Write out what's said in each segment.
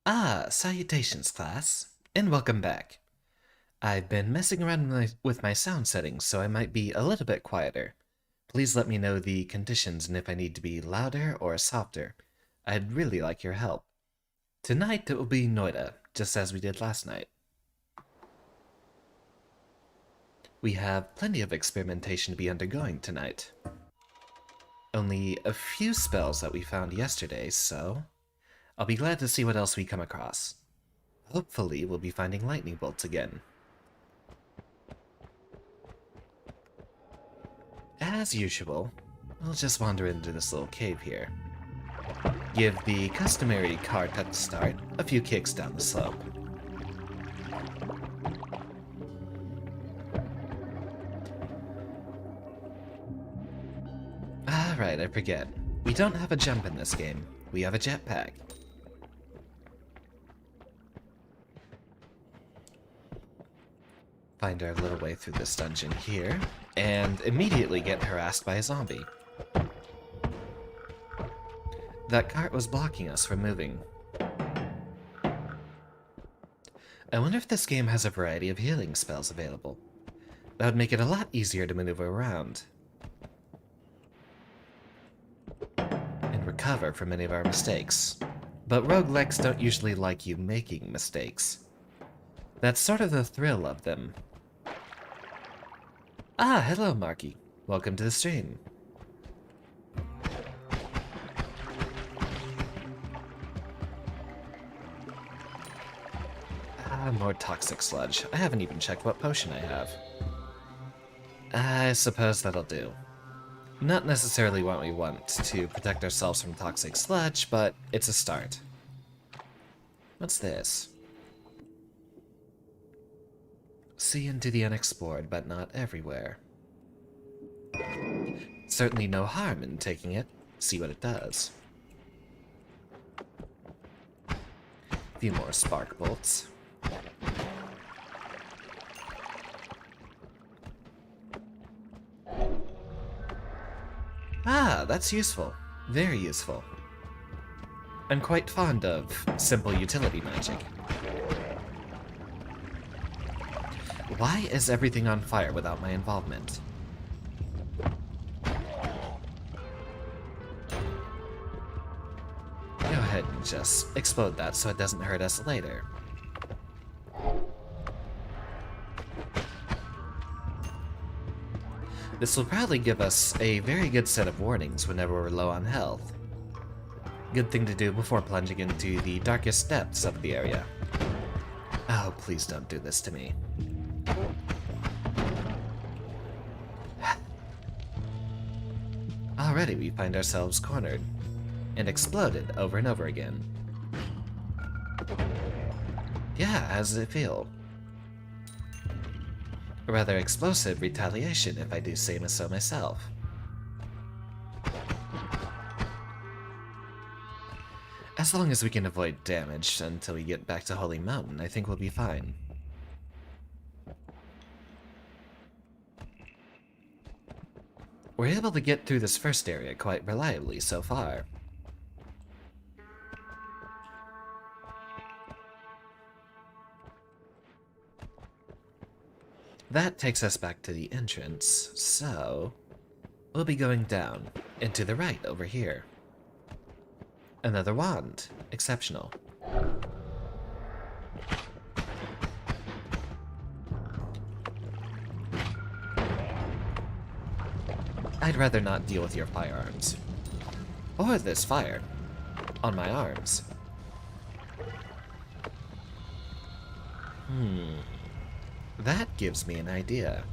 Salutations, class, and welcome back. I've been messing around with my sound settings, so I might be a little bit quieter. Please let me know the conditions and if I need to be louder or softer. I'd really like your help. Tonight it will be Noita, just as we did last night. We have plenty of experimentation to be undergoing tonight. Only a few spells that we found yesterday, so I'll be glad to see what else we come across. Hopefully we'll be finding lightning bolts again. As usual, we'll just wander into this little cave here. Give the customary cart at the start a few kicks down the slope. Right, I forget. We don't have a jump in this game. We have a jetpack. Find our little way through this dungeon here, and immediately get harassed by a zombie. That cart was blocking us from moving. I wonder if this game has a variety of healing spells available. That would make it a lot easier to maneuver around. And recover from any of our mistakes. But roguelikes don't usually like you making mistakes. That's sort of the thrill of them. Hello, Marky. Welcome to the stream. More toxic sludge. I haven't even checked what potion I have. I suppose that'll do. Not necessarily what we want to protect ourselves from toxic sludge, but it's a start. What's this? See into the unexplored, but not everywhere. Certainly no harm in taking it, see what it does. A few more spark bolts. That's useful. Very useful. I'm quite fond of simple utility magic. Why is everything on fire without my involvement? Go ahead and just explode that so it doesn't hurt us later. This will probably give us a very good set of warnings whenever we're low on health. Good thing to do before plunging into the darkest depths of the area. Oh, please don't do this to me. Already we find ourselves cornered, and exploded over and over again. Yeah, how does it feel? A rather explosive retaliation, if I do say so myself. As long as we can avoid damage until we get back to Holy Mountain, I think we'll be fine. We're able to get through this first area quite reliably so far. That takes us back to the entrance, so we'll be going down and to the right over here. Another wand. Exceptional. I'd rather not deal with your firearms. Or this fire. On my arms. That gives me an idea.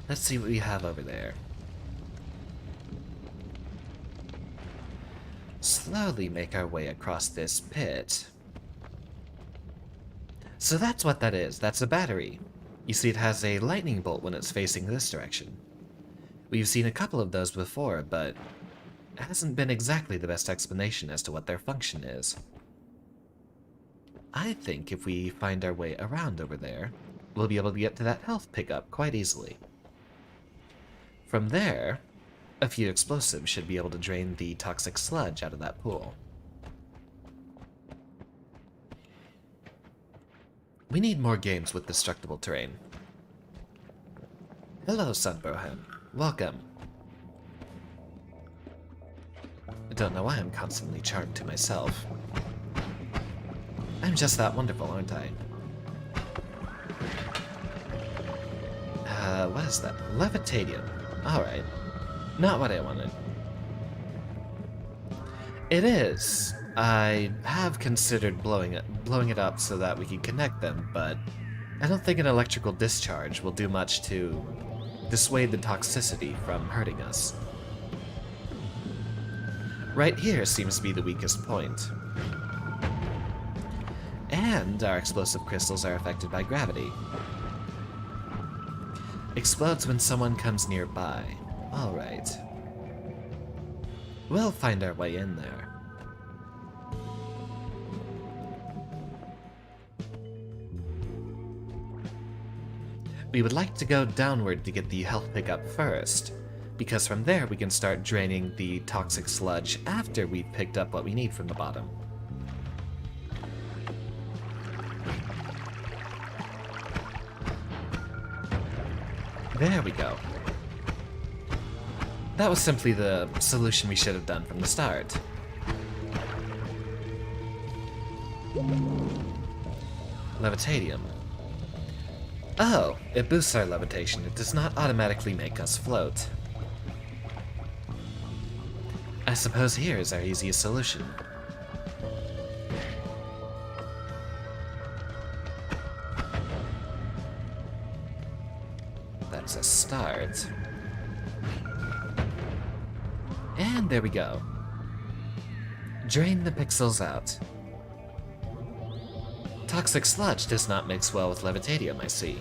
Let's see what we have over there. Slowly make our way across this pit. So that's what that is. That's a battery. You see, it has a lightning bolt when it's facing this direction. We've seen a couple of those before, but it hasn't been exactly the best explanation as to what their function is. I think if we find our way around over there, we'll be able to get to that health pickup quite easily. From there, A few explosives should be able to drain the toxic sludge out of that pool. We need more games with destructible terrain. Hello, Sunbrohem. Welcome. I don't know why I'm constantly charmed to myself. I'm just that wonderful, aren't I? What is that? Levitadium. Alright. Not what I wanted. It is. I have considered blowing it up so that we can connect them, but I don't think an electrical discharge will do much to dissuade the toxicity from hurting us. Right here seems to be the weakest point. And our explosive crystals are affected by gravity. Explodes when someone comes nearby. Alright. We'll find our way in there. We would like to go downward to get the health pickup first, because from there we can start draining the toxic sludge after we've picked up what we need from the bottom. There we go. That was simply the solution we should have done from the start. Levitadium. Oh, it boosts our levitation. It does not automatically make us float. I suppose here is our easiest solution. That's a start. And there we go. Drain the pixels out. Toxic sludge does not mix well with levitadium, I see.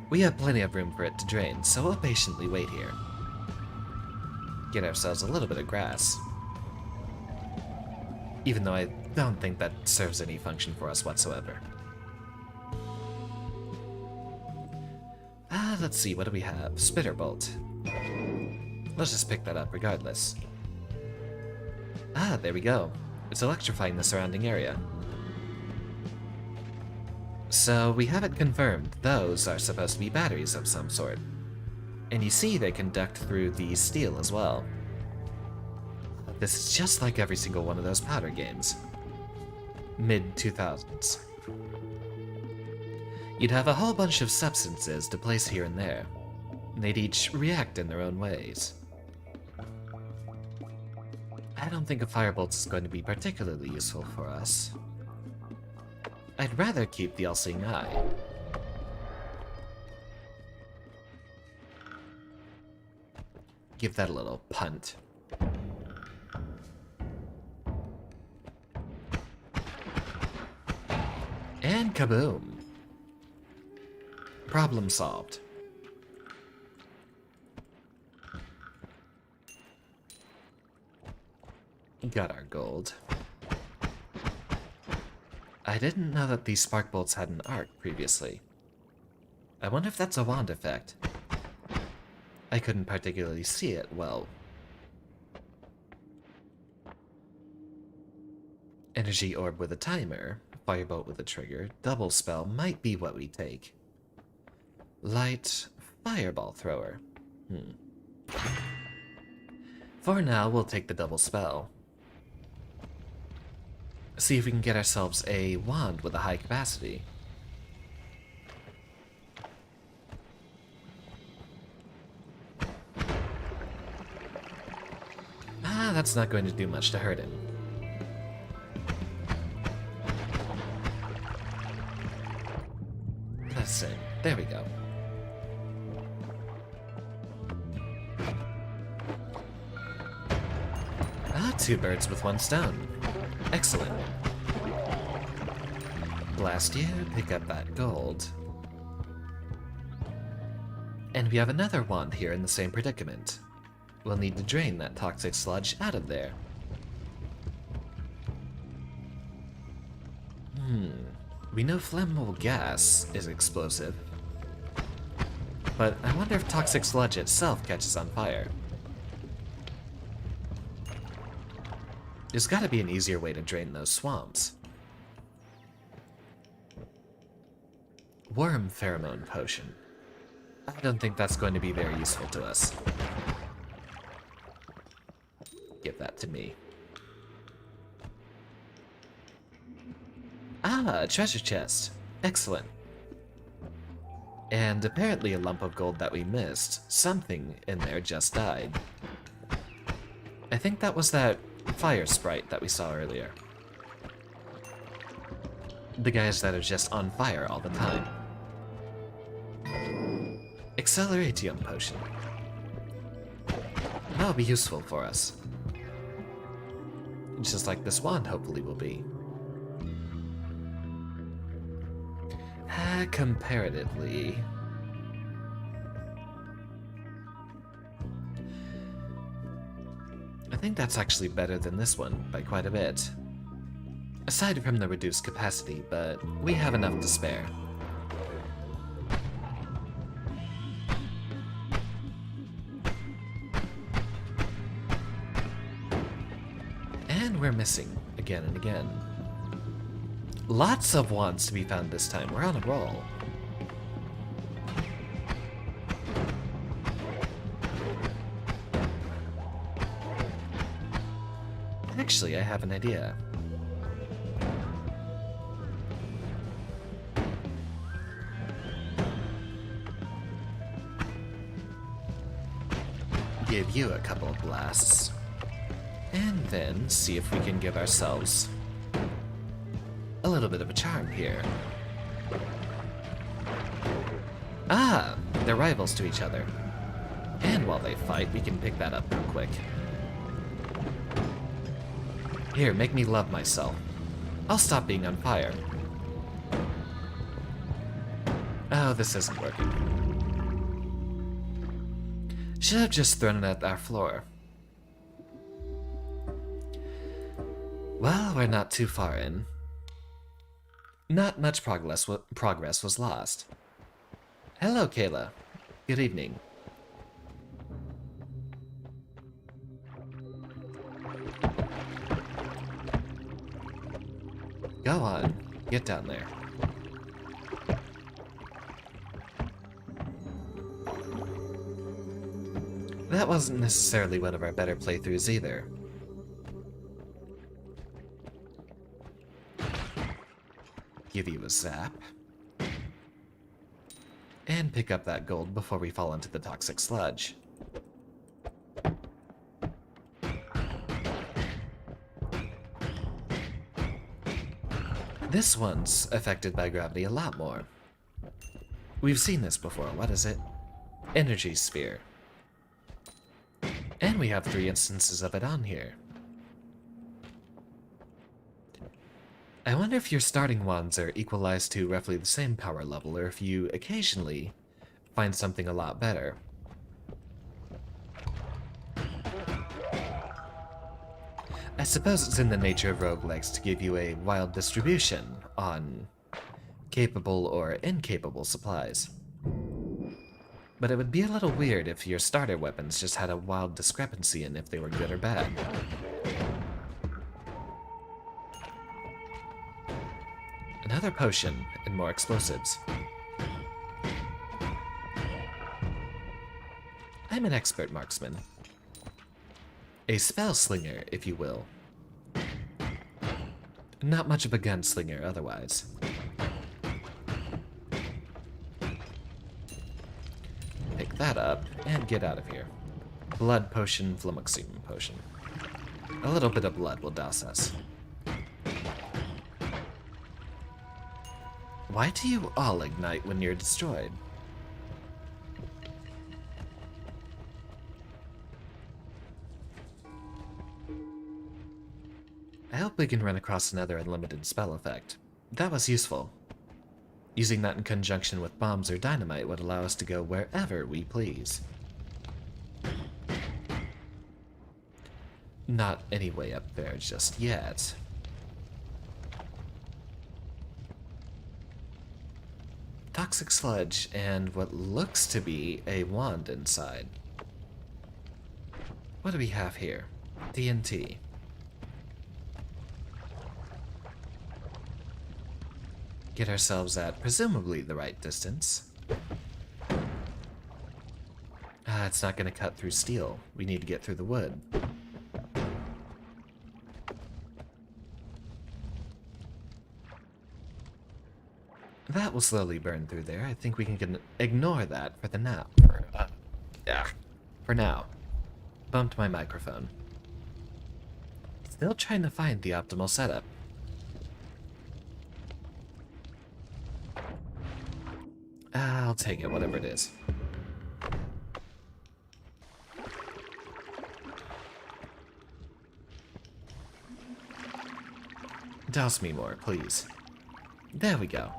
We have plenty of room for it to drain, so we'll patiently wait here. Get ourselves a little bit of grass. Even though I don't think that serves any function for us whatsoever. Let's see, what do we have? Spitterbolt. Let's just pick that up regardless. There we go. It's electrifying the surrounding area. So we have it confirmed. Those are supposed to be batteries of some sort. And you see they conduct through the steel as well. This is just like every single one of those powder games. Mid-2000s. You'd have a whole bunch of substances to place here and there. They'd each react in their own ways. I don't think a firebolt is going to be particularly useful for us. I'd rather keep the all-seeing eye. Give that a little punt. And kaboom! Problem solved. Got our gold. I didn't know that these spark bolts had an arc previously. I wonder if that's a wand effect. I couldn't particularly see it well. Energy orb with a timer, firebolt with a trigger, double spell might be what we take. Light fireball thrower. For now, we'll take the double spell. See if we can get ourselves a wand with a high capacity. That's not going to do much to hurt him. Let's see. There we go. Two birds with one stone. Excellent. Blast you, pick up that gold. And we have another wand here in the same predicament. We'll need to drain that toxic sludge out of there. We know flammable gas is explosive, But I wonder if toxic sludge itself catches on fire. There's gotta be an easier way to drain those swamps. Worm pheromone potion. I don't think that's going to be very useful to us. Give that to me. Ah, a treasure chest. Excellent. And apparently a lump of gold that we missed. Something in there just died. I think that was that fire sprite that we saw earlier. The guys that are just on fire all the time. Acceleratium potion. That'll be useful for us. Just like this wand hopefully will be. Comparatively... I think that's actually better than this one by quite a bit. Aside from the reduced capacity, but we have enough to spare. And we're missing again and again. Lots of wands to be found this time. We're on a roll. Actually, I have an idea. Give you a couple of blasts. And then see if we can give ourselves a little bit of a charm here. Ah, they're rivals to each other. And while they fight, we can pick that up real quick. Here, make me love myself. I'll stop being on fire. Oh, this isn't working. Should have just thrown it at our floor. Well, we're not too far in. Not much progress was lost. Hello, Kayla. Good evening. Go on, get down there. That wasn't necessarily one of our better playthroughs either. Give you a zap. And pick up that gold before we fall into the toxic sludge. This one's affected by gravity a lot more. We've seen this before. What is it? Energy sphere. And we have 3 instances of it on here. I wonder if your starting wands are equalized to roughly the same power level, or if you occasionally find something a lot better. I suppose it's in the nature of roguelikes to give you a wild distribution on capable or incapable supplies. But it would be a little weird if your starter weapons just had a wild discrepancy in if they were good or bad. Another potion and more explosives. I'm an expert marksman. A spell slinger, if you will. Not much of a gunslinger otherwise. Pick that up and get out of here. Blood potion, flummoxing potion. A little bit of blood will douse us. Why do you all ignite when you're destroyed? I hope we can run across another unlimited spell effect. That was useful. Using that in conjunction with bombs or dynamite would allow us to go wherever we please. Not any way up there just toxic sludge and what looks to be a wand inside. What do we have here? TNT. Get ourselves at presumably the right distance. It's not going to cut through steel. We need to get through the wood. That will slowly burn through there. I think we can ignore that for the now. For now. Bumped my microphone. Still trying to find the optimal setup. I'll take it, whatever it is. Douse me more, please. There we go.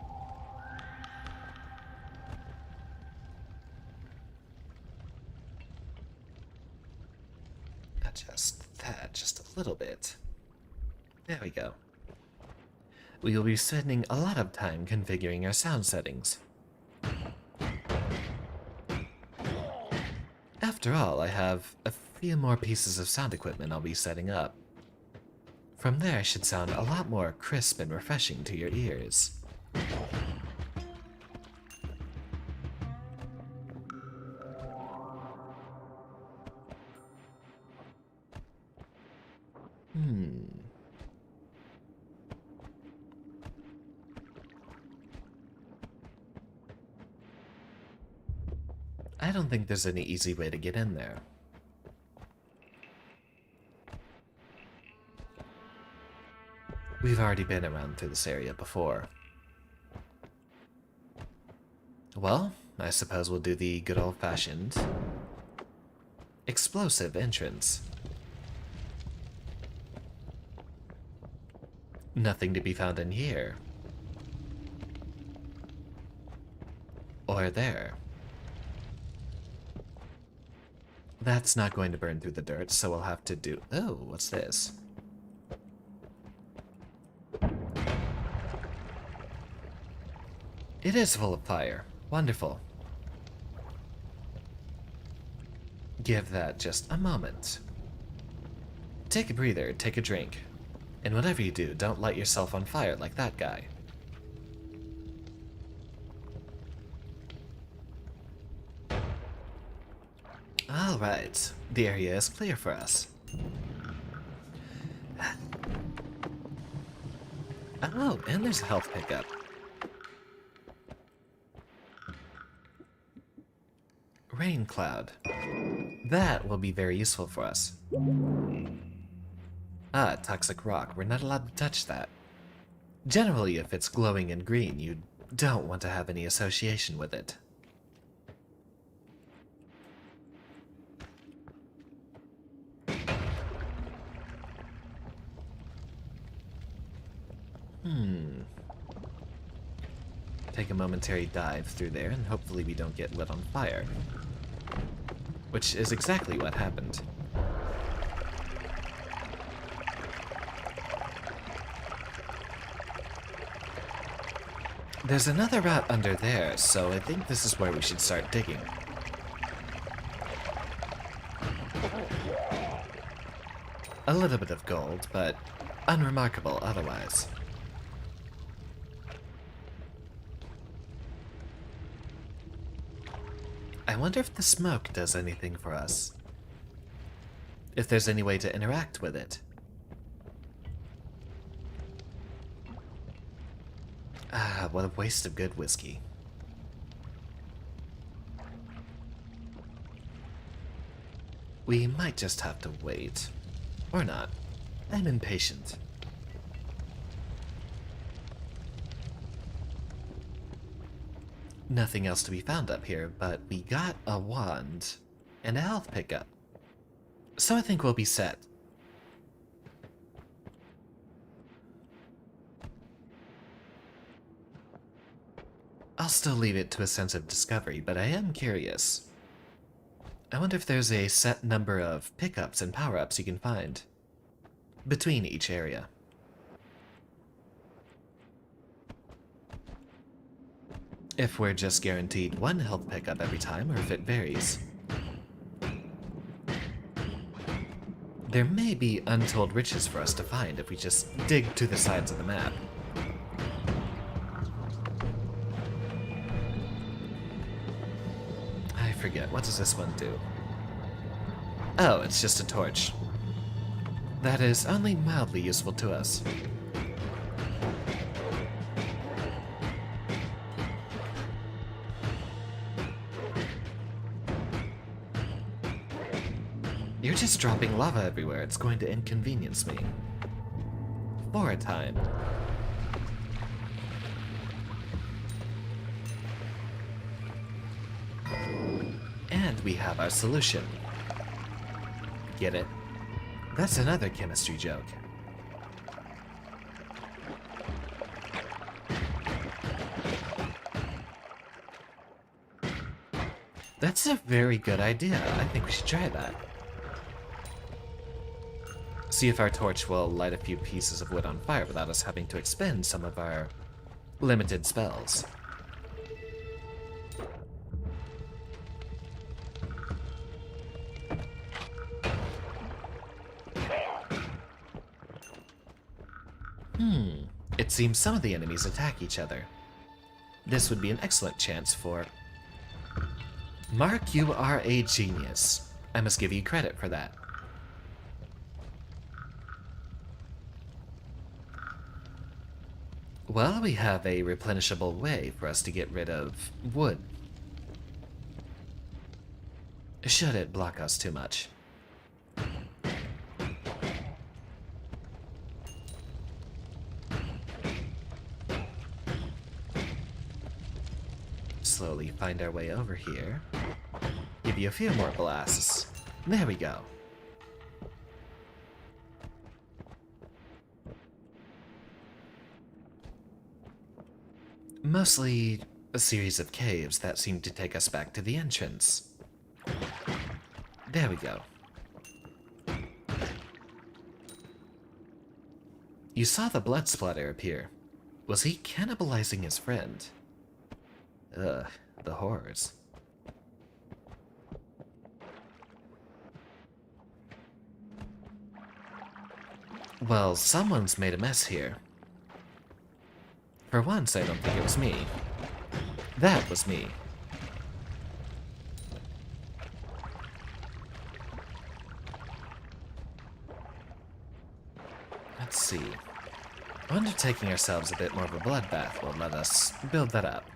Adjust that just a little bit. There we go. We will be spending a lot of time configuring our sound settings. After all, I have a few more pieces of sound equipment I'll be setting up. From there, it should sound a lot more crisp and refreshing to your ears. I don't think there's any easy way to get in there. We've already been around through this area before. Well, I suppose we'll do the good old-fashioned explosive entrance. Nothing to be found in here. Or there. That's not going to burn through the dirt, so we'll have to do... Oh, what's this? It is full of fire. Wonderful. Give that just a moment. Take a breather, take a drink. And whatever you do, don't light yourself on fire like that guy. Alright, the area is clear for us. Oh, and there's a health pickup. Rain cloud. That will be very useful for us. Ah, toxic rock. We're not allowed to touch that. Generally, if it's glowing in green, you don't want to have any association with it. Take a momentary dive through there, and hopefully we don't get lit on fire. Which is exactly what happened. There's another route under there, so I think this is where we should start digging. A little bit of gold, but unremarkable otherwise. I wonder if the smoke does anything for us. If there's any way to interact with it. Ah, what a waste of good whiskey. We might just have to wait. Or not. I'm impatient. Nothing else to be found up here, but we got a wand and a health pickup. So I think we'll be set. I'll still leave it to a sense of discovery, but I am curious. I wonder if there's a set number of pickups and power-ups you can find between each area. If we're just guaranteed one health pickup every time, or if it varies. There may be untold riches for us to find if we just dig to the sides of the map. I forget, what does this one do? Oh, it's just a torch. That is only mildly useful to us. You're just dropping lava everywhere. It's going to inconvenience me. For a time. And we have our solution. Get it? That's another chemistry joke. That's a very good idea. I think we should try that. See if our torch will light a few pieces of wood on fire without us having to expend some of our limited spells. It seems some of the enemies attack each other. This would be an excellent chance for... Mark, you are a genius. I must give you credit for that. Well, we have a replenishable way for us to get rid of wood. Should it block us too much? Slowly find our way over here. Give you a few more blasts. There we go. Mostly a series of caves that seem to take us back to the entrance. There we go. You saw the blood splatter appear. Was he cannibalizing his friend? Ugh, the horrors. Well, someone's made a mess here. For once, I don't think it was me. That was me. Let's see. I wonder if taking ourselves a bit more of a bloodbath will let us build that up.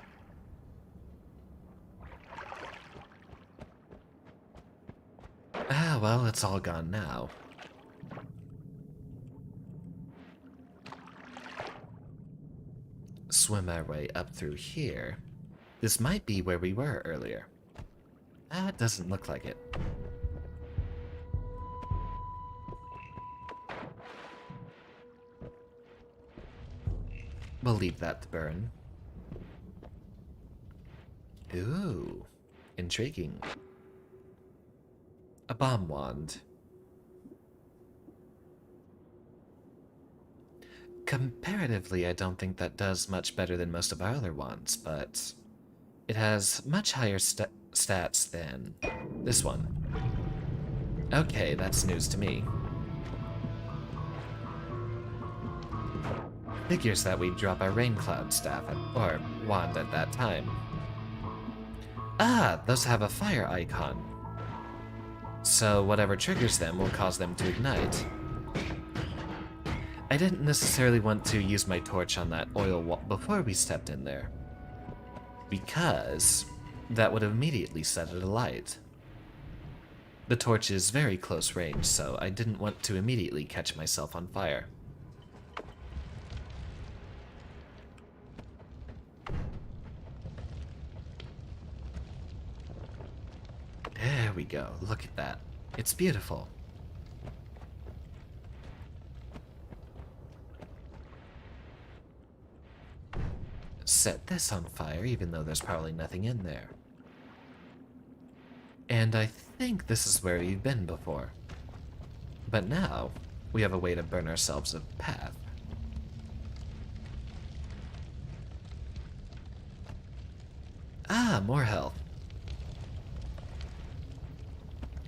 Ah, well, it's all gone now. Swim our way up through here. This might be where we were earlier. Ah, it doesn't look like it. We'll leave that to burn. Ooh, intriguing. A bomb wand. Comparatively, I don't think that does much better than most of our other wands, but it has much higher stats than this one. Okay, that's news to me. Figures that we'd drop our rain cloud staff or wand at that time. Ah, those have a fire icon. So whatever triggers them will cause them to ignite. I didn't necessarily want to use my torch on that oil wall before we stepped in there, because that would have immediately set it alight. The torch is very close range, so I didn't want to immediately catch myself on fire. There we go, look at that. It's beautiful. Set this on fire, even though there's probably nothing in there. And I think this is where we've been before. But now, we have a way to burn ourselves a path. Ah, more health.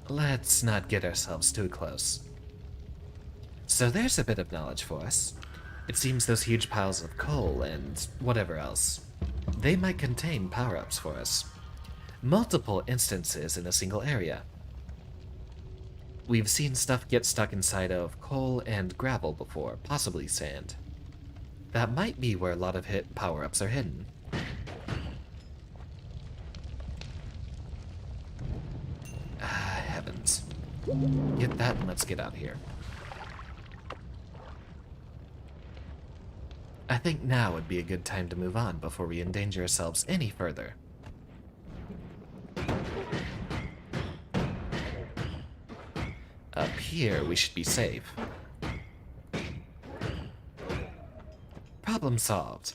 Let's not get ourselves too close. So there's a bit of knowledge for us. It seems those huge piles of coal and whatever else, they might contain power-ups for us. Multiple instances in a single area. We've seen stuff get stuck inside of coal and gravel before, possibly sand. That might be where a lot of power-ups are hidden. Ah, heavens. Get that and let's get out of here. I think now would be a good time to move on before we endanger ourselves any further. Up here, we should be safe. Problem solved.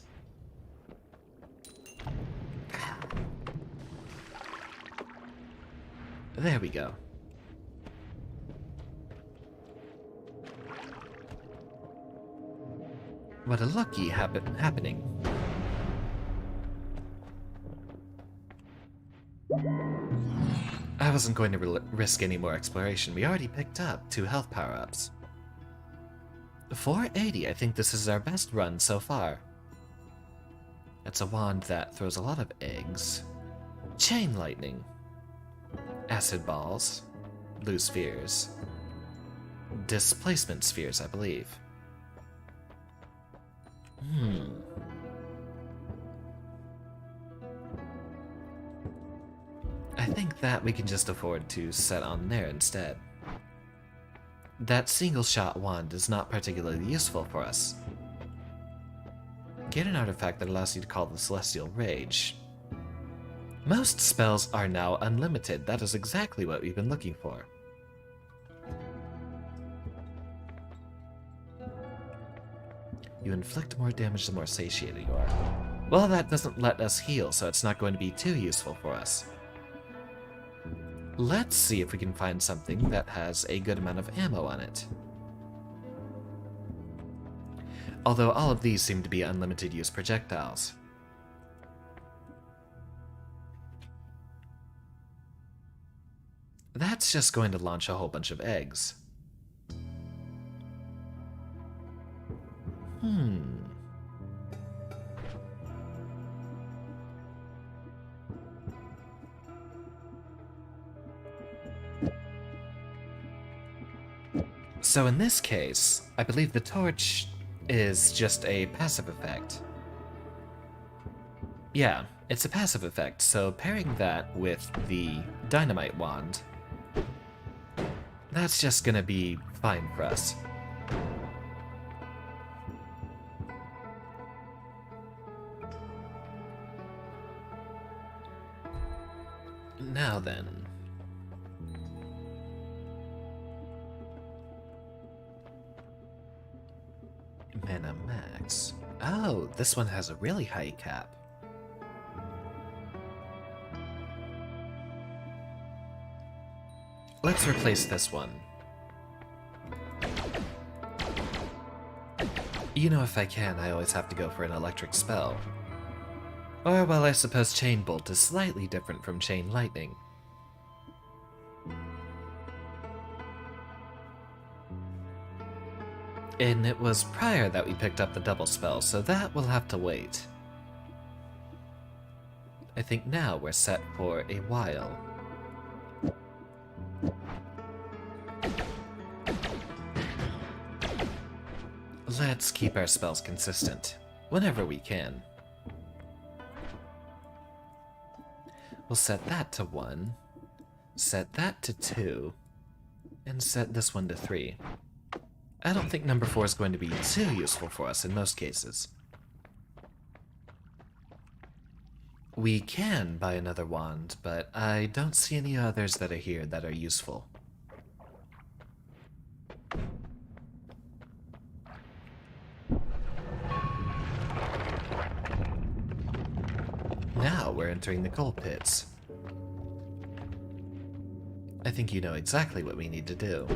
There we go. What a lucky happening. I wasn't going to risk any more exploration. We already picked up 2 health power-ups. 480, I think this is our best run so far. It's a wand that throws a lot of eggs. Chain lightning. Acid balls. Blue spheres. Displacement spheres, I believe. I think that we can just afford to set on there instead. That single-shot wand is not particularly useful for us. Get an artifact that allows you to call the Celestial Rage. Most spells are now unlimited. That is exactly what we've been looking for. You inflict more damage the more satiated you are. Well, that doesn't let us heal, so it's not going to be too useful for us. Let's see if we can find something that has a good amount of ammo on it. Although all of these seem to be unlimited use projectiles. That's just going to launch a whole bunch of eggs. So in this case, I believe the torch is just a passive effect. Yeah, it's a passive effect, so pairing that with the dynamite wand, that's just gonna be fine for us. Now then. Mana max. Oh, this one has a really high cap. Let's replace this one. You know, if I can, I always have to go for an electric spell. Or, well, I suppose Chain Bolt is slightly different from Chain Lightning. And it was prior that we picked up the double spell, so that will have to wait. I think now we're set for a while. Let's keep our spells consistent, whenever we can. We'll set that to 1, set that to 2, and set this one to 3. I don't think number 4 is going to be too useful for us in most cases. We can buy another wand, but I don't see any others that are here that are useful. Now we're entering the coal pits. I think you know exactly what we need to do.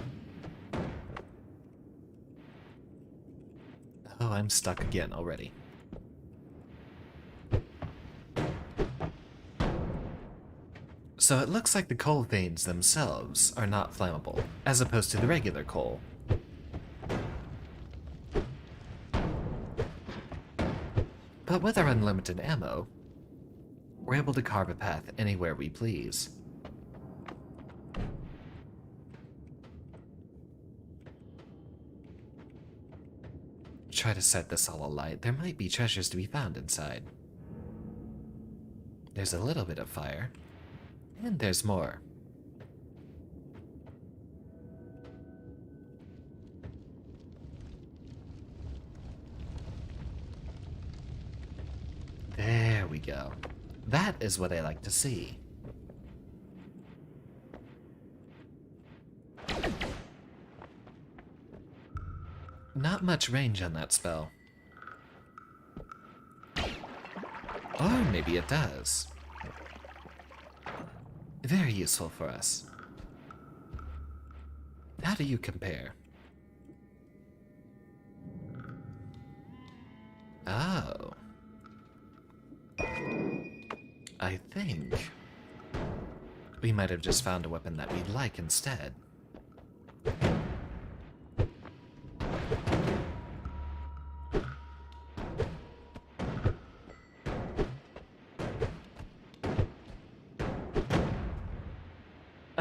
Oh, I'm stuck again already. So it looks like the coal veins themselves are not flammable, as opposed to the regular coal. But with our unlimited ammo, we're able to carve a path anywhere we please. Try to set this all alight. There might be treasures to be found inside. There's a little bit of fire. And there's more. There we go. That is what I like to see. Not much range on that spell. Or maybe it does. Very useful for us. How do you compare? Oh. I think we might have just found a weapon that we'd like instead.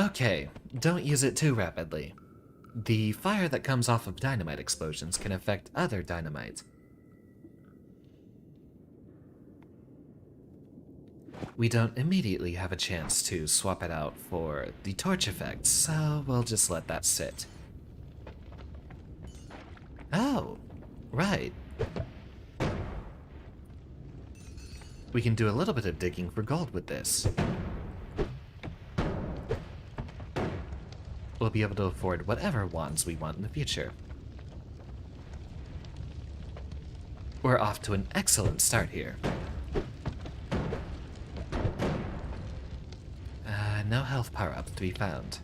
Okay, don't use it too rapidly. The fire that comes off of dynamite explosions can affect other dynamite. We don't immediately have a chance to swap it out for the torch effect, so we'll just let that sit. Oh, right. We can do a little bit of digging for gold with this. We'll be able to afford whatever wands we want in the future. We're off to an excellent start here. No health power-ups to be found.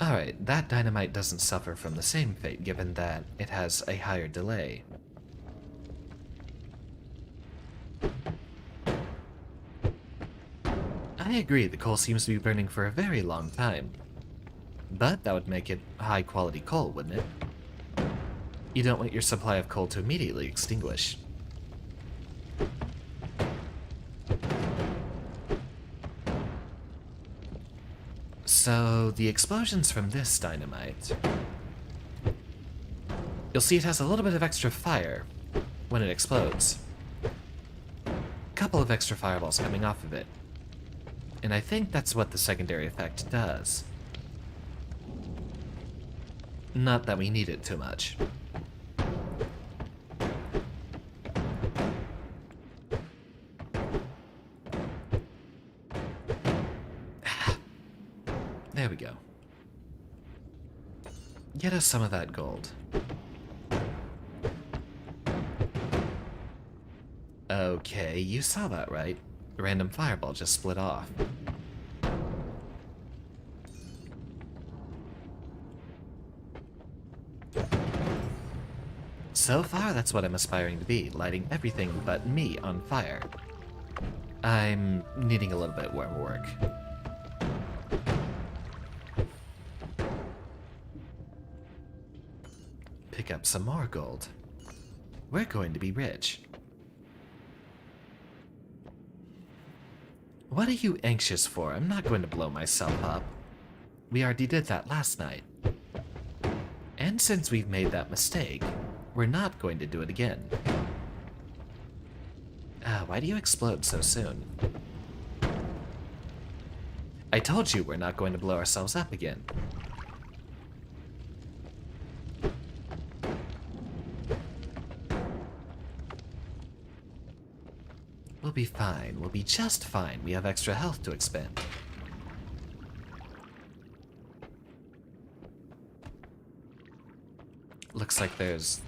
Alright, that dynamite doesn't suffer from the same fate given that it has a higher delay. I agree, the coal seems to be burning for a very long time. But that would make it high-quality coal, wouldn't it? You don't want your supply of coal to immediately extinguish. So, the explosions from this dynamite... You'll see it has a little bit of extra fire when it explodes. A couple of extra fireballs coming off of it. And I think that's what the secondary effect does. Not that we need it too much. There we go. Get us some of that gold. Okay, you saw that, right? A random fireball just split off. So far, that's what I'm aspiring to be, lighting everything but me on fire. I'm needing a little bit more work. Pick up some more gold. We're going to be rich. What are you anxious for? I'm not going to blow myself up. We already did that last night. And since we've made that mistake, we're not going to do it again. Why do you explode so soon? I told you we're not going to blow ourselves up again. We'll be fine. We'll be just fine. We have extra health to expend. Looks like there's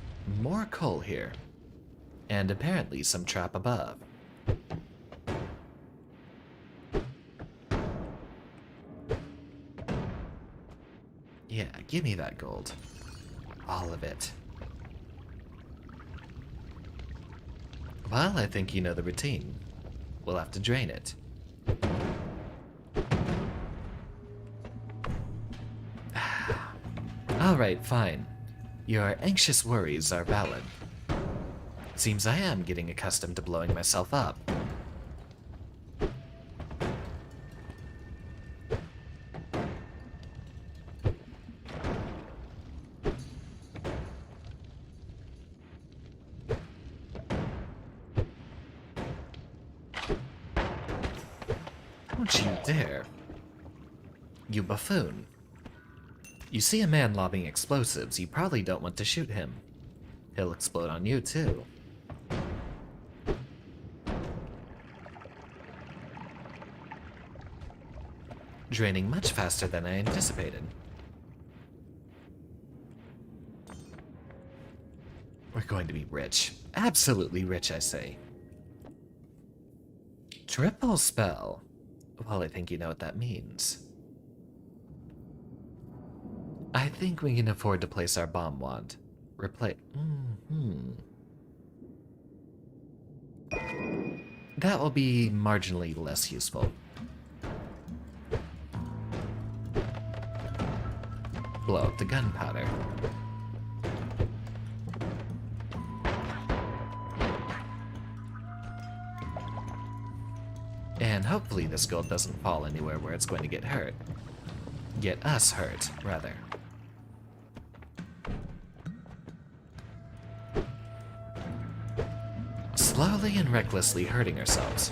more coal here. And apparently some trap above. Yeah, give me that gold. All of it. Well, I think you know the routine. we'll have to drain it. Alright, fine. Your anxious worries are valid. Seems I am getting accustomed to blowing myself up. Don't you dare. You buffoon. You see a man lobbing explosives, you probably don't want to shoot him. He'll explode on you, too. Draining much faster than I anticipated. We're going to be rich. Absolutely rich, I say. Triple spell. Well, I think you know what that means. I think we can afford to place our bomb wand. That will be marginally less useful. Blow up the gunpowder. And hopefully this gold doesn't fall anywhere where it's going to get hurt. Get us hurt, rather. Slowly and recklessly hurting ourselves.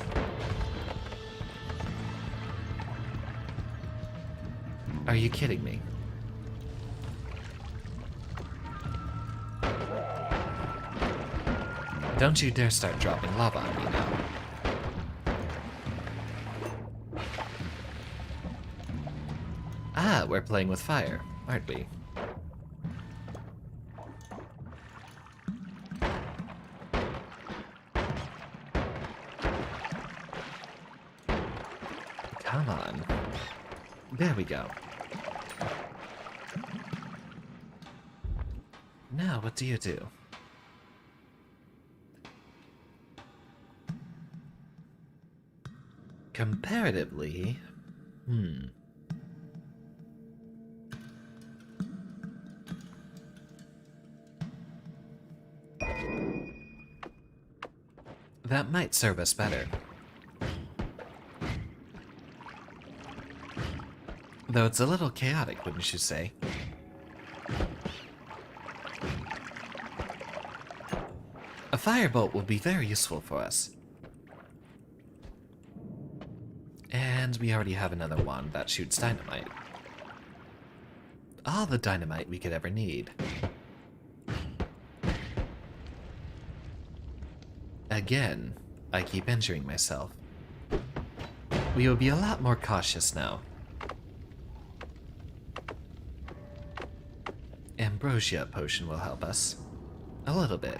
Are you kidding me? Don't you dare start dropping lava on me now. Ah, we're playing with fire, aren't we? Come on. There we go. Now, what do you do? Comparatively, that might serve us better. Though it's a little chaotic, wouldn't you say? A firebolt will be very useful for us. And we already have another wand that shoots dynamite. All the dynamite we could ever need. Again, I keep injuring myself. We will be a lot more cautious now. Ambrosia potion will help us. A little bit.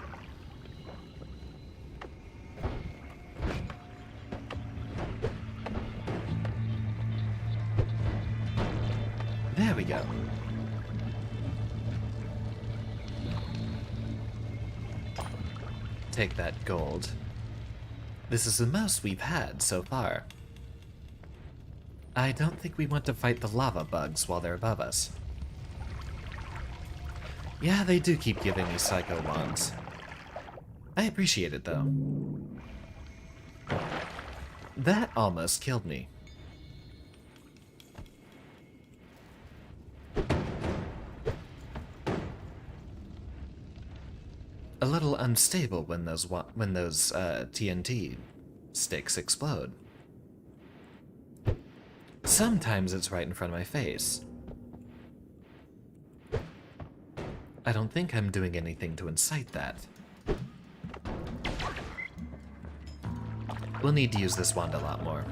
There we go. Take that gold. This is the most we've had so far. I don't think we want to fight the lava bugs while they're above us. Yeah, they do keep giving me psycho wands. I appreciate it, though. That almost killed me. A little unstable when those TNT sticks explode. Sometimes it's right in front of my face. I don't think I'm doing anything to incite that. We'll need to use this wand a lot more.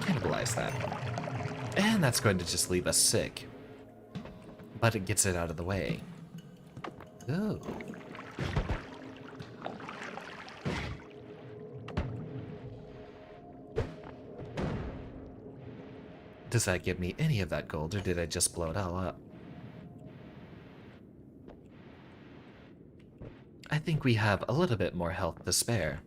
Cannibalize that. And that's going to just leave us sick. But it gets it out of the way. Ooh. Does that give me any of that gold, or did I just blow it all up? I think we have a little bit more health to spare.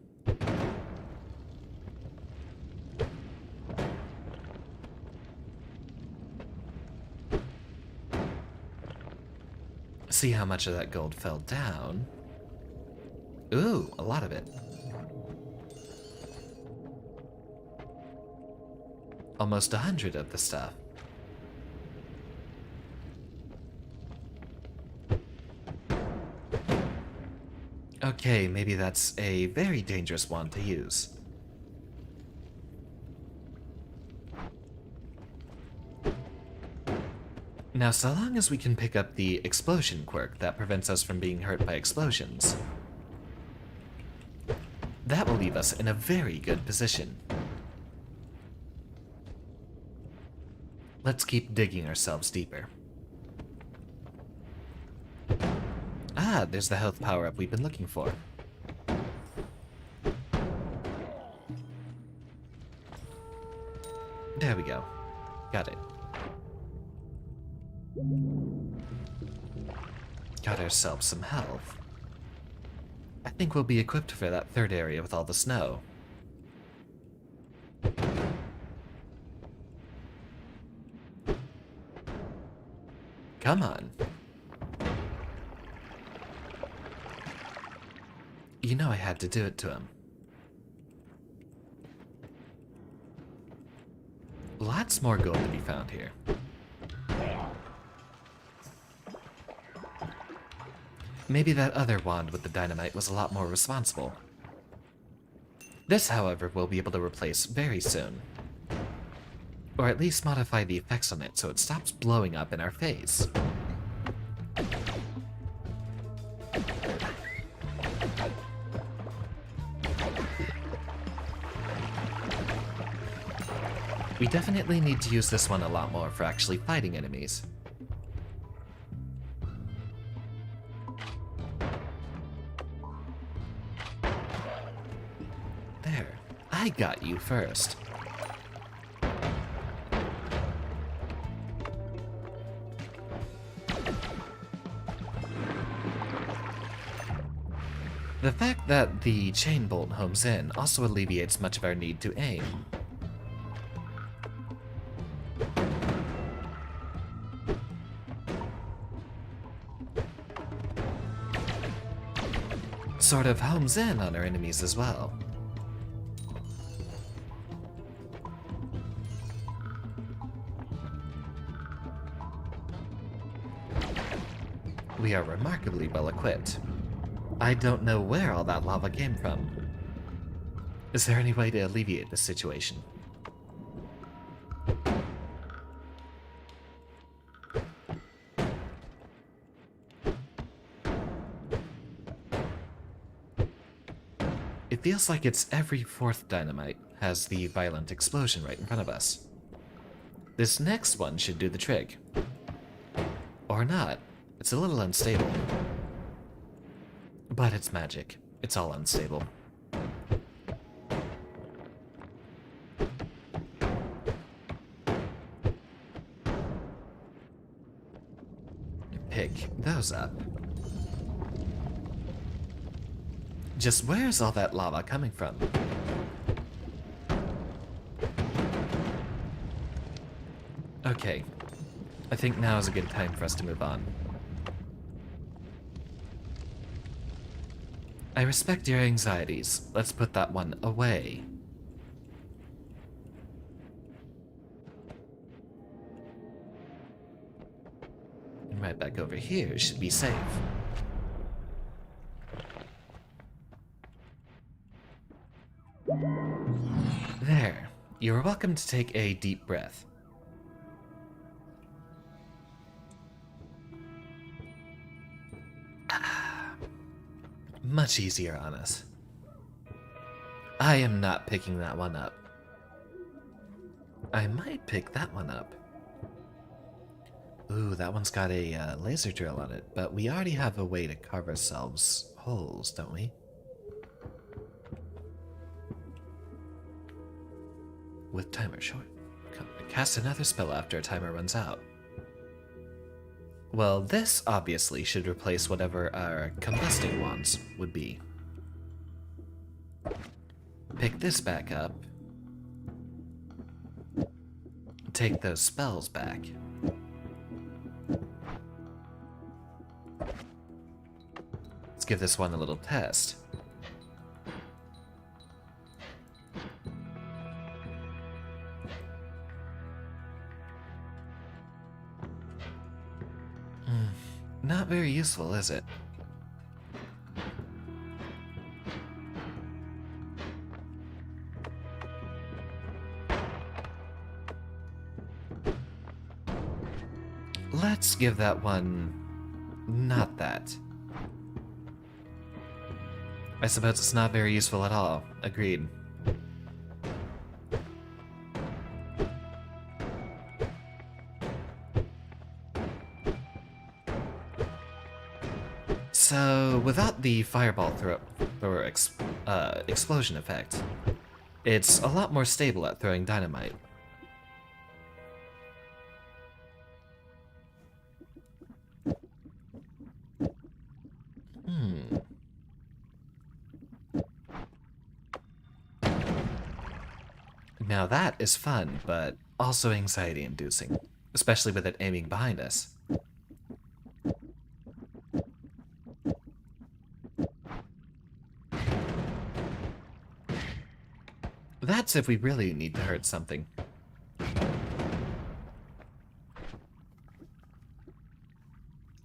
See how much of that gold fell down. Ooh, a lot of it. Almost 100 of the stuff. Okay, maybe that's a very dangerous wand to use. Now, so long as we can pick up the explosion quirk that prevents us from being hurt by explosions, that will leave us in a very good position. Let's keep digging ourselves deeper. Ah, there's the health power-up we've been looking for. There we go. Got it. Got ourselves some health. I think we'll be equipped for that third area with all the snow. Come on. You know I had to do it to him. Lots more gold to be found here. Maybe that other wand with the dynamite was a lot more responsible. This, however, we'll be able to replace very soon. Or at least modify the effects on it so it stops blowing up in our face. We definitely need to use this one a lot more for actually fighting enemies. There, I got you first. The fact that the chain bolt homes in also alleviates much of our need to aim. Sort of homes in on our enemies as well. We are remarkably well equipped. I don't know where all that lava came from. Is there any way to alleviate this situation? It feels like it's every fourth dynamite has the violent explosion right in front of us. This next one should do the trick. Or not. It's a little unstable. But it's magic. It's all unstable. Pick those up. Just where's all that lava coming from? Okay. I think now is a good time for us to move on. I respect your anxieties. Let's put that one away. And right back over here should be safe. There. You're welcome to take a deep breath. Much easier on us. I am not picking that one up. I might pick that one up. Ooh, that one's got a laser drill on it, but we already have a way to carve ourselves holes, don't we? With timer short. Cast another spell after a timer runs out. Well, this obviously should replace whatever our combusting wands would be. Pick this back up. Take those spells back. Let's give this one a little test. Not very useful, is it? Let's give that one... not that. I suppose it's not very useful at all. Agreed. So, without the fireball thrower explosion effect, it's a lot more stable at throwing dynamite. Now that is fun, but also anxiety-inducing, especially with it aiming behind us. That's if we really need to hurt something.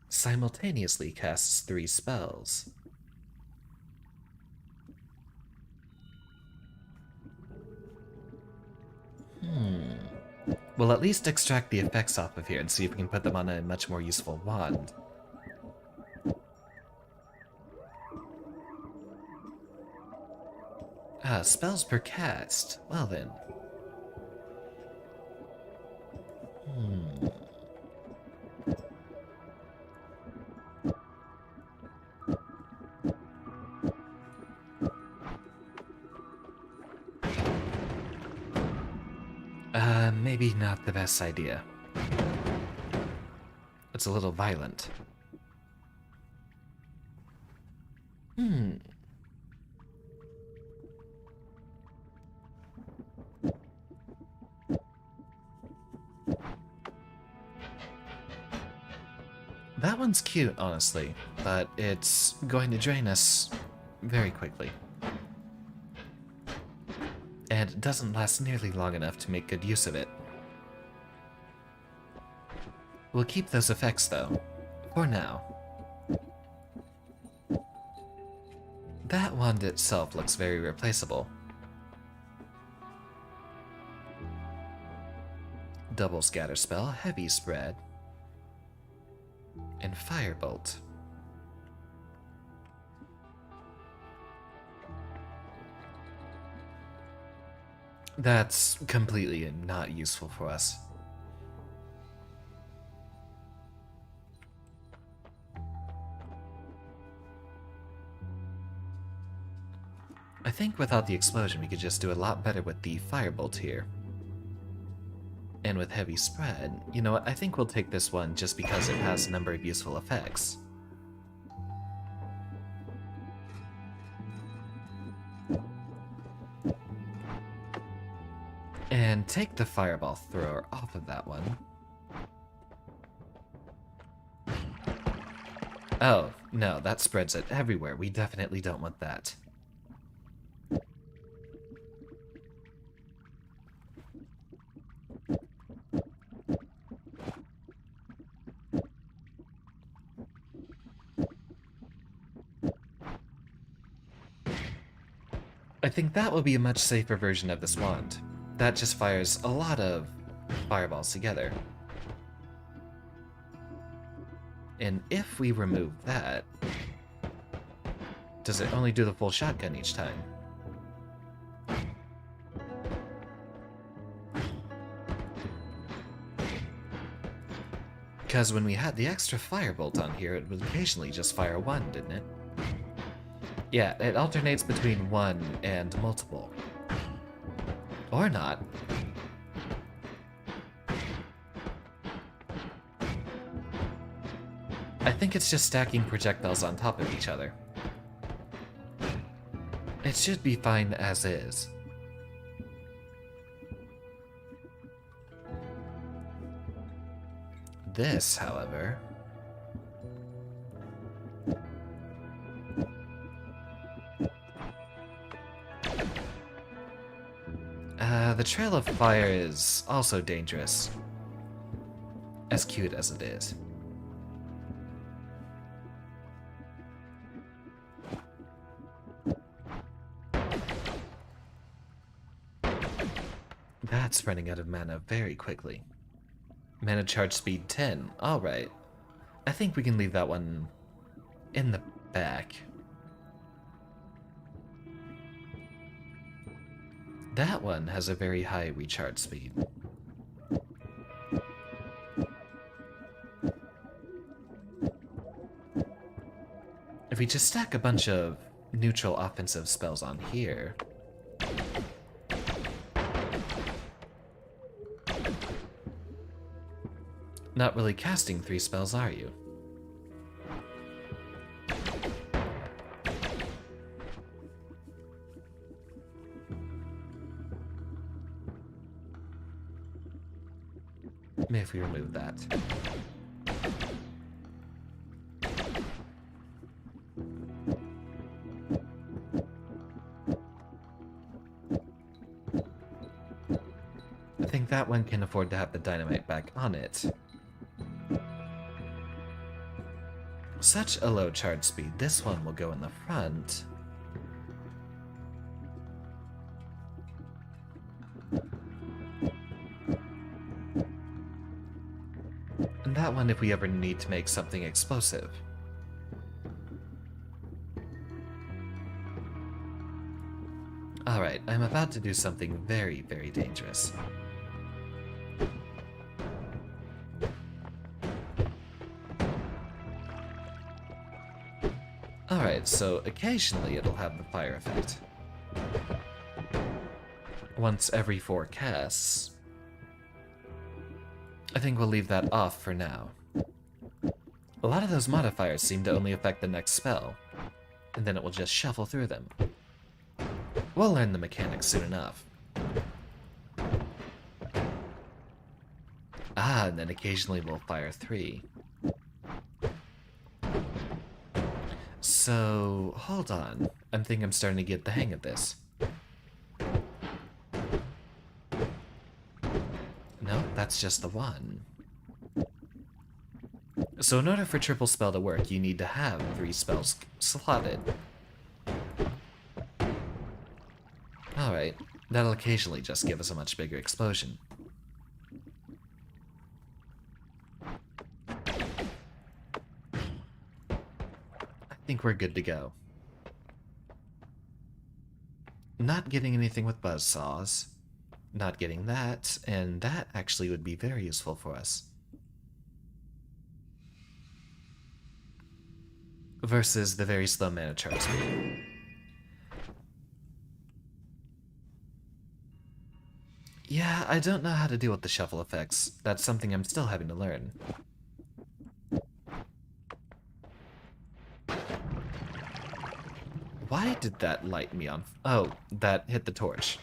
Simultaneously casts 3 spells. We'll at least extract the effects off of here and see if we can put them on a much more useful wand. Ah, spells per cast. Well then. Maybe not the best idea. It's a little violent. That one's cute, honestly, but it's going to drain us very quickly. And it doesn't last nearly long enough to make good use of it. We'll keep those effects, though, for now. That wand itself looks very replaceable. Double scatter spell, heavy spread, and firebolt. That's completely not useful for us. I think without the explosion we could just do a lot better with the firebolt here. And with heavy spread, you know what, I think we'll take this one just because it has a number of useful effects. And take the fireball thrower off of that one. Oh, no, that spreads it everywhere. We definitely don't want that. I think that will be a much safer version of this wand. That just fires a lot of fireballs together. And if we remove that, does it only do the full shotgun each time? Because when we had the extra firebolt on here, it would occasionally just fire one, didn't it? Yeah, it alternates between one and multiple. Or not. I think it's just stacking projectiles on top of each other. It should be fine as is. This, however... the trail of fire is also dangerous. As cute as it is. That's running out of mana very quickly. Mana charge speed 10. Alright. I think we can leave that one in the back. That one has a very high recharge speed. If we just stack a bunch of neutral offensive spells on here... Not really casting 3 spells, are you? Maybe if we remove that. I think that one can afford to have the dynamite back on it. Such a low charge speed. This one will go in the front. And that one if we ever need to make something explosive. Alright, I'm about to do something very, very dangerous. Alright, so occasionally it'll have the fire effect. Once every 4 casts. I think we'll leave that off for now. A lot of those modifiers seem to only affect the next spell, and then it will just shuffle through them. We'll learn the mechanics soon enough. Ah, and then occasionally we'll fire 3. So, hold on. I think I'm starting to get the hang of this. No, that's just the one. So in order for triple spell to work, you need to have 3 spells slotted. Alright, that'll occasionally just give us a much bigger explosion. I think we're good to go. Not getting anything with buzzsaws. Not getting that, and that actually would be very useful for us. Versus the very slow mana charge speed. Yeah, I don't know how to deal with the shuffle effects. That's something I'm still having to learn. Why did that light me on? Oh, that hit the torch.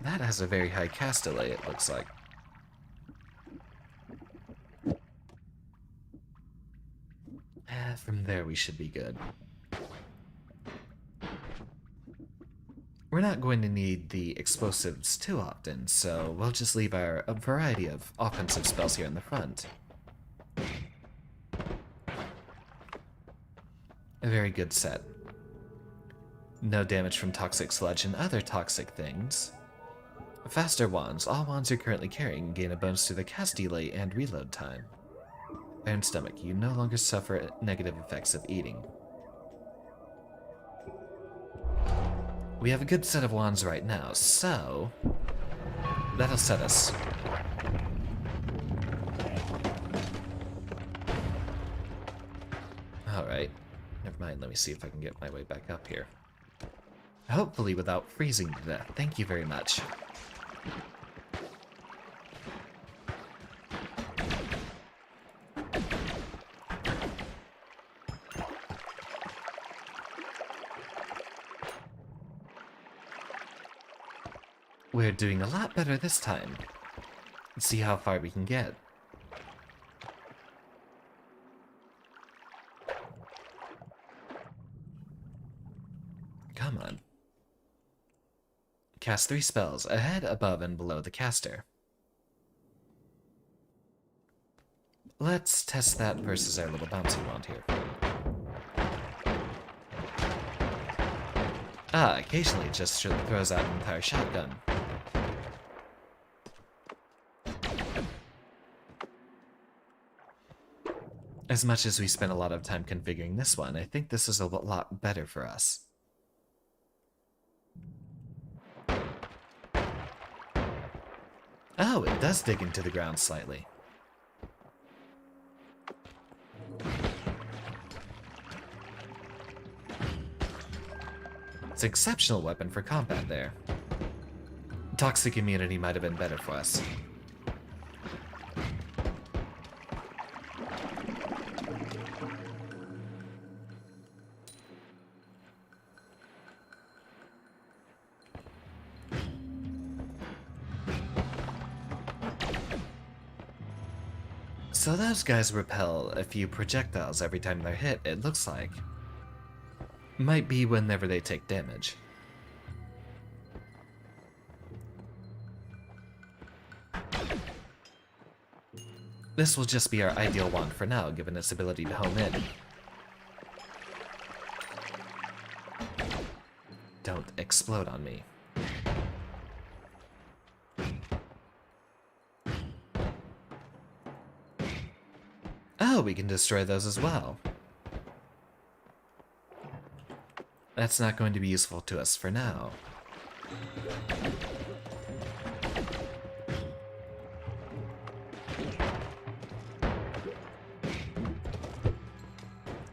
That has a very high cast delay, it looks like. From there we should be good. We're not going to need the explosives too often, so we'll just leave a variety of offensive spells here in the front. A very good set. No damage from toxic sludge and other toxic things. Faster wands. All wands you're currently carrying gain a bonus to the cast delay and reload time. Iron stomach. You no longer suffer negative effects of eating. We have a good set of wands right now, so that'll set us. Alright. Never mind, let me see if I can get my way back up here. Hopefully without freezing to death. Thank you very much. We're doing a lot better this time. Let's see how far we can get. Come on. Cast 3 spells, ahead, above, and below the caster. Let's test that versus our little bouncy wand here. Ah, occasionally it just throws out an entire shotgun. As much as we spent a lot of time configuring this one, I think this is a lot better for us. Oh, it does dig into the ground slightly. It's an exceptional weapon for combat there. Toxic immunity might have been better for us. So those guys repel a few projectiles every time they're hit, it looks like. Might be whenever they take damage. This will just be our ideal wand for now, given its ability to home in. Don't explode on me. Oh, we can destroy those as well. That's not going to be useful to us for now.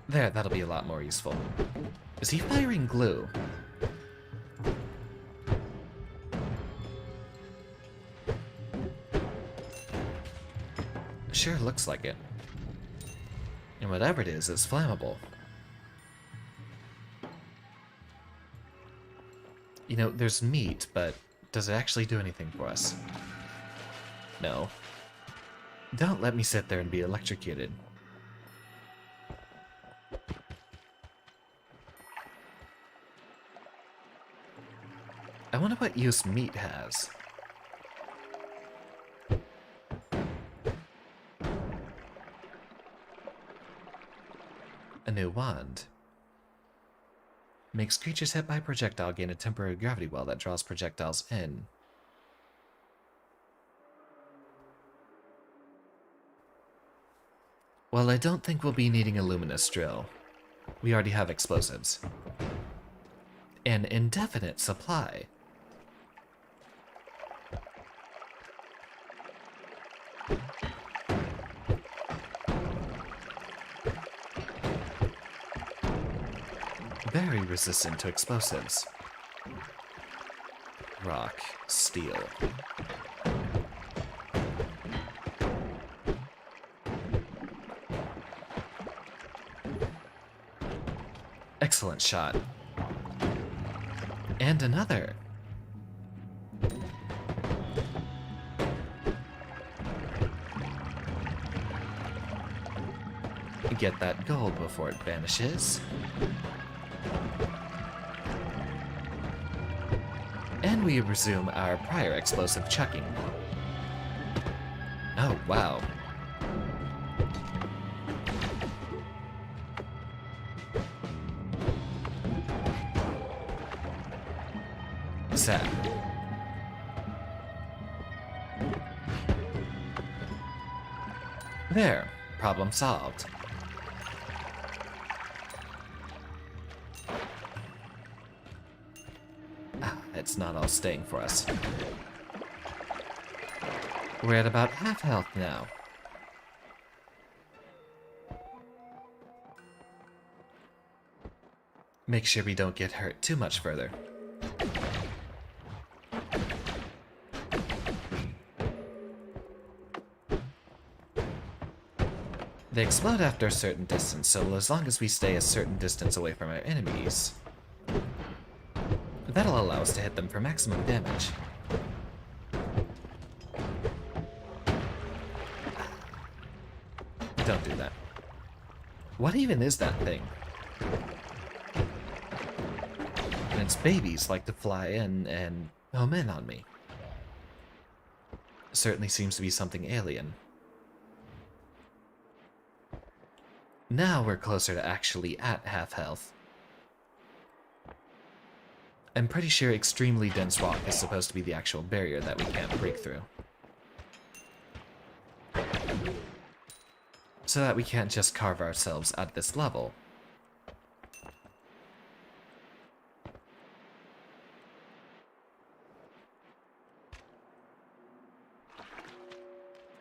There, that'll be a lot more useful. Is he firing glue? Sure looks like it. And whatever it is, it's flammable. You know, there's meat, but does it actually do anything for us? No. Don't let me sit there and be electrocuted. I wonder what use meat has. A new wand. Makes creatures hit by a projectile gain a temporary gravity well that draws projectiles in. Well, I don't think we'll be needing a luminous drill. We already have explosives. An indefinite supply. Very resistant to explosives. Rock, steel. Excellent shot. And another. Get that gold before it vanishes. And we resume our prior explosive chucking. Oh, wow. Sad. There. Problem solved. It's not all staying for us. We're at about half health now. Make sure we don't get hurt too much further. They explode after a certain distance, so as long as we stay a certain distance away from our enemies, that'll allow us to hit them for maximum damage. Don't do that. What even is that thing? And its babies like to fly in and home in on me. Certainly seems to be something alien. Now we're closer to actually at half health. I'm pretty sure extremely dense rock is supposed to be the actual barrier that we can't break through. So that we can't just carve ourselves at this level.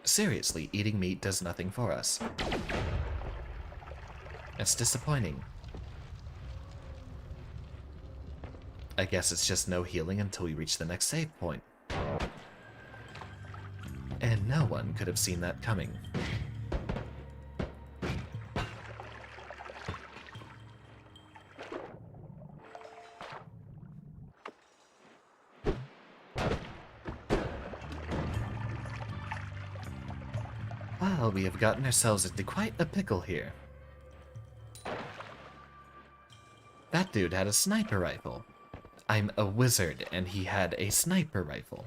Seriously, eating meat does nothing for us. It's disappointing. I guess it's just no healing until we reach the next save point. And no one could have seen that coming. Well, we have gotten ourselves into quite a pickle here. That dude had a sniper rifle. I'm a wizard, and he had a sniper rifle.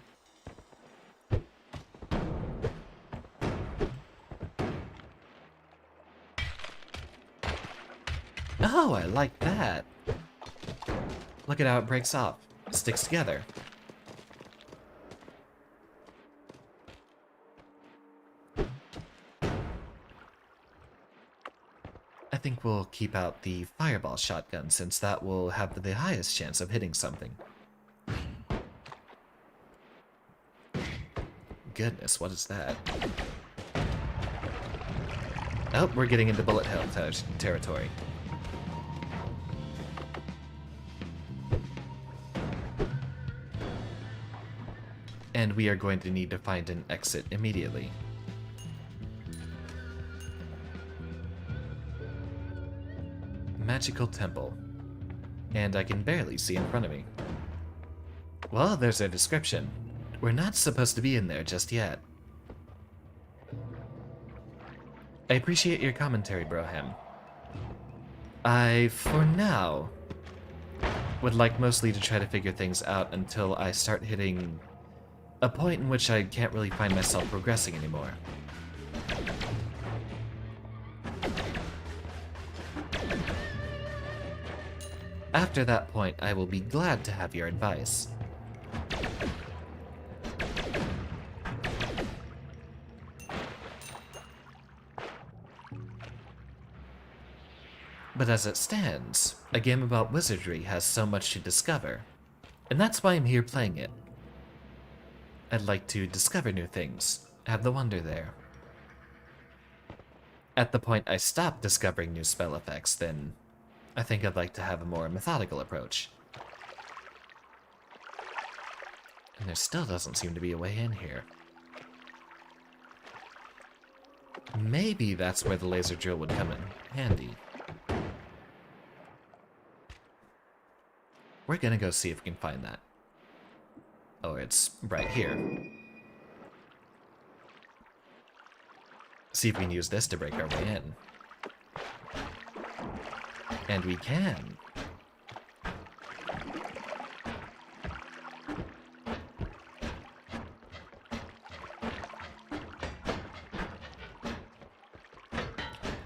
Oh, I like that. Look at how it breaks off. It sticks together. I think we'll keep out the fireball shotgun, since that will have the highest chance of hitting something. Goodness, what is that? Oh, we're getting into bullet hell territory. And we are going to need to find an exit immediately. Magical temple. And I can barely see in front of me. Well, there's a description. We're not supposed to be in there just yet. I appreciate your commentary, Broham. I, for now, would like mostly to try to figure things out until I start hitting a point in which I can't really find myself progressing anymore. After that point, I will be glad to have your advice. But as it stands, a game about wizardry has so much to discover, and that's why I'm here playing it. I'd like to discover new things, have the wonder there. At the point I stop discovering new spell effects, then I think I'd like to have a more methodical approach. And there still doesn't seem to be a way in here. Maybe that's where the laser drill would come in handy. We're gonna go see if we can find that. Oh, it's right here. See if we can use this to break our way in. And we can.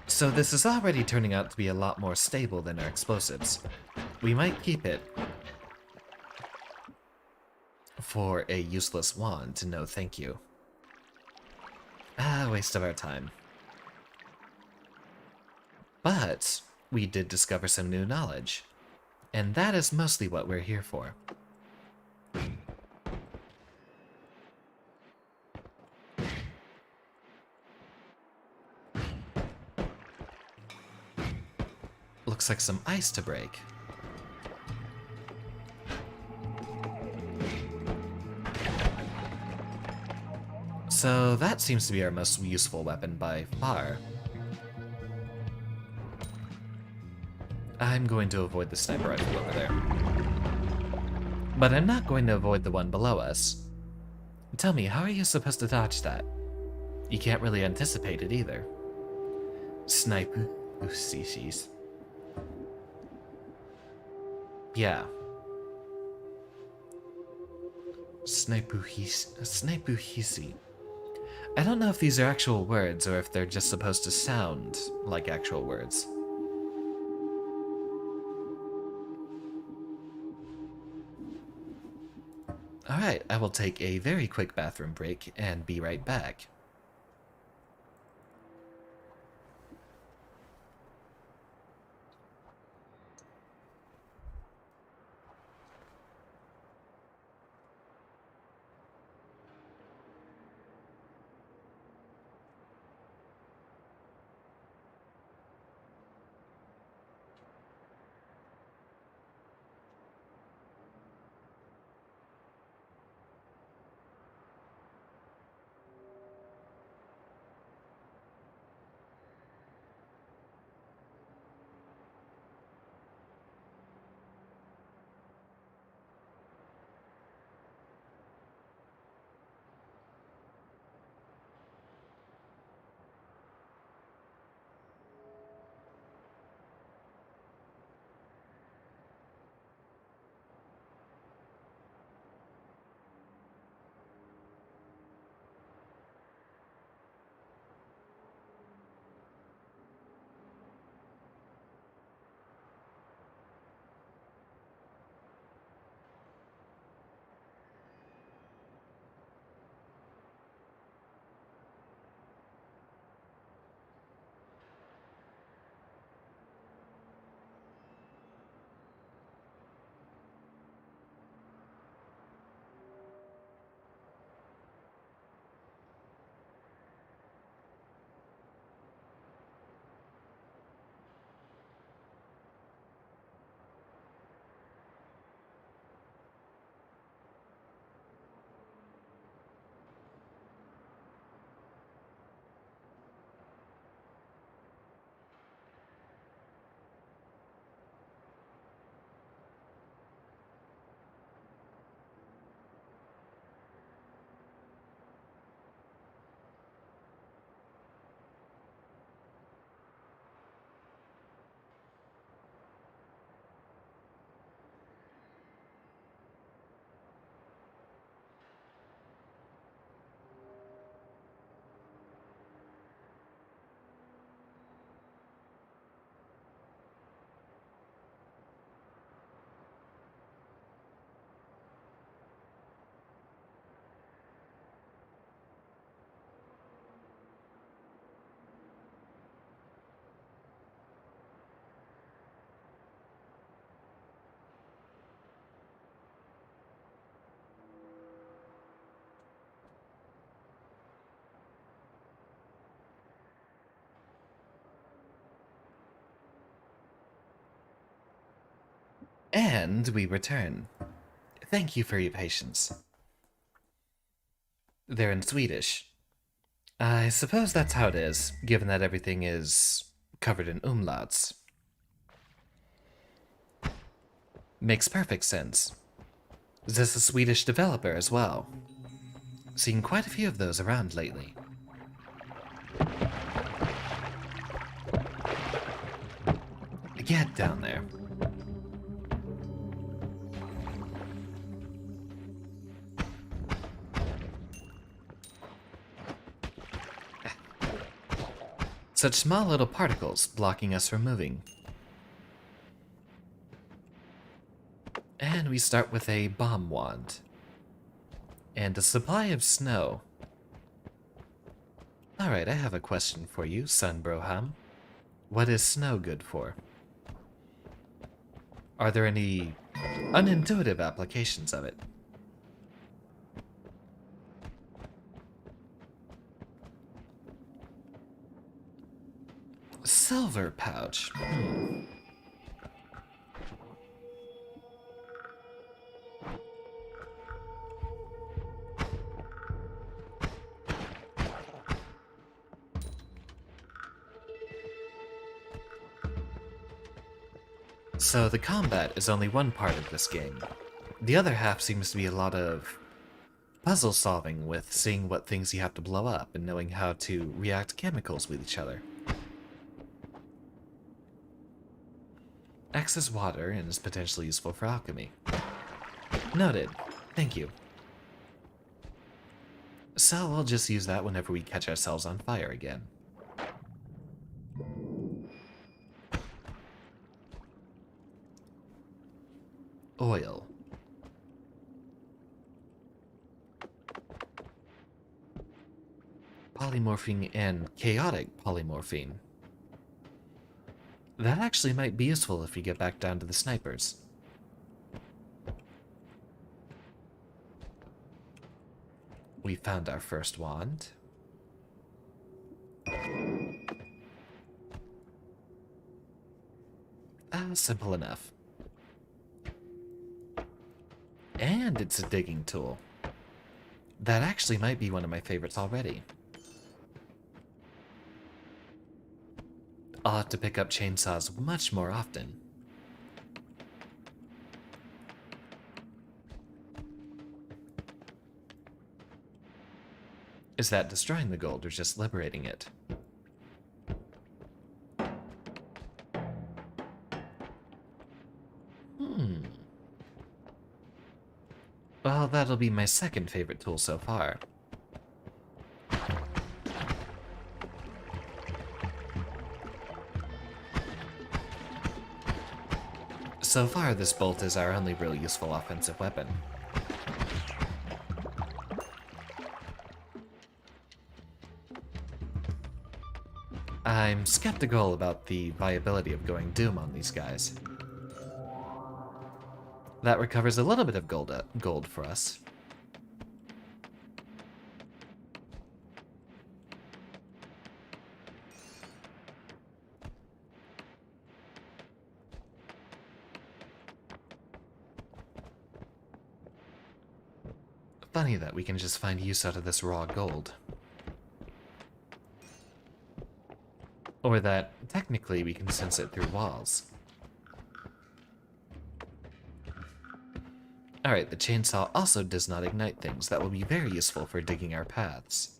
So this is already turning out to be a lot more stable than our explosives. We might keep it for a useless wand, no thank you. Waste of our time. But we did discover some new knowledge, and that is mostly what we're here for. Looks like some ice to break. So that seems to be our most useful weapon by far. I'm going to avoid the sniper rifle over there. But I'm not going to avoid the one below us. Tell me, how are you supposed to dodge that? You can't really anticipate it either. Sniper species. Yeah. Snipuhisi. I don't know if these are actual words or if they're just supposed to sound like actual words. Alright, I will take a very quick bathroom break and be right back. And we return. Thank you for your patience. They're in Swedish. I suppose that's how it is, given that everything is covered in umlauts. Makes perfect sense. Is this a Swedish developer as well? Seen quite a few of those around lately. Get down there. Such small little particles blocking us from moving. And we start with a bomb wand. And a supply of snow. Alright, I have a question for you, Son Broham. What is snow good for? Are there any unintuitive applications of it? Silver pouch. So the combat is only one part of this game. The other half seems to be a lot of puzzle solving with seeing what things you have to blow up and knowing how to react to chemicals with each other. X is water and is potentially useful for alchemy. Noted. Thank you. So I'll just use that whenever we catch ourselves on fire again. Oil. Polymorphine and chaotic polymorphine. That actually might be useful if we get back down to the snipers. We found our first wand. Simple enough. And it's a digging tool. That actually might be one of my favorites already. I'll have to pick up chainsaws much more often. Is that destroying the gold or just liberating it? Well, that'll be my second favorite tool so far. So far, this bolt is our only really useful offensive weapon. I'm skeptical about the viability of going Doom on these guys. That recovers a little bit of gold for us. Funny that we can just find use out of this raw gold. Or that, technically, we can sense it through walls. Alright, the chainsaw also does not ignite things. That will be very useful for digging our paths.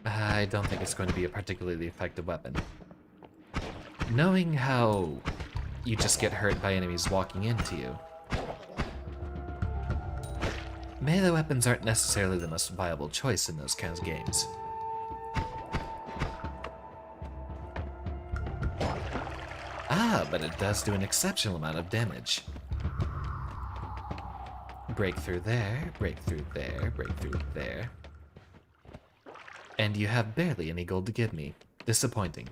I don't think it's going to be a particularly effective weapon. Knowing how you just get hurt by enemies walking into you, melee weapons aren't necessarily the most viable choice in those kinds of games. But it does do an exceptional amount of damage. Breakthrough there, breakthrough there, breakthrough there. And you have barely any gold to give me. Disappointing.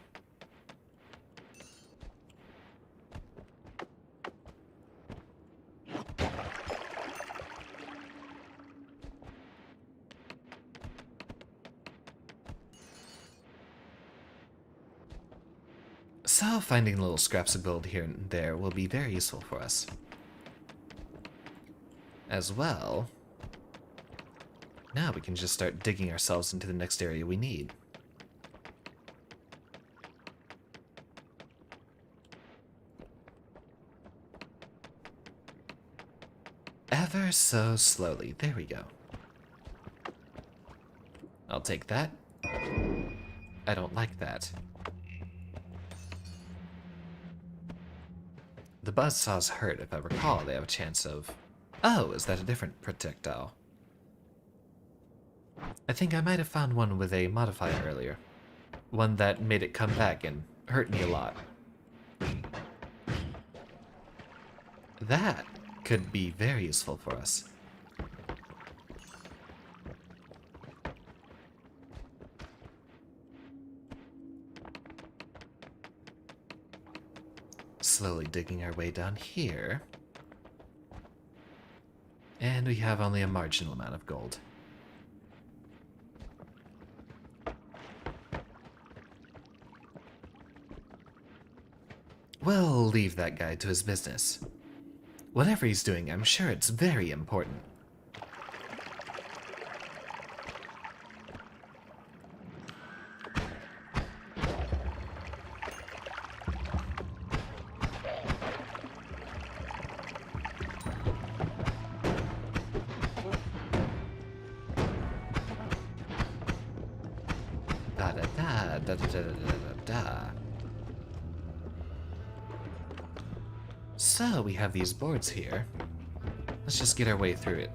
So finding little scraps of gold here and there will be very useful for us. As well, now we can just start digging ourselves into the next area we need. Ever so slowly. There we go. I'll take that. I don't like that. The buzzsaws hurt. If I recall, they have a chance of... Oh, is that a different projectile? I think I might have found one with a modifier earlier. One that made it come back and hurt me a lot. That could be very useful for us. Slowly digging our way down here. And we have only a marginal amount of gold. We'll leave that guy to his business. Whatever he's doing, I'm sure it's very important. Da da da da da da. So we have these boards here. Let's just get our way through it.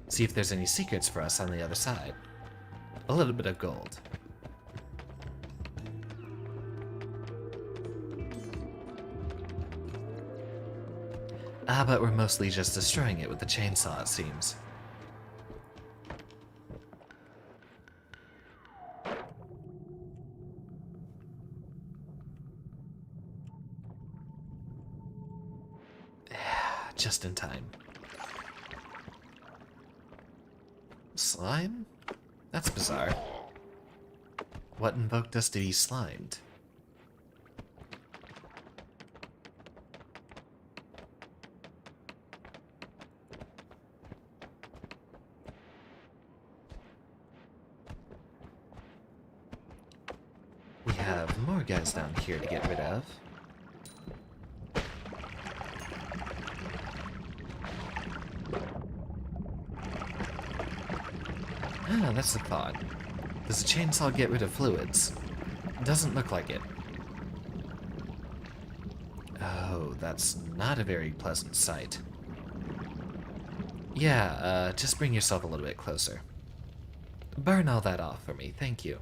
See if there's any secrets for us on the other side. A little bit of gold. But we're mostly just destroying it with the chainsaw, it seems. Just in time. Slime? That's bizarre. What invoked us to be slimed? We have more guys down here to get rid of. Ah, that's the thought. Does a chainsaw get rid of fluids? Doesn't look like it. Oh, that's not a very pleasant sight. Yeah, just bring yourself a little bit closer. Burn all that off for me, thank you.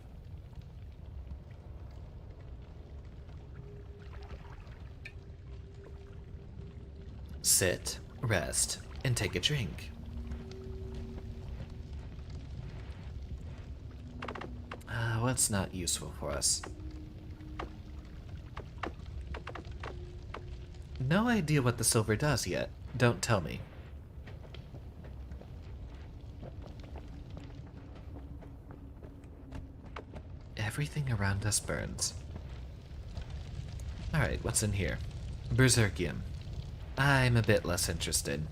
Sit, rest, and take a drink. What's not useful for us? No idea what the silver does yet. Don't tell me. Everything around us burns. Alright, what's in here? Berserkium. I'm a bit less interested.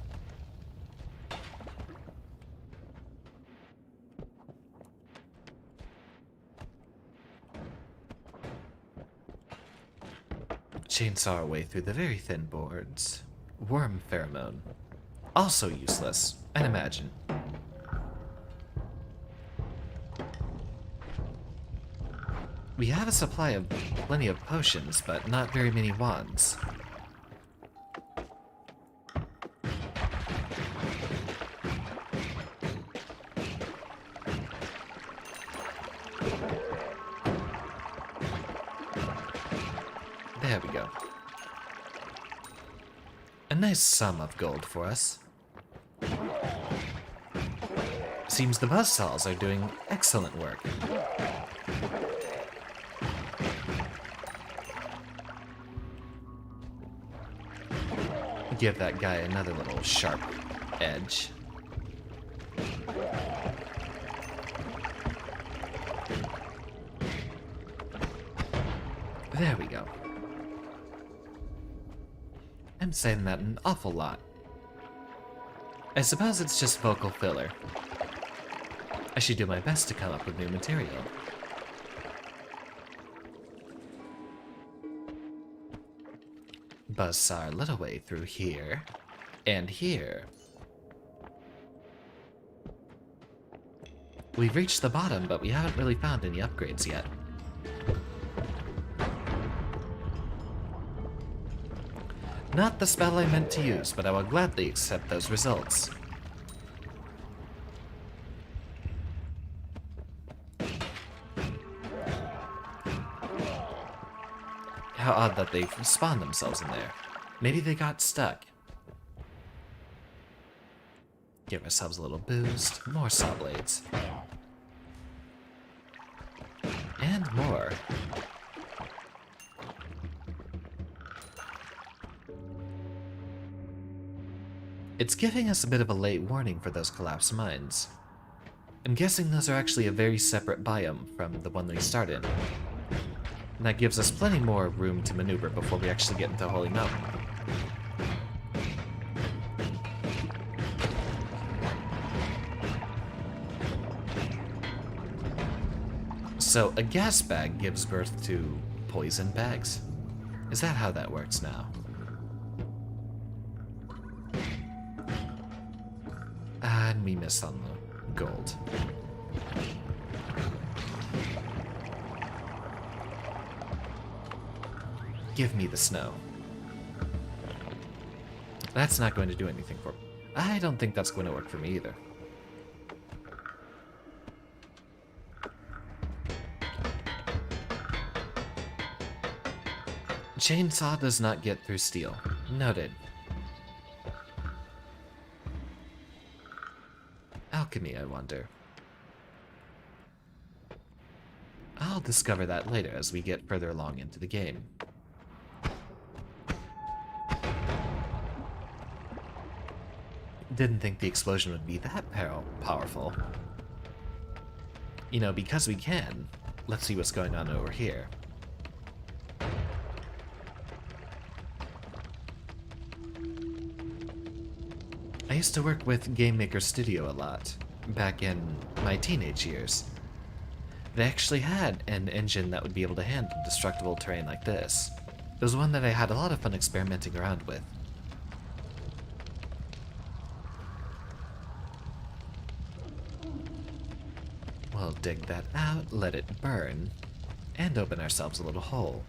Chainsaw our way through the very thin boards. Worm pheromone. Also useless, I'd imagine. We have a supply of plenty of potions, but not very many wands. There we go. A nice sum of gold for us. Seems the buzzsaws are doing excellent work. Give that guy another little sharp edge. There we go. I'm saying that an awful lot. I suppose it's just vocal filler. I should do my best to come up with new material. Buzzsaw our little way through here, and here. We've reached the bottom, but we haven't really found any upgrades yet. Not the spell I meant to use, but I will gladly accept those results. How odd that they've spawned themselves in there. Maybe they got stuck. Give ourselves a little boost. More saw blades. And more. It's giving us a bit of a late warning for those collapsed mines. I'm guessing those are actually a very separate biome from the one we start in. And that gives us plenty more room to maneuver before we actually get into Holy Mountain. So, a gas bag gives birth to poison bags? Is that how that works now? And we miss on the gold. give me the snow. That's not going to do anything for me. I don't think that's going to work for me either. Chainsaw does not get through steel. Noted. Alchemy, I wonder. I'll discover that later as we get further along into the game. Didn't think the explosion would be that powerful. You know, because we can, let's see what's going on over here. I used to work with Game Maker Studio a lot, back in my teenage years. They actually had an engine that would be able to handle destructible terrain like this. It was one that I had a lot of fun experimenting around with. We'll dig that out, let it burn, and open ourselves a little hole.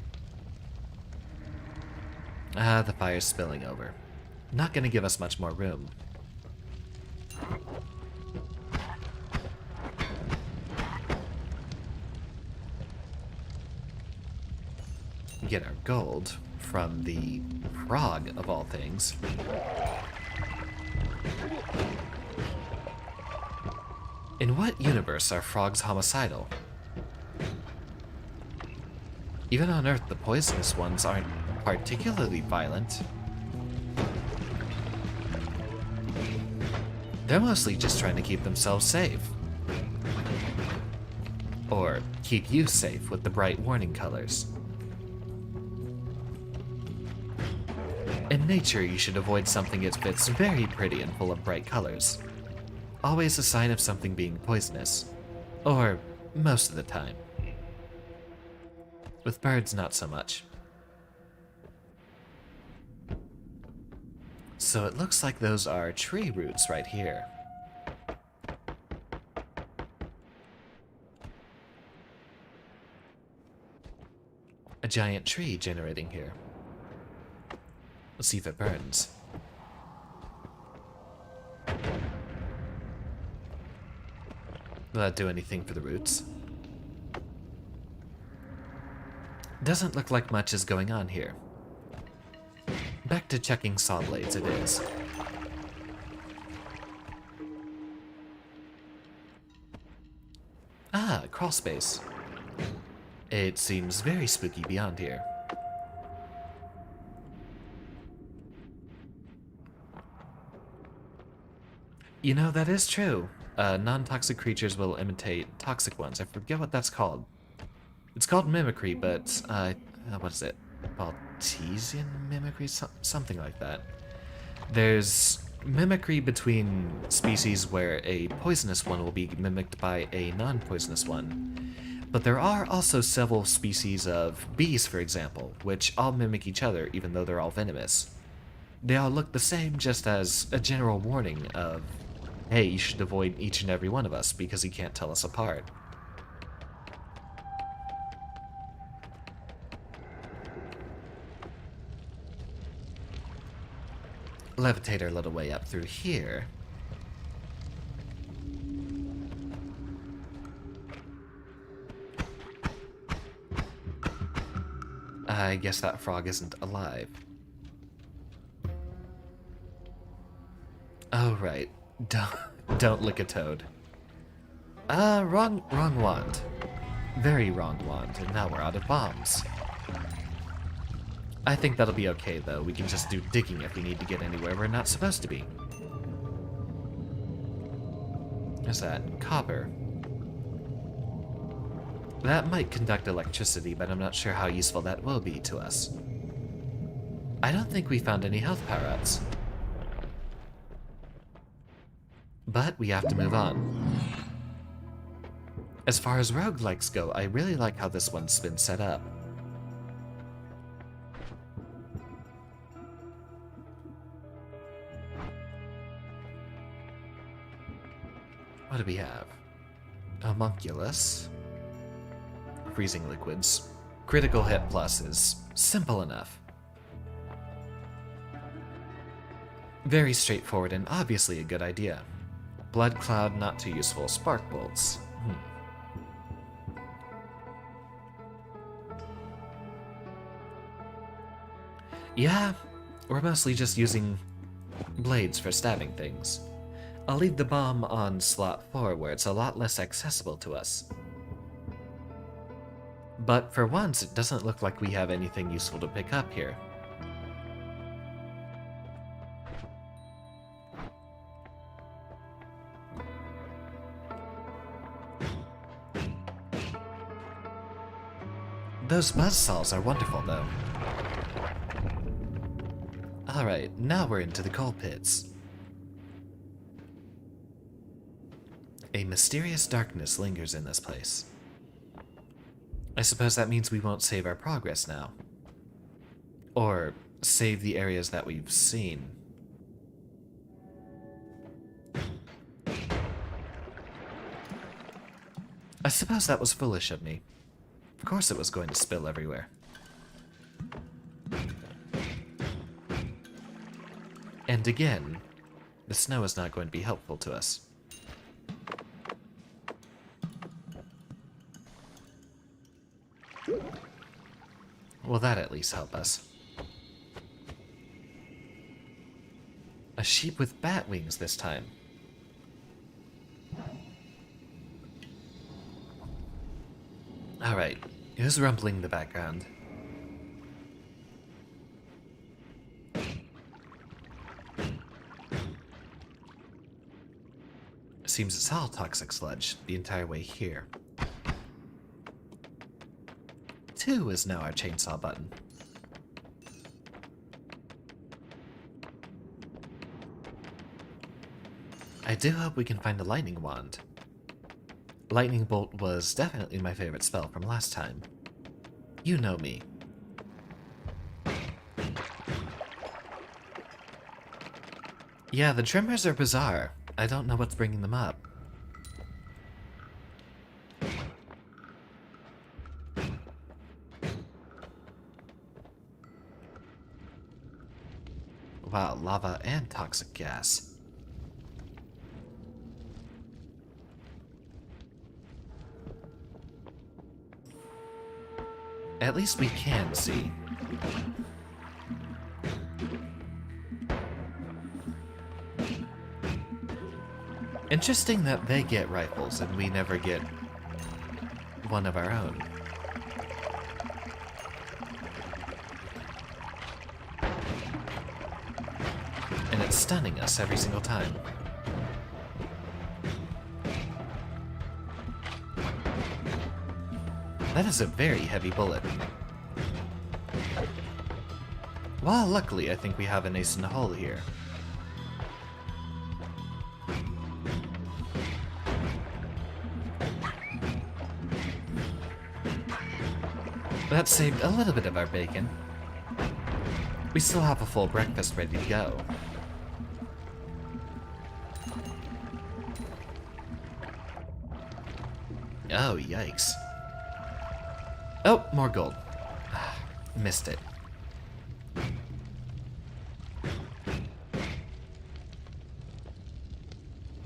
Ah, the fire's spilling over. Not gonna give us much more room. Get our gold from the frog, of all things. In what universe are frogs homicidal? Even on Earth, the poisonous ones aren't particularly violent. They're mostly just trying to keep themselves safe. Or keep you safe with the bright warning colors. In nature, you should avoid something if it's very pretty and full of bright colors. Always a sign of something being poisonous. Or most of the time. With birds, not so much. So it looks like those are tree roots right here. A giant tree generating here. Let's see if it burns. Will that do anything for the roots? Doesn't look like much is going on here. Back to checking saw blades it is. Ah, crawl space. It seems very spooky beyond here. You know, that is true. Non-toxic creatures will imitate toxic ones. I forget what that's called. It's called mimicry, but, what is it? Baltesian mimicry? Something like that. There's mimicry between species where a poisonous one will be mimicked by a non-poisonous one. But there are also several species of bees, for example, which all mimic each other even though they're all venomous. They all look the same, just as a general warning of, hey, you should avoid each and every one of us because he can't tell us apart. Levitate our little way up through here. I guess that frog isn't alive. Oh, right. Don't lick a toad. Wrong wand. Very wrong wand, and now we're out of bombs. I think that'll be okay, though. We can just do digging if we need to get anywhere we're not supposed to be. What's that? Copper. That might conduct electricity, but I'm not sure how useful that will be to us. I don't think we found any health power-ups. But we have to move on. As far as roguelikes go, I really like how this one's been set up. What do we have? Homunculus. Freezing liquids. Critical hit plus is simple enough. Very straightforward and obviously a good idea. Blood cloud, not too useful. Spark bolts. Yeah, we're mostly just using blades for stabbing things. I'll leave the bomb on slot 4 where it's a lot less accessible to us. But for once, it doesn't look like we have anything useful to pick up here. Those buzzsaws are wonderful, though. Alright, now we're into the coal pits. A mysterious darkness lingers in this place. I suppose that means we won't save our progress now. Or save the areas that we've seen. I suppose that was foolish of me. Of course it was going to spill everywhere. And again, the snow is not going to be helpful to us. Will that at least help us? A sheep with bat wings this time. Alright, who's rumbling in the background? Seems it's all toxic sludge the entire way here. 2 is now our chainsaw button. I do hope we can find a lightning wand. Lightning bolt was definitely my favorite spell from last time. You know me. Yeah, the tremors are bizarre. I don't know what's bringing them up. Wow, lava and toxic gas. At least we can see. Interesting that they get rifles and we never get one of our own. And it's stunning us every single time. That is a very heavy bullet. Well, luckily I think we have an ace in the hole here. That saved a little bit of our bacon. We still have a full breakfast ready to go. Oh, yikes. Oh, more gold. Missed it.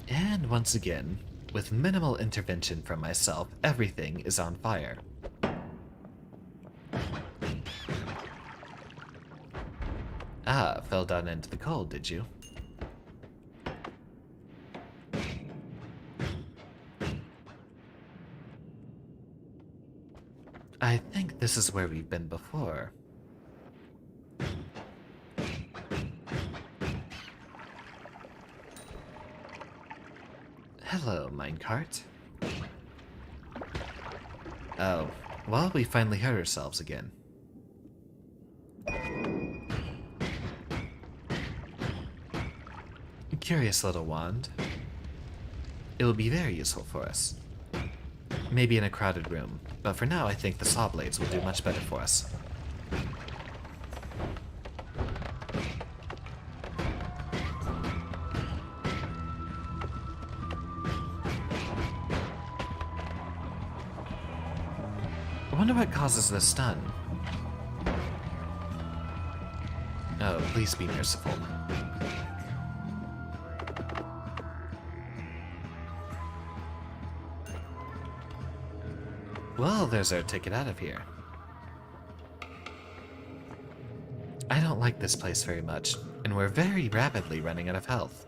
And once again, with minimal intervention from myself, everything is on fire. Ah, fell down into the cold, did you? I think this is where we've been before. Hello, minecart. Oh, well, we finally hurt ourselves again. Curious little wand. It will be very useful for us. Maybe in a crowded room, but for now I think the saw blades will do much better for us. I wonder what causes the stun. Oh, please be merciful. Well, there's our ticket out of here. I don't like this place very much, and we're very rapidly running out of health,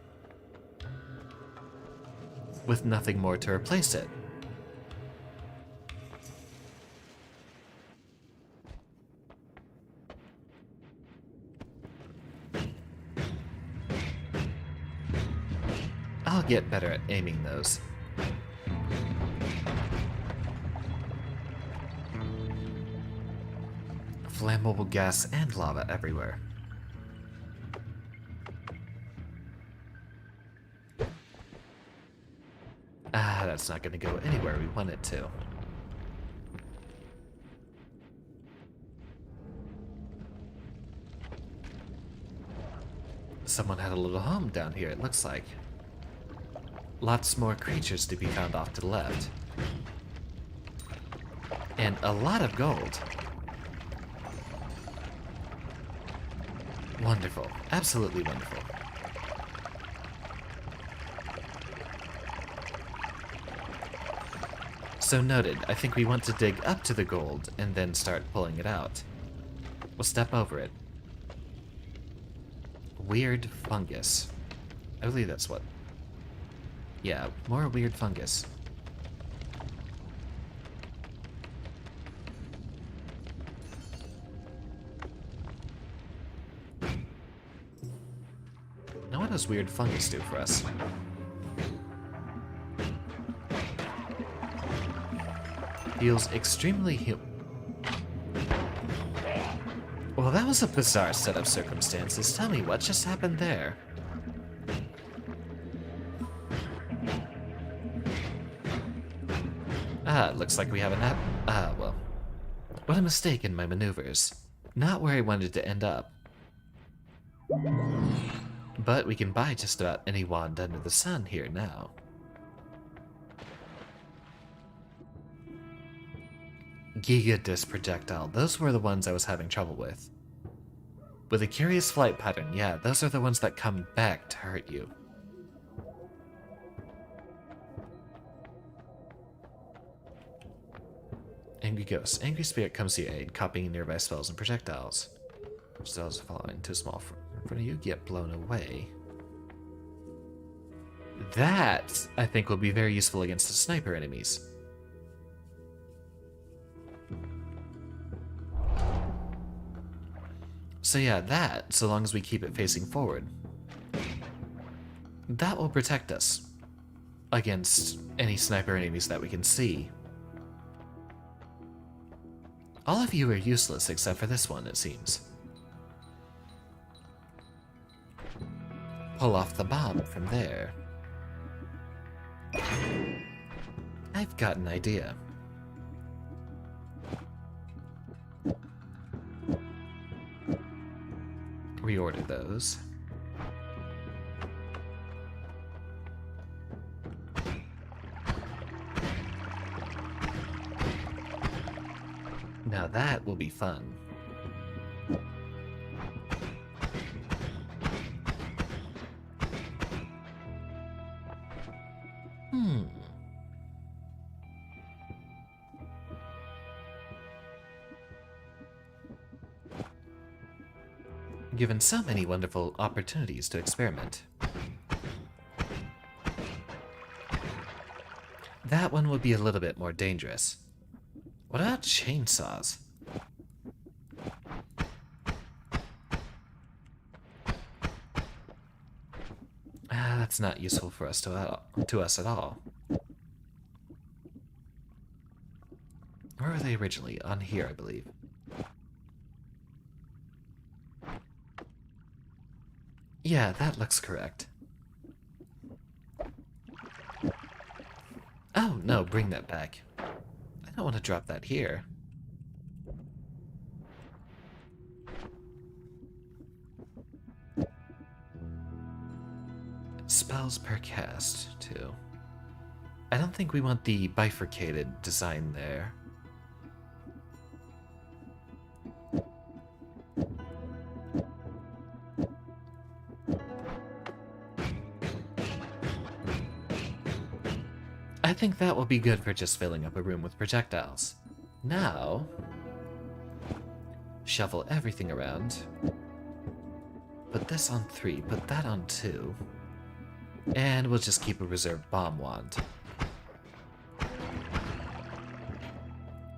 with nothing more to replace it. I'll get better at aiming those. Flammable gas and lava everywhere. Ah, that's not going to go anywhere we want it to. Someone had a little home down here, it looks like. Lots more creatures to be found off to the left. And a lot of gold. Wonderful. Absolutely wonderful. So noted, I think we want to dig up to the gold and then start pulling it out. We'll step over it. Weird fungus. I believe that's what... Yeah, more weird fungus. Now what does weird fungus do for us? Feels extremely Well, that was a bizarre set of circumstances. Tell me, what just happened there? Ah, it looks like we have an well. What a mistake in my maneuvers. Not where I wanted to end up. But we can buy just about any wand under the sun here now. Giga Disc projectile, those were the ones I was having trouble with. With a curious flight pattern, yeah, those are the ones that come back to hurt you. Angry Ghost. Angry Spirit comes to your aid, copying nearby spells and projectiles. Spells are following too small in front of you, get blown away. That, I think, will be very useful against the sniper enemies. So yeah, that, so long as we keep it facing forward, that will protect us against any sniper enemies that we can see. All of you are useless except for this one, it seems. Pull off the bomb from there. I've got an idea. Reorder those. Now that will be fun. Given so many wonderful opportunities to experiment. That one would be a little bit more dangerous. What about chainsaws? Ah, that's not useful for us to us at all. Where were they originally? On here, I believe. Yeah, that looks correct. Oh, no, bring that back. I don't want to drop that here. Spells per cast, too. I don't think we want the bifurcated design there. I think that will be good for just filling up a room with projectiles. Now, shuffle everything around. Put this on 3, put that on 2. And we'll just keep a reserved bomb wand.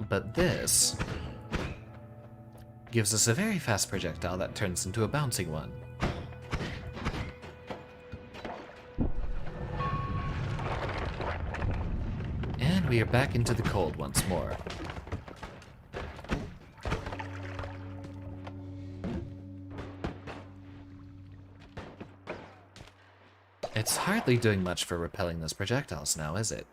But this gives us a very fast projectile that turns into a bouncing one. And we are back into the cold once more. It's hardly doing much for repelling those projectiles now, is it?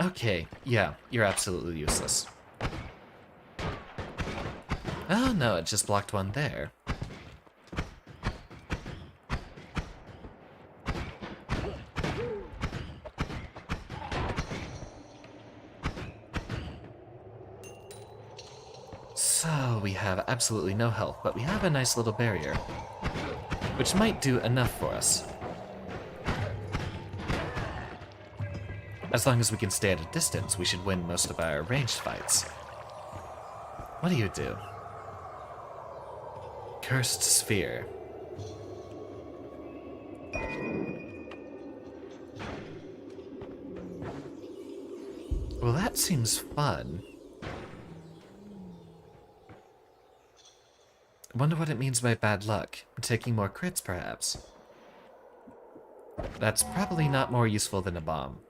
Okay, yeah, you're absolutely useless. Oh no, it just blocked one there. So, we have absolutely no health, but we have a nice little barrier, which might do enough for us. As long as we can stay at a distance, we should win most of our ranged fights. What do you do? Cursed Sphere. Well, that seems fun. Wonder what it means by bad luck. Taking more crits, perhaps. That's probably not more useful than a bomb.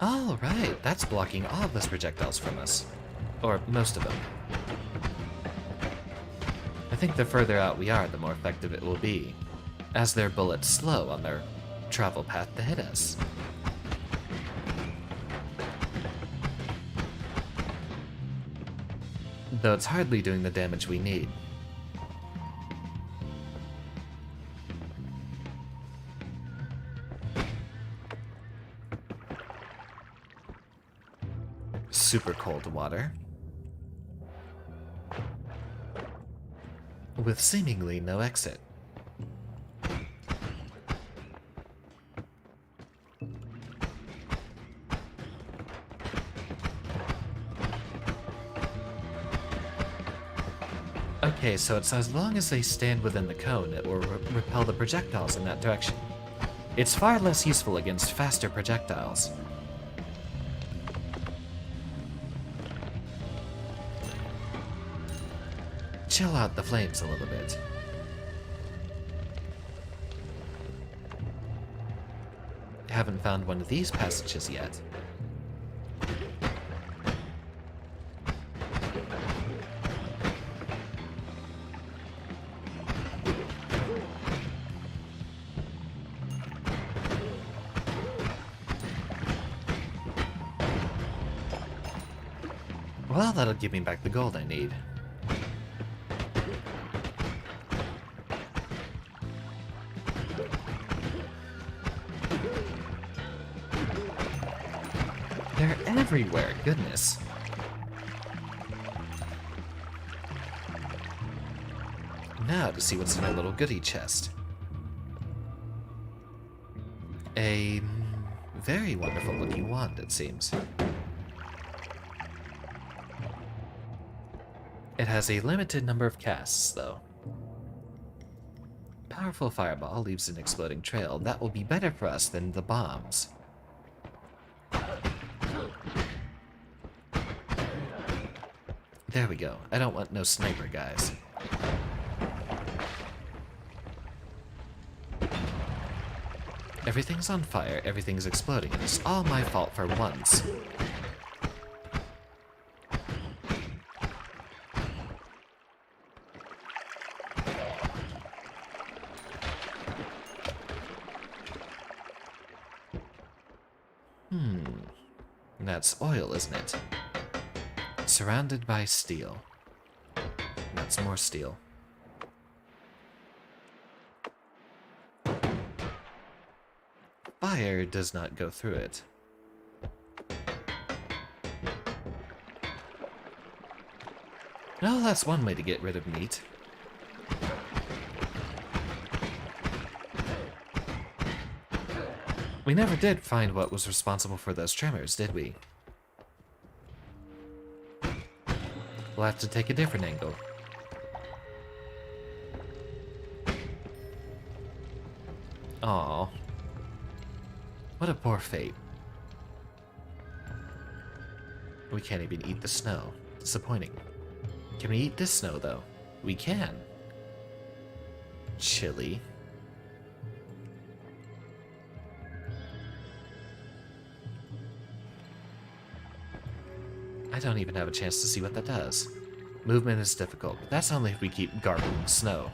Oh, right, that's blocking all of those projectiles from us. Or most of them. I think the further out we are, the more effective it will be, as their bullets slow on their travel path to hit us. Though it's hardly doing the damage we need. Super cold water. With seemingly no exit. Okay, so it's as long as they stand within the cone, it will repel the projectiles in that direction. It's far less useful against faster projectiles. Chill out the flames a little bit. Haven't found one of these passages yet. Well, that'll give me back the gold I need. They're everywhere, goodness. Now to see what's in my little goodie chest. A very wonderful looking wand, it seems. It has a limited number of casts, though. Powerful fireball leaves an exploding trail. That will be better for us than the bombs. There we go. I don't want no sniper guys. Everything's on fire, everything's exploding, and it's all my fault for once. That's oil, isn't it? Surrounded by steel. That's more steel. Fire does not go through it. No, that's one way to get rid of meat. We never did find what was responsible for those tremors, did we? We'll have to take a different angle. Aww. What a poor fate. We can't even eat the snow. Disappointing. Can we eat this snow, though? We can. Chili. I don't even have a chance to see what that does. Movement is difficult, but that's only if we keep gargling snow.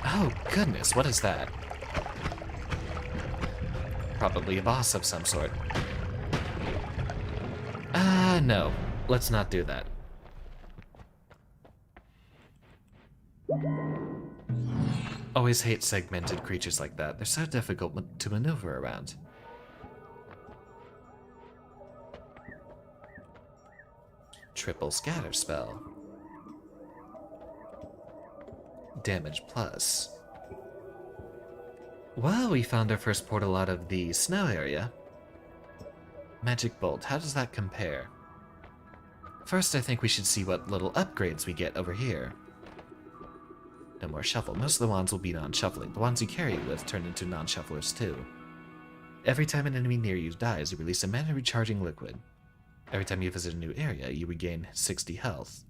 Oh goodness, what is that? Probably a boss of some sort. No. Let's not do that. Always hate segmented creatures like that. They're so difficult to maneuver around. Triple scatter spell. Damage plus. Well, we found our first portal out of the snow area. Magic bolt, how does that compare? First, I think we should see what little upgrades we get over here. No more shuffle. Most of the wands will be non-shuffling. The wands you carry with turn into non-shufflers too. Every time an enemy near you dies, you release a mana recharging liquid. Every time you visit a new area, you regain 60 health.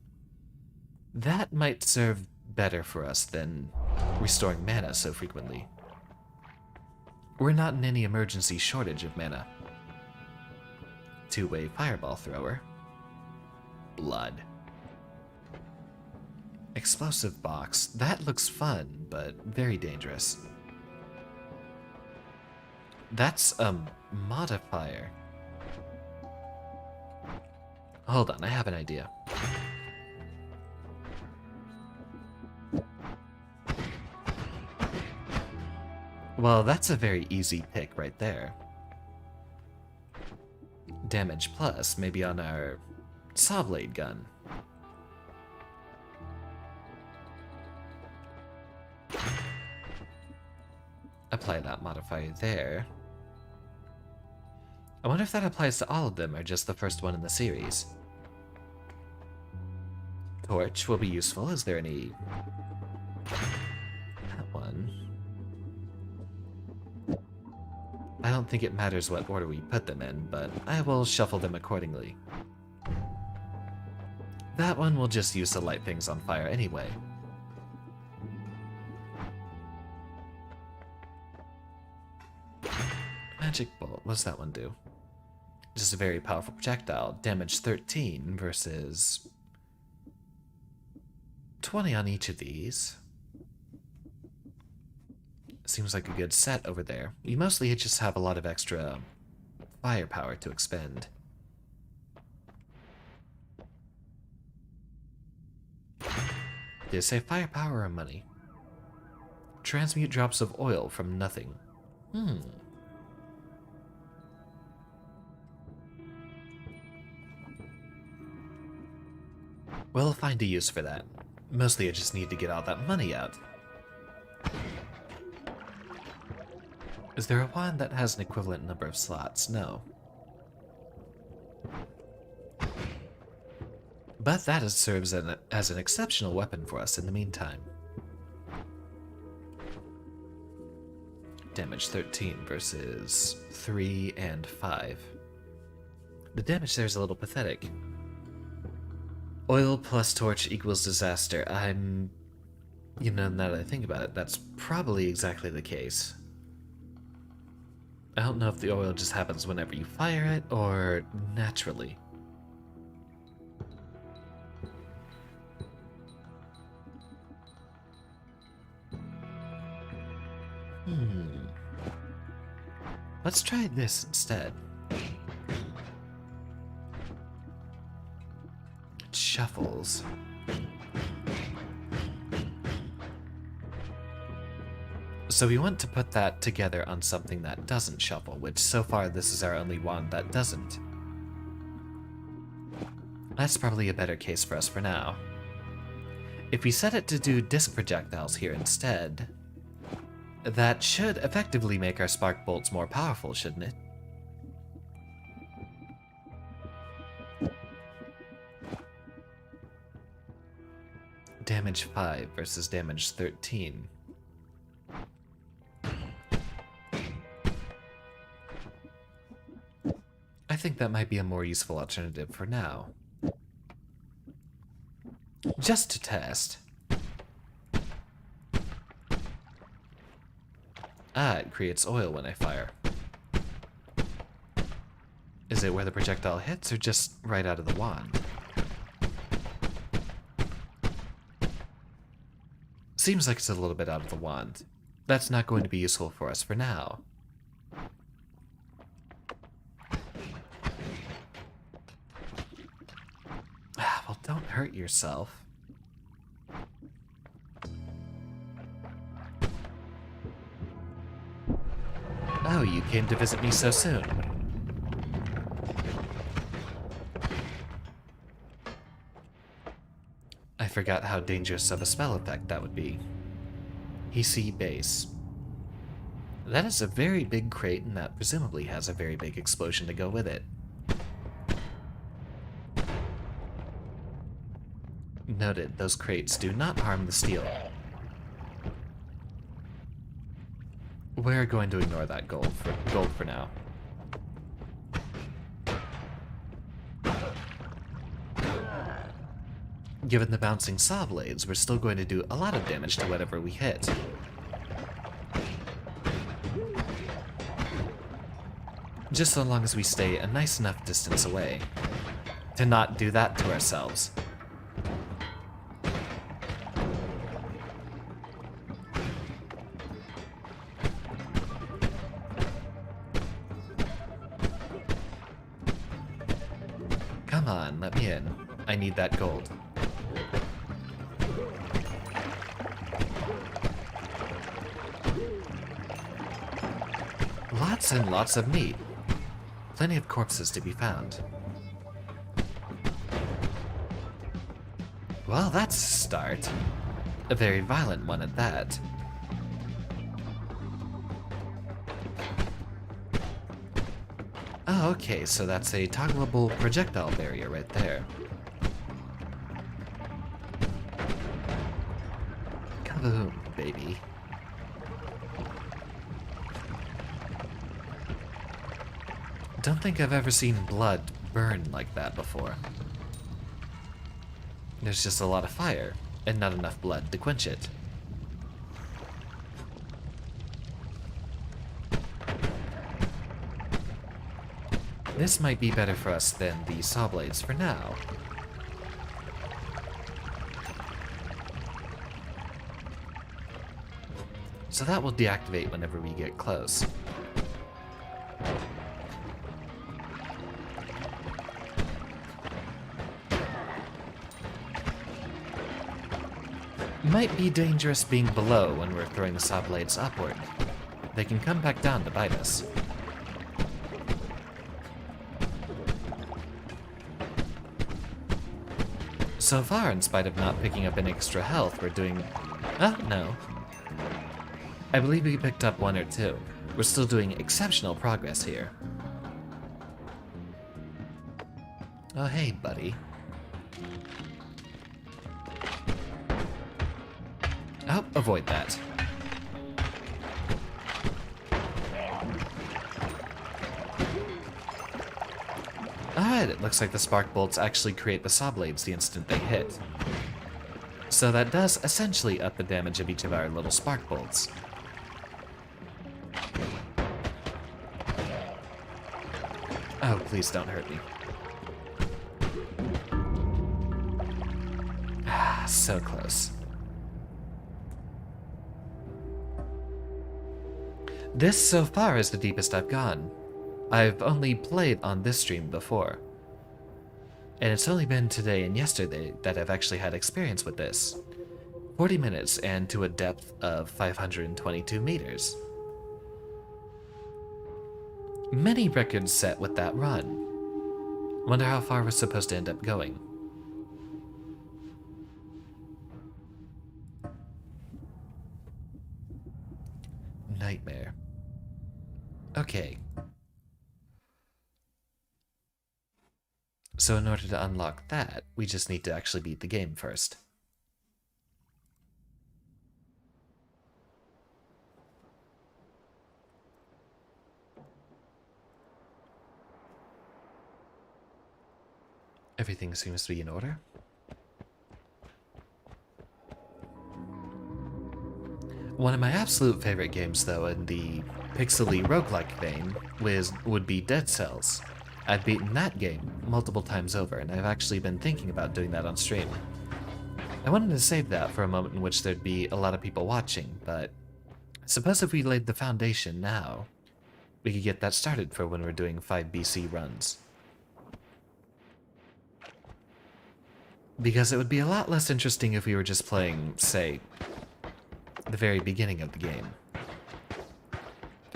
That might serve better for us than restoring mana so frequently. We're not in any emergency shortage of mana. Two-way fireball thrower. Blood. Explosive box. That looks fun, but very dangerous. That's a modifier. Hold on, I have an idea. Well, that's a very easy pick right there. Damage plus, maybe on our saw blade gun. Apply that modifier there. I wonder if that applies to all of them or just the first one in the series. Torch will be useful. Is there any... That one. I don't think it matters what order we put them in, but I will shuffle them accordingly. That one will just use to light things on fire anyway. Magic bolt, what does that one do? Just a very powerful projectile. Damage 13 versus 20 on each of these. Seems like a good set over there. We mostly just have a lot of extra firepower to expend. Did it say firepower or money? Transmute drops of oil from nothing. We'll find a use for that. Mostly I just need to get all that money out. Is there a wand that has an equivalent number of slots? No. But that serves as an exceptional weapon for us in the meantime. Damage 13 versus 3 and 5. The damage there is a little pathetic. Oil plus torch equals disaster. You know, now that I think about it, that's probably exactly the case. I don't know if the oil just happens whenever you fire it, or naturally. Let's try this instead. It shuffles. So we want to put that together on something that doesn't shuffle, which so far this is our only wand that doesn't. That's probably a better case for us for now. If we set it to do disc projectiles here instead, that should effectively make our spark bolts more powerful, shouldn't it? Damage 5 versus damage 13. I think that might be a more useful alternative for now. Just to test. Ah, it creates oil when I fire. Is it where the projectile hits or just right out of the wand? Seems like it's a little bit out of the wand. That's not going to be useful for us for now. Well, don't hurt yourself. Oh, you came to visit me so soon. I forgot how dangerous of a spell effect that would be. EC base. That is a very big crate, and that presumably has a very big explosion to go with it. Noted, those crates do not harm the steel. We're going to ignore that gold for now. Given the bouncing saw blades, we're still going to do a lot of damage to whatever we hit. Just so long as we stay a nice enough distance away to not do that to ourselves. Come on, let me in. I need that gold. Lots and lots of meat. Plenty of corpses to be found. Well, that's a start. A very violent one at that. Oh, okay, so that's a toggleable projectile barrier right there. Kaboom, baby. Don't think I've ever seen blood burn like that before. There's just a lot of fire, and not enough blood to quench it. This might be better for us than the saw blades for now. So that will deactivate whenever we get close. Might be dangerous being below when we're throwing the saw blades upward. They can come back down to bite us. So far, in spite of not picking up any extra health, we're doing... Oh, no. I believe we picked up 1 or 2. We're still doing exceptional progress here. Oh, hey, buddy. Oh, avoid that. Alright, it looks like the spark bolts actually create the saw blades the instant they hit. So that does essentially up the damage of each of our little spark bolts. Oh, please don't hurt me. Ah, so close. This so far is the deepest I've gone. I've only played on this stream before. And it's only been today and yesterday that I've actually had experience with this. 40 minutes and to a depth of 522 meters. Many records set with that run. Wonder how far we're supposed to end up going. Nightmare. Okay. So in order to unlock that, we just need to actually beat the game first. Everything seems to be in order. One of my absolute favorite games, though, in the pixely roguelike vein, would be Dead Cells. I've beaten that game multiple times over, and I've actually been thinking about doing that on stream. I wanted to save that for a moment in which there'd be a lot of people watching, but I suppose if we laid the foundation now, we could get that started for when we're doing 5 BC runs. Because it would be a lot less interesting if we were just playing, say, the very beginning of the game.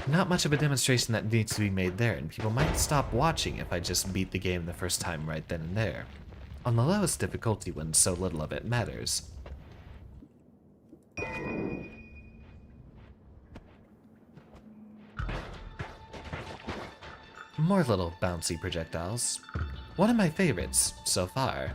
Not much of a demonstration that needs to be made there, and people might stop watching if I just beat the game the first time right then and there, on the lowest difficulty when so little of it matters. More little bouncy projectiles. One of my favorites, so far.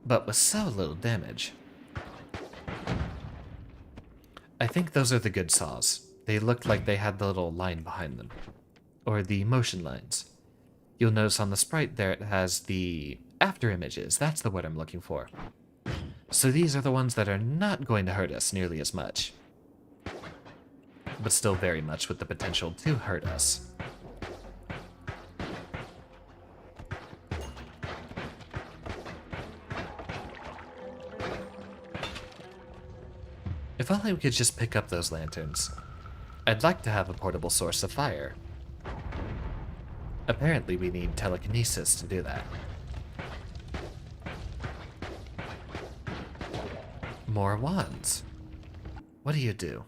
But with so little damage. I think those are the good saws. They looked like they had the little line behind them. Or the motion lines. You'll notice on the sprite there it has the after images. That's the word I'm looking for. So these are the ones that are not going to hurt us nearly as much. But still very much with the potential to hurt us. If only we could just pick up those lanterns. I'd like to have a portable source of fire. Apparently we need telekinesis to do that. More wands. What do you do?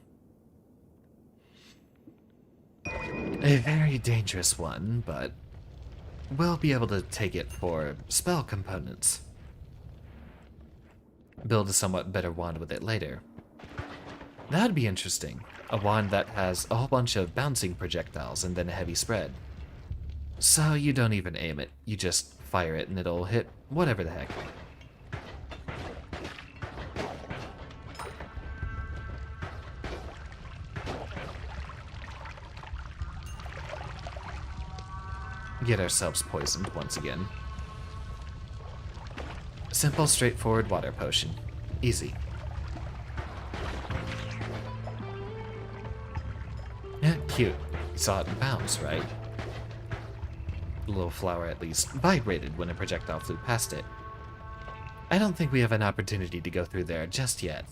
A very dangerous one, but we'll be able to take it for spell components. Build a somewhat better wand with it later. That'd be interesting. A wand that has a whole bunch of bouncing projectiles and then a heavy spread. So you don't even aim it, you just fire it and it'll hit whatever the heck. Get ourselves poisoned once again. Simple, straightforward water potion. Easy. Yeah, cute. You saw it bounce, right? The little flower at least vibrated when a projectile flew past it. I don't think we have an opportunity to go through there just yet.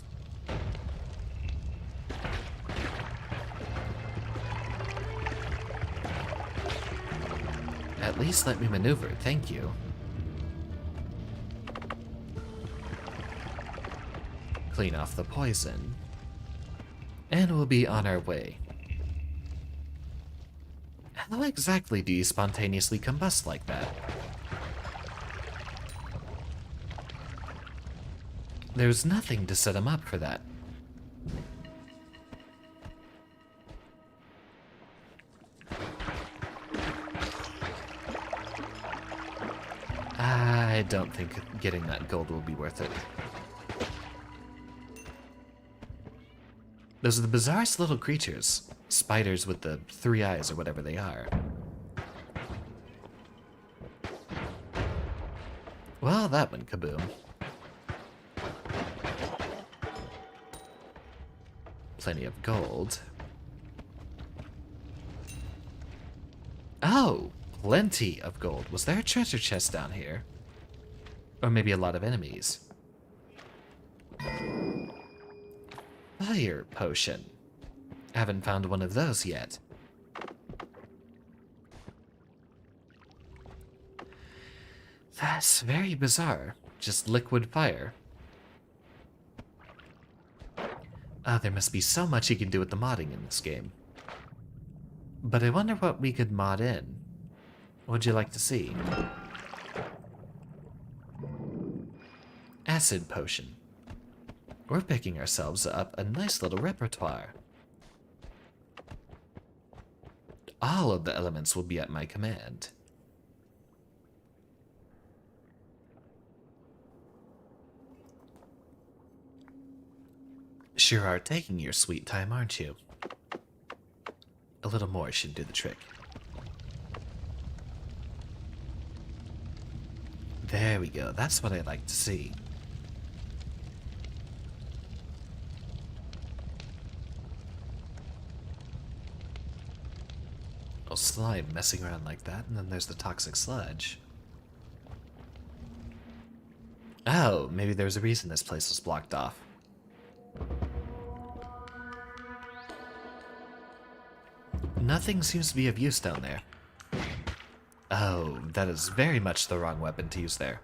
At least let me maneuver, thank you. Clean off the poison. And we'll be on our way. How exactly do you spontaneously combust like that? There's nothing to set him up for that. I don't think getting that gold will be worth it. Those are the bizarrest little creatures. Spiders with the 3 eyes or whatever they are. Well, that went kaboom. Plenty of gold. Oh, plenty of gold. Was there a treasure chest down here? Or maybe a lot of enemies. Fire potion. Haven't found one of those yet. That's very bizarre. Just liquid fire. There must be so much you can do with the modding in this game. But I wonder what we could mod in. What'd you like to see? Acid potion. We're picking ourselves up a nice little repertoire. All of the elements will be at my command. Sure are taking your sweet time, aren't you? A little more should do the trick. There we go, that's what I like to see. Oh, slime messing around like that, and then there's the toxic sludge. Oh, maybe there's a reason this place was blocked off. Nothing seems to be of use down there. Oh, that is very much the wrong weapon to use there.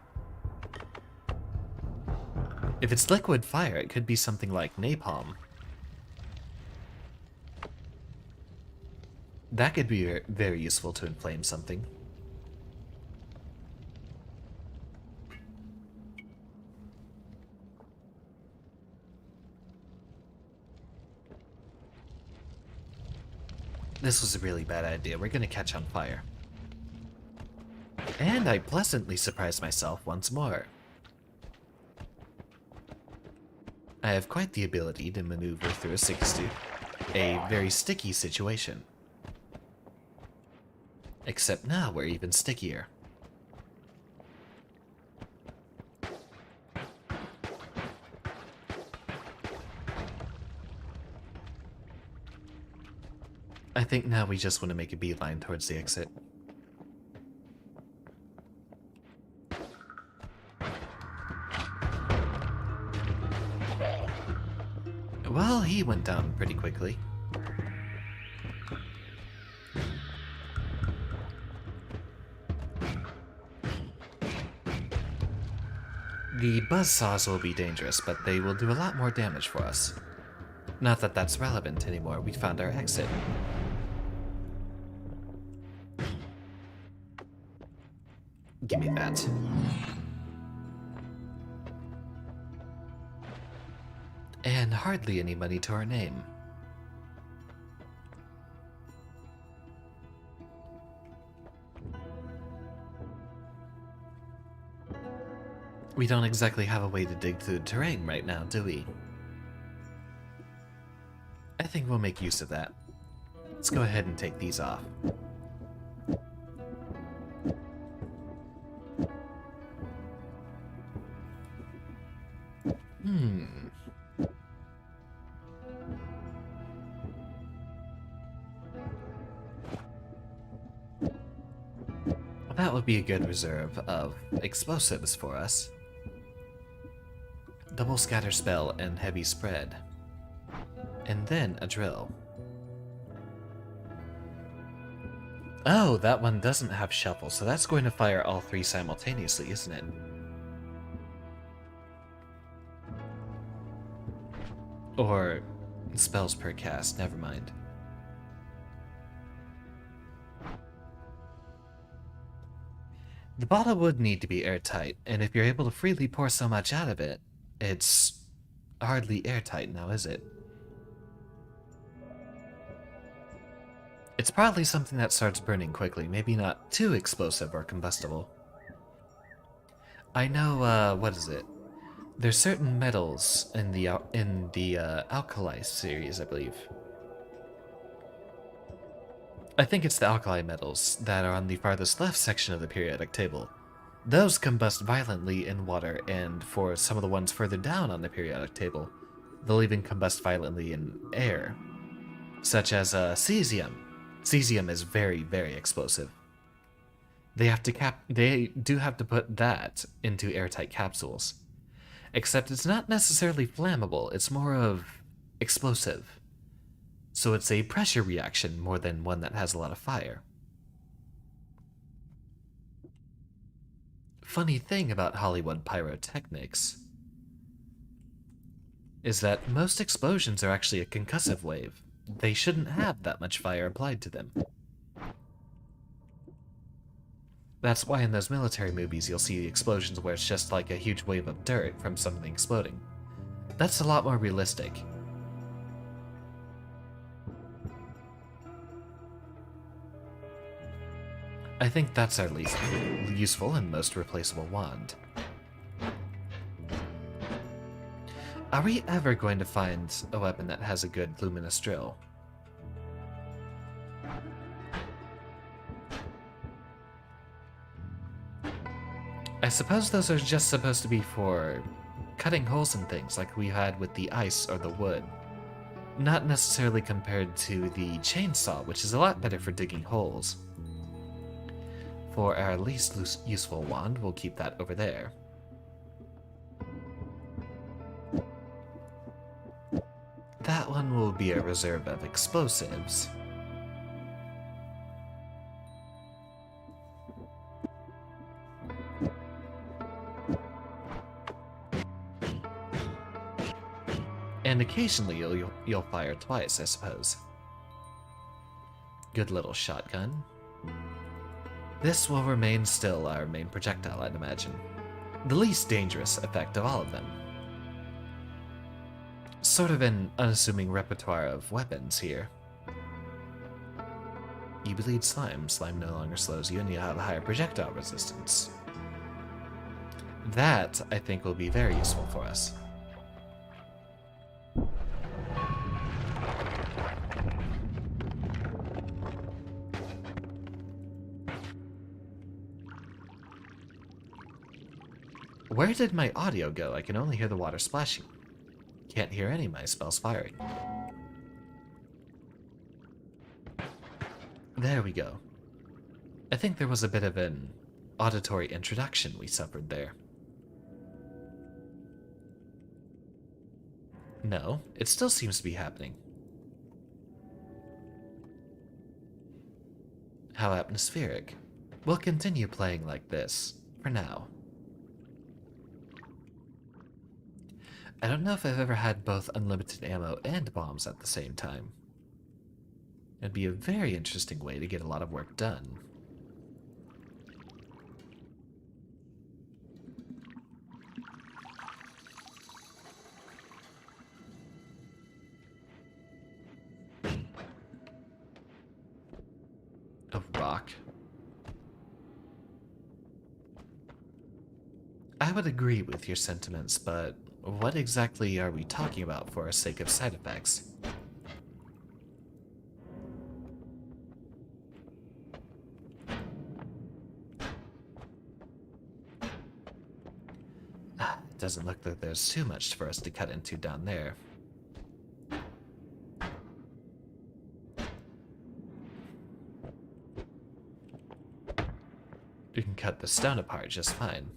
If it's liquid fire, it could be something like napalm. That could be very useful to inflame something. This was a really bad idea. We're gonna catch on fire. And I pleasantly surprised myself once more. I have quite the ability to maneuver through a very sticky situation. Except now we're even stickier. I think now we just want to make a beeline towards the exit. Well, he went down pretty quickly. The buzzsaws will be dangerous, but they will do a lot more damage for us. Not that that's relevant anymore, we found our exit. Give me that. And hardly any money to our name. We don't exactly have a way to dig through the terrain right now, do we? I think we'll make use of that. Let's go ahead and take these off. That would be a good reserve of explosives for us. Double scatter spell and heavy spread. And then a drill. Oh, that one doesn't have shuffle, so that's going to fire all three simultaneously, isn't it? Or spells per cast, never mind. The bottle would need to be airtight, and if you're able to freely pour so much out of it, it's hardly airtight now, is it? It's probably something that starts burning quickly, maybe not too explosive or combustible. I know, what is it? There's certain metals in the alkali series, I believe. I think it's the alkali metals that are on the farthest left section of the periodic table. Those combust violently in water, and for some of the ones further down on the periodic table, they'll even combust violently in air, such as cesium. Cesium is very, very explosive. They do have to put that into airtight capsules. Except it's not necessarily flammable, it's more of explosive. So it's a pressure reaction more than one that has a lot of fire. Funny thing about Hollywood pyrotechnics is that most explosions are actually a concussive wave. They shouldn't have that much fire applied to them. That's why in those military movies you'll see explosions where it's just like a huge wave of dirt from something exploding. That's a lot more realistic. I think that's our least useful and most replaceable wand. Are we ever going to find a weapon that has a good luminous drill? I suppose those are just supposed to be for cutting holes in things like we had with the ice or the wood. Not necessarily compared to the chainsaw, which is a lot better for digging holes. For our least useful wand, we'll keep that over there. That one will be a reserve of explosives. And occasionally you'll fire twice, I suppose. Good little shotgun. This will remain still our main projectile, I'd imagine. The least dangerous effect of all of them. Sort of an unassuming repertoire of weapons here. You bleed slime. Slime no longer slows you and you have a higher projectile resistance. That, I think, will be very useful for us. Where did my audio go? I can only hear the water splashing. Can't hear any of my spells firing. There we go. I think there was a bit of an auditory introduction we suffered there. No, it still seems to be happening. How atmospheric. We'll continue playing like this, for now. I don't know if I've ever had both unlimited ammo and bombs at the same time. It'd be a very interesting way to get a lot of work done. A rock. I would agree with your sentiments, but what exactly are we talking about for the sake of side effects? It doesn't look like there's too much for us to cut into down there. You can cut the stone apart just fine.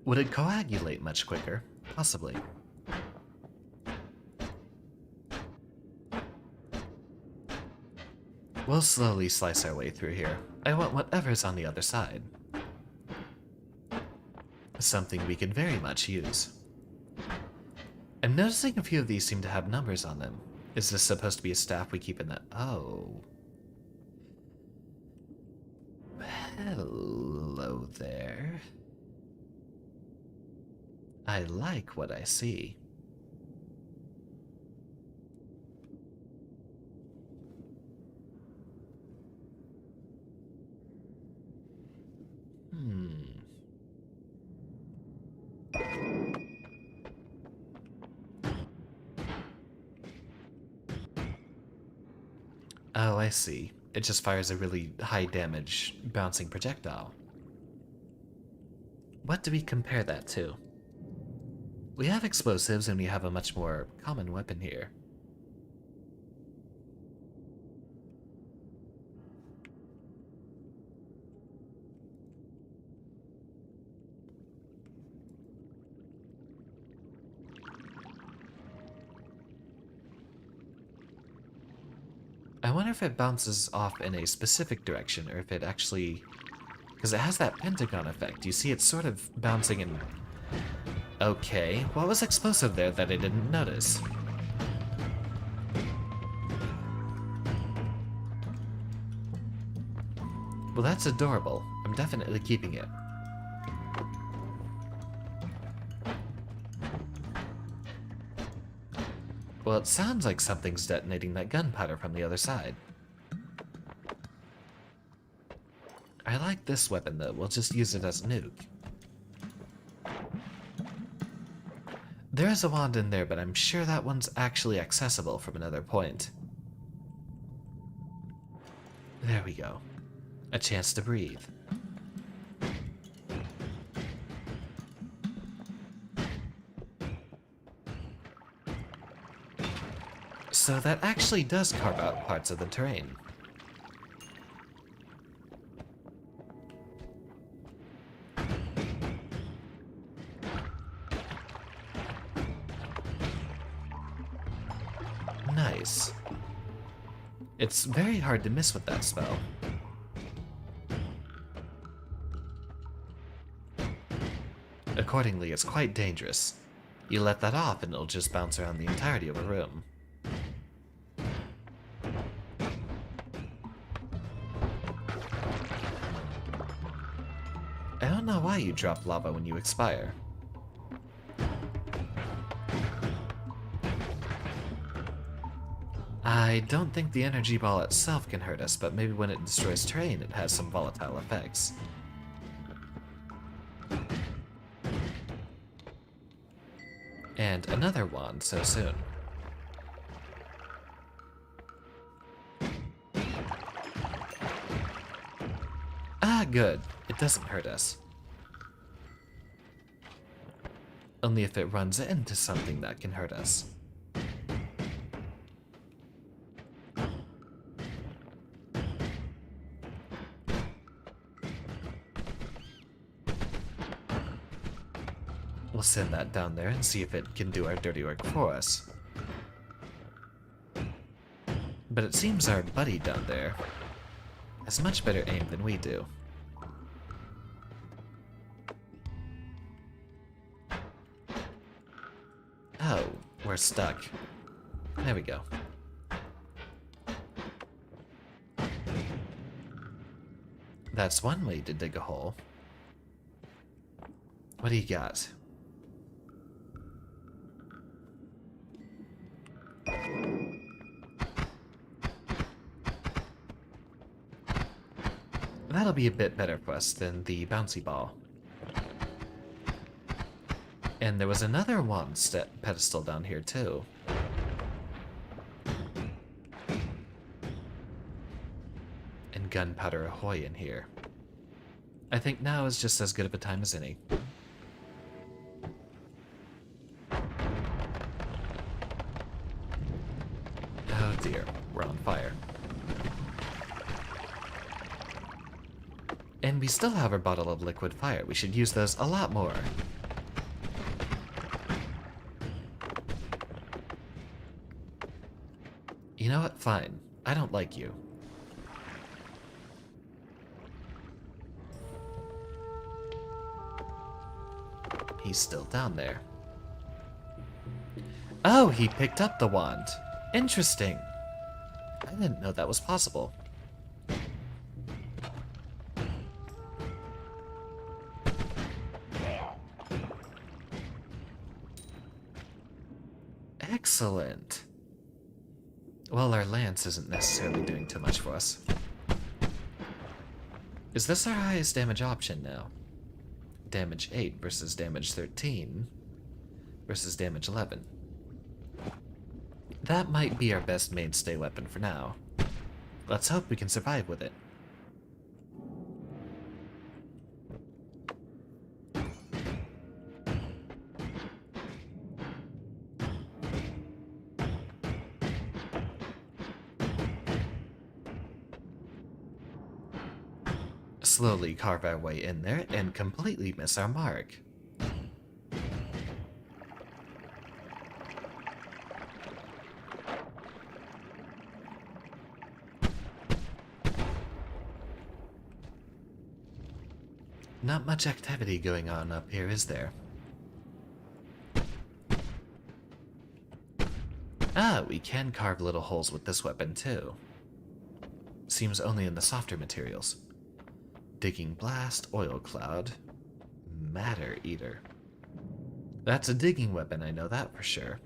Would it coagulate much quicker? Possibly. We'll slowly slice our way through here. I want whatever's on the other side. Something we could very much use. I'm noticing a few of these seem to have numbers on them. Is this supposed to be a staff we keep in the... Oh. Hello there. I like what I see. Oh, I see. It just fires a really high damage bouncing projectile. What do we compare that to? We have explosives and we have a much more common weapon here. I wonder if it bounces off in a specific direction, or if it actually... Because it has that pentagon effect. You see it's sort of bouncing in... Okay, what was explosive there that I didn't notice? Well, that's adorable. I'm definitely keeping it. Well, it sounds like something's detonating that gunpowder from the other side. I like this weapon, though. We'll just use it as a nuke. There is a wand in there, but I'm sure that one's actually accessible from another point. There we go. A chance to breathe. So that actually does carve out parts of the terrain. Nice. It's very hard to miss with that spell. Accordingly, it's quite dangerous. You let that off and it'll just bounce around the entirety of a room. I don't know why you drop lava when you expire. I don't think the energy ball itself can hurt us, but maybe when it destroys terrain it has some volatile effects. And another wand so soon. Ah, good. It doesn't hurt us. Only if it runs into something that can hurt us. We'll send that down there and see if it can do our dirty work for us. But it seems our buddy down there has much better aim than we do. Oh, we're stuck. There we go. That's one way to dig a hole. What do you got? That'll be a bit better for us than the bouncy ball. And there was another wand pedestal down here too. And gunpowder ahoy in here. I think now is just as good of a time as any. Oh dear, we're on fire. And we still have our bottle of liquid fire. We should use those a lot more. You know what? Fine. I don't like you. He's still down there. Oh, he picked up the wand. Interesting. I didn't know that was possible. Excellent. Well, our lance isn't necessarily doing too much for us. Is this our highest damage option now? Damage 8 versus damage 13 versus damage 11. That might be our best mainstay weapon for now. Let's hope we can survive with it. Slowly carve our way in there and completely miss our mark. Not much activity going on up here, is there? Ah, we can carve little holes with this weapon too. Seems only in the softer materials. Digging blast, oil cloud, matter eater. That's a digging weapon, I know that for sure.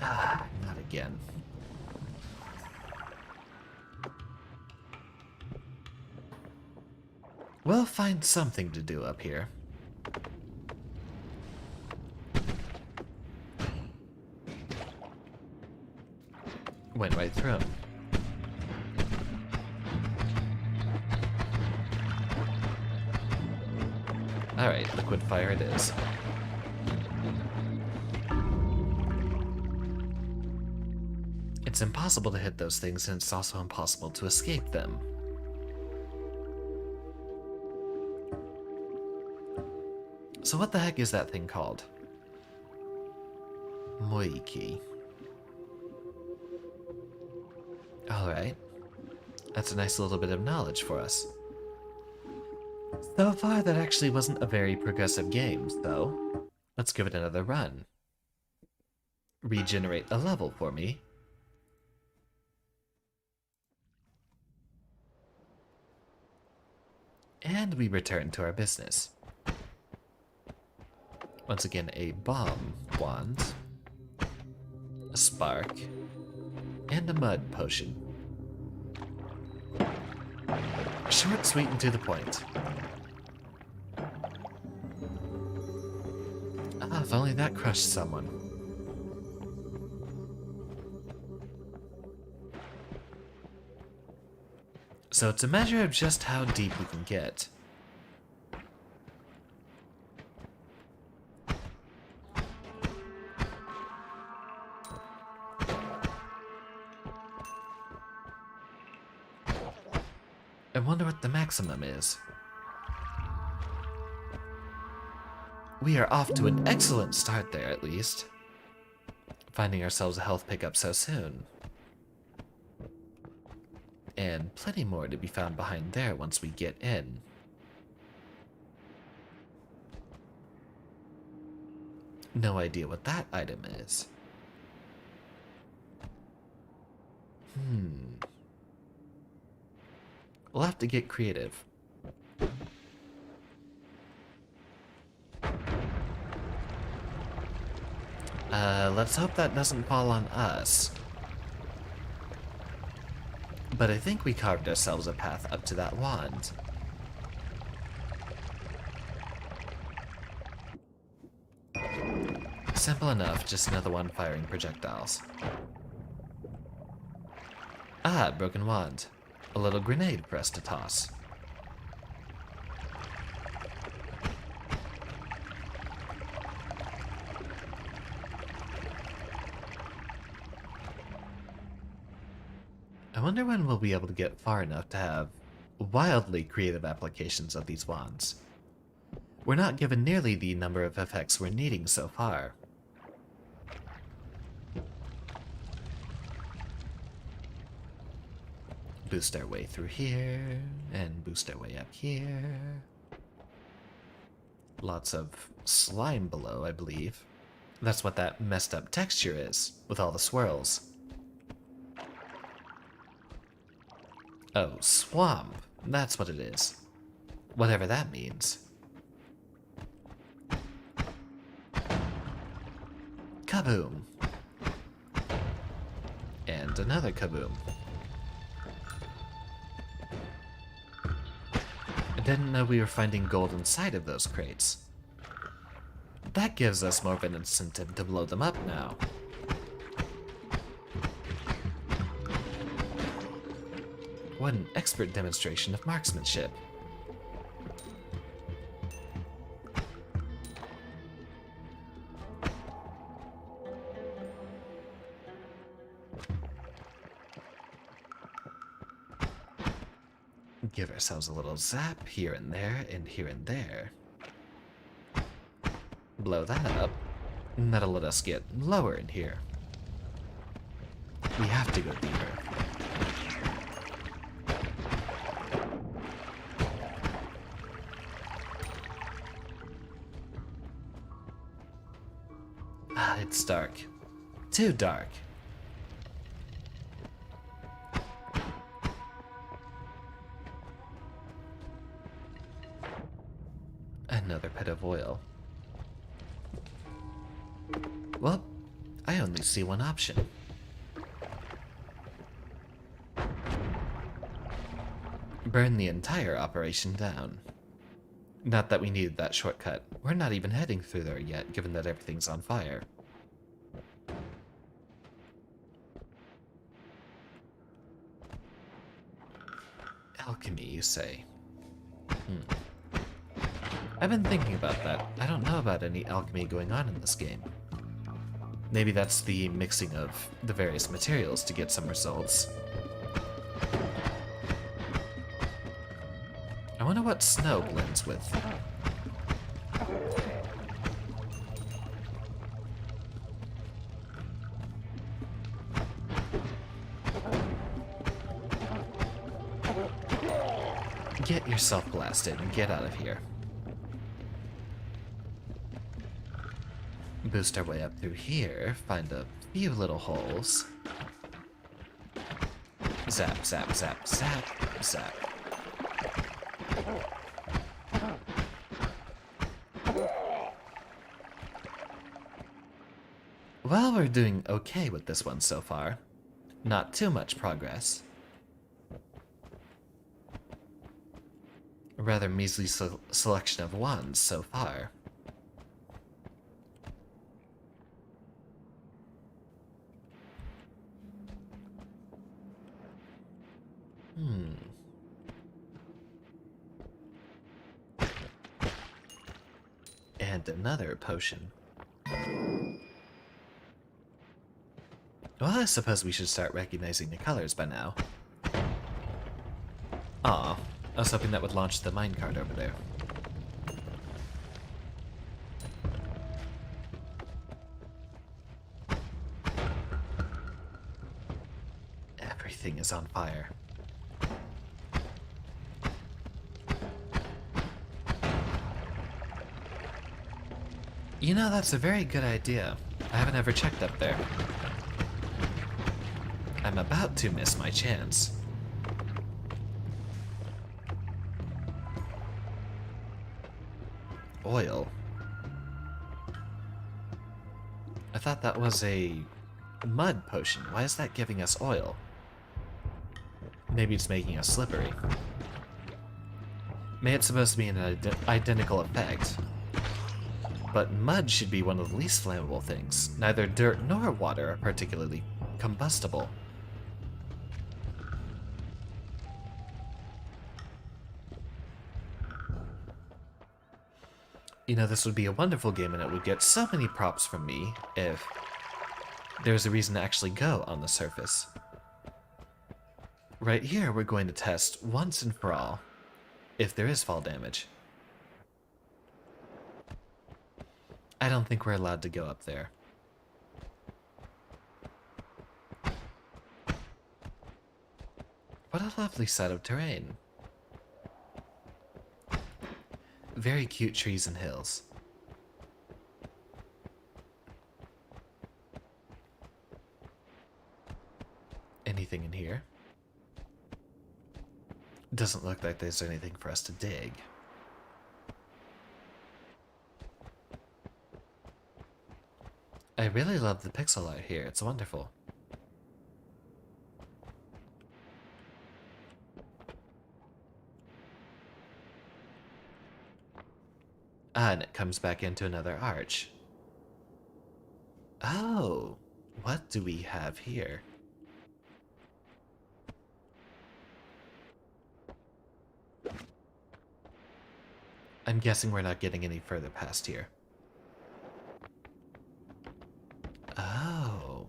Ah, not again. We'll find something to do up here. Went right through him. Alright, liquid fire it is. It's impossible to hit those things, and it's also impossible to escape them. So what the heck is that thing called? Moiki. Alright. That's a nice little bit of knowledge for us. So far, that actually wasn't a very progressive game, so let's give it another run. Regenerate a level for me. And we return to our business. Once again, a bomb wand, a spark, and a mud potion. Short, sweet, and to the point. Ah, if only that crushed someone. So it's a measure of just how deep we can get. I wonder what the maximum is. We are off to an excellent start there, at least. Finding ourselves a health pickup so soon. And plenty more to be found behind there once we get in. No idea what that item is. We'll have to get creative. Let's hope that doesn't fall on us. But I think we carved ourselves a path up to that wand. Simple enough, just another one firing projectiles. Ah, broken wand. A little grenade for us to toss. I wonder when we'll be able to get far enough to have wildly creative applications of these wands. We're not given nearly the number of effects we're needing so far. Boost our way through here, and boost our way up here. Lots of slime below, I believe. That's what that messed up texture is, with all the swirls. Oh, swamp. That's what it is. Whatever that means. Kaboom! And another kaboom. I didn't know we were finding gold inside of those crates. That gives us more of an incentive to blow them up now. What an expert demonstration of marksmanship. Give ourselves a little zap here and there and here and there. Blow that up. And that'll let us get lower in here. We have to go deeper. Ah, it's dark. Too dark. Another pit of oil. Well, I only see one option. Burn the entire operation down. Not that we needed that shortcut. We're not even heading through there yet, given that everything's on fire. Alchemy, you say? I've been thinking about that. I don't know about any alchemy going on in this game. Maybe that's the mixing of the various materials to get some results. I wonder what snow blends with. Get yourself blasted and get out of here. Boost our way up through here, find a few little holes. Zap, zap, zap, zap, zap. Well, we're doing okay with this one so far. Not too much progress. A rather measly selection of ones so far. And another potion. Well, I suppose we should start recognizing the colors by now. Aw, I was hoping that would launch the minecart over there. Everything is on fire. You know, that's a very good idea. I haven't ever checked up there. I'm about to miss my chance. Oil. I thought that was a mud potion. Why is that giving us oil? Maybe it's making us slippery. Maybe it's supposed to be an identical effect. But mud should be one of the least flammable things. Neither dirt nor water are particularly combustible. You know, this would be a wonderful game and it would get so many props from me if there was a reason to actually go on the surface. Right here, we're going to test once and for all if there is fall damage. I don't think we're allowed to go up there. What a lovely set of terrain. Very cute trees and hills. Anything in here? Doesn't look like there's anything for us to dig. I really love the pixel art here, it's wonderful. Ah, and it comes back into another arch. Oh, what do we have here? I'm guessing we're not getting any further past here. Oh.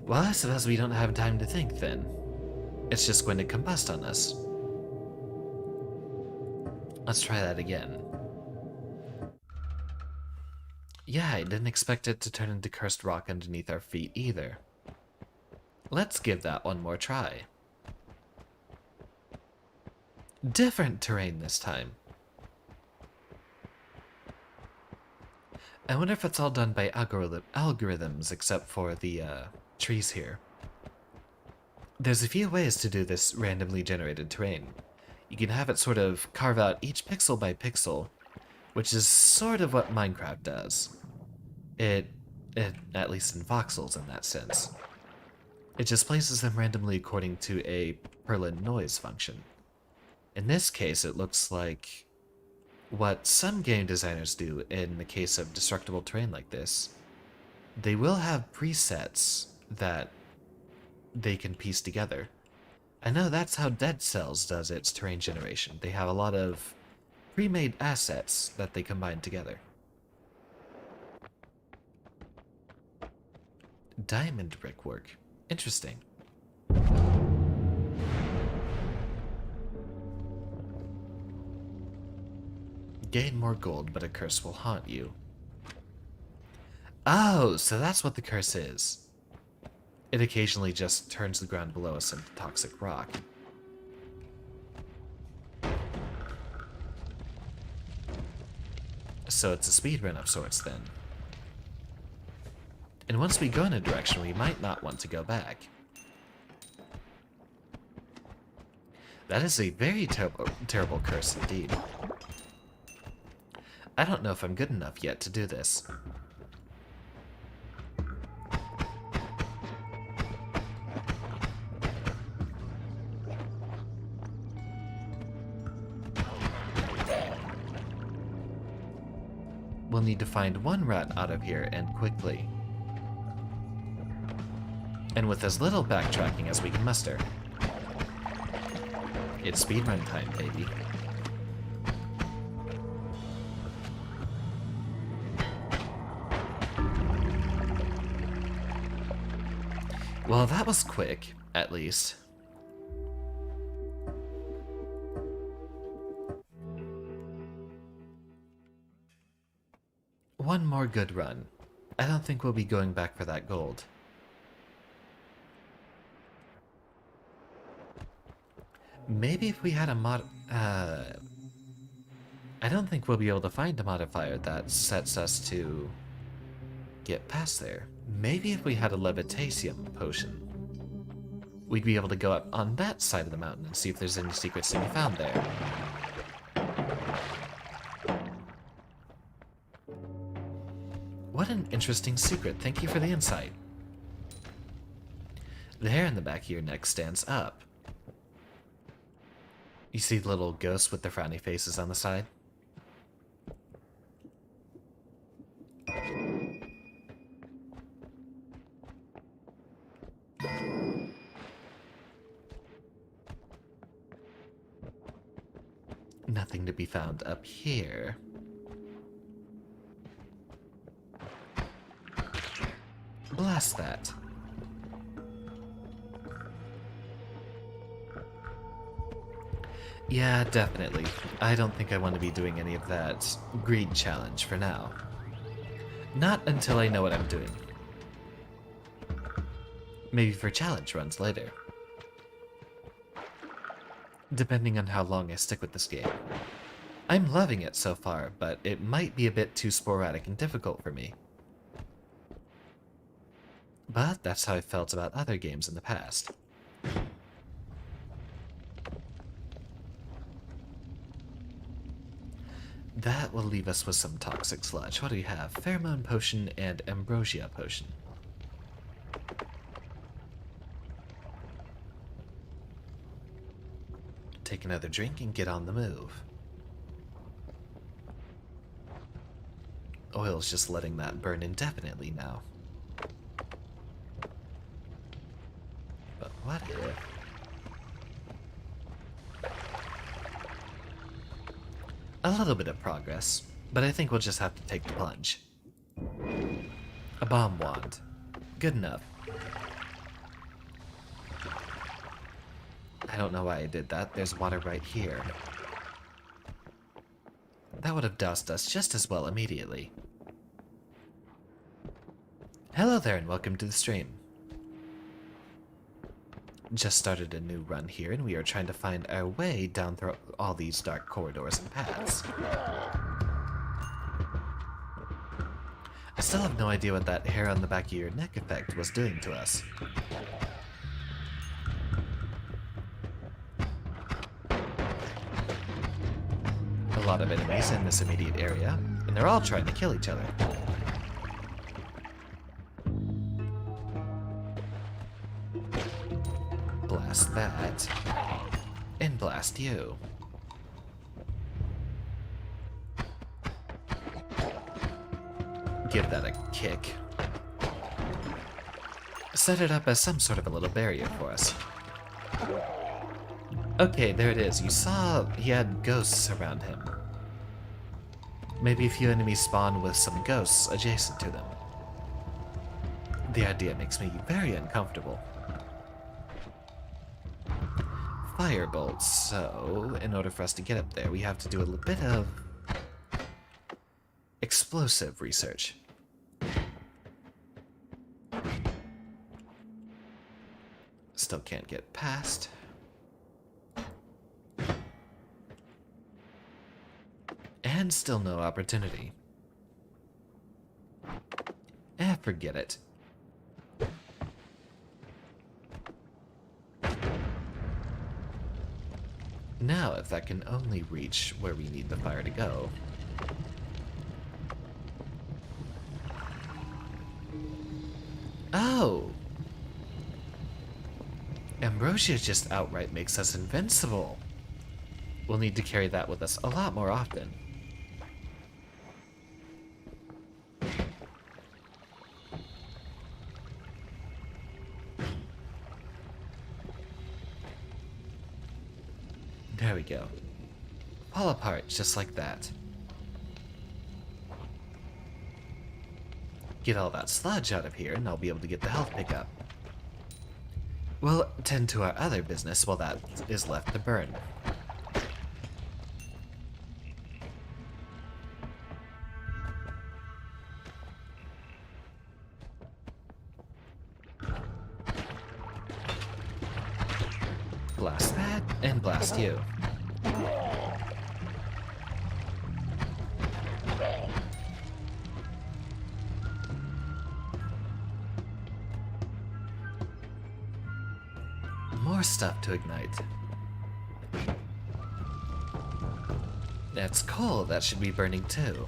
Well, I suppose we don't have time to think then. It's just going to combust on us. Let's try that again. Yeah, I didn't expect it to turn into cursed rock underneath our feet either. Let's give that one more try. Different terrain this time. I wonder if it's all done by algorithms except for the trees here. There's a few ways to do this randomly generated terrain. You can have it sort of carve out each pixel by pixel, which is sort of what Minecraft does. It at least in voxels in that sense. It just places them randomly according to a Perlin noise function. In this case, it looks like what some game designers do in the case of destructible terrain like this. They will have presets that they can piece together. I know that's how Dead Cells does its terrain generation. They have a lot of pre-made assets that they combine together. Diamond brickwork. Interesting. Gain more gold, but a curse will haunt you. Oh, so that's what the curse is. It occasionally just turns the ground below us into toxic rock. So it's a speedrun of sorts then. And once we go in a direction, we might not want to go back. That is a very terrible curse indeed. I don't know if I'm good enough yet to do this. We'll need to find one rat out of here, and quickly. And with as little backtracking as we can muster. It's speedrun time, baby. Well, that was quick, at least. One more good run. I don't think we'll be going back for that gold. Maybe if we had a I don't think we'll be able to find a modifier that sets us to get past there. Maybe if we had a levitation potion, we'd be able to go up on that side of the mountain and see if there's any secrets to be found there. What an interesting secret. Thank you for the insight. The hair in the back of your neck stands up. You see the little ghosts with the frowny faces on the side? Nothing to be found up here. Blast that. Yeah, definitely. I don't think I want to be doing any of that greed challenge for now. Not until I know what I'm doing. Maybe for challenge runs later. Depending on how long I stick with this game. I'm loving it so far, but it might be a bit too sporadic and difficult for me. But that's how I felt about other games in the past. That will leave us with some toxic sludge. What do we have? Pheromone potion and ambrosia potion. Take another drink and get on the move. Oil's just letting that burn indefinitely now. But what if... A little bit of progress, but I think we'll just have to take the plunge. A bomb wand. Good enough. I don't know why I did that. There's water right here. That would have doused us just as well immediately. Hello there and welcome to the stream. Just started a new run here and we are trying to find our way down through all these dark corridors and paths. I still have no idea what that hair on the back of your neck effect was doing to us. A lot of enemies in this immediate area, and they're all trying to kill each other. Blast that, and blast you. Give that a kick. Set it up as some sort of a little barrier for us. Okay, there it is. You saw he had ghosts around him. Maybe a few enemies spawn with some ghosts adjacent to them. The idea makes me very uncomfortable. Firebolts, so in order for us to get up there, we have to do a little bit of explosive research. Still can't get past. And still no opportunity. Forget it. Now, if that can only reach where we need the fire to go. Oh! Ambrosia just outright makes us invincible. We'll need to carry that with us a lot more often. There we go. Fall apart just like that. Get all that sludge out of here and I'll be able to get the health pickup. We'll tend to our other business while that is left to burn. Blast that, and blast you. More stuff to ignite. That's coal, that should be burning too.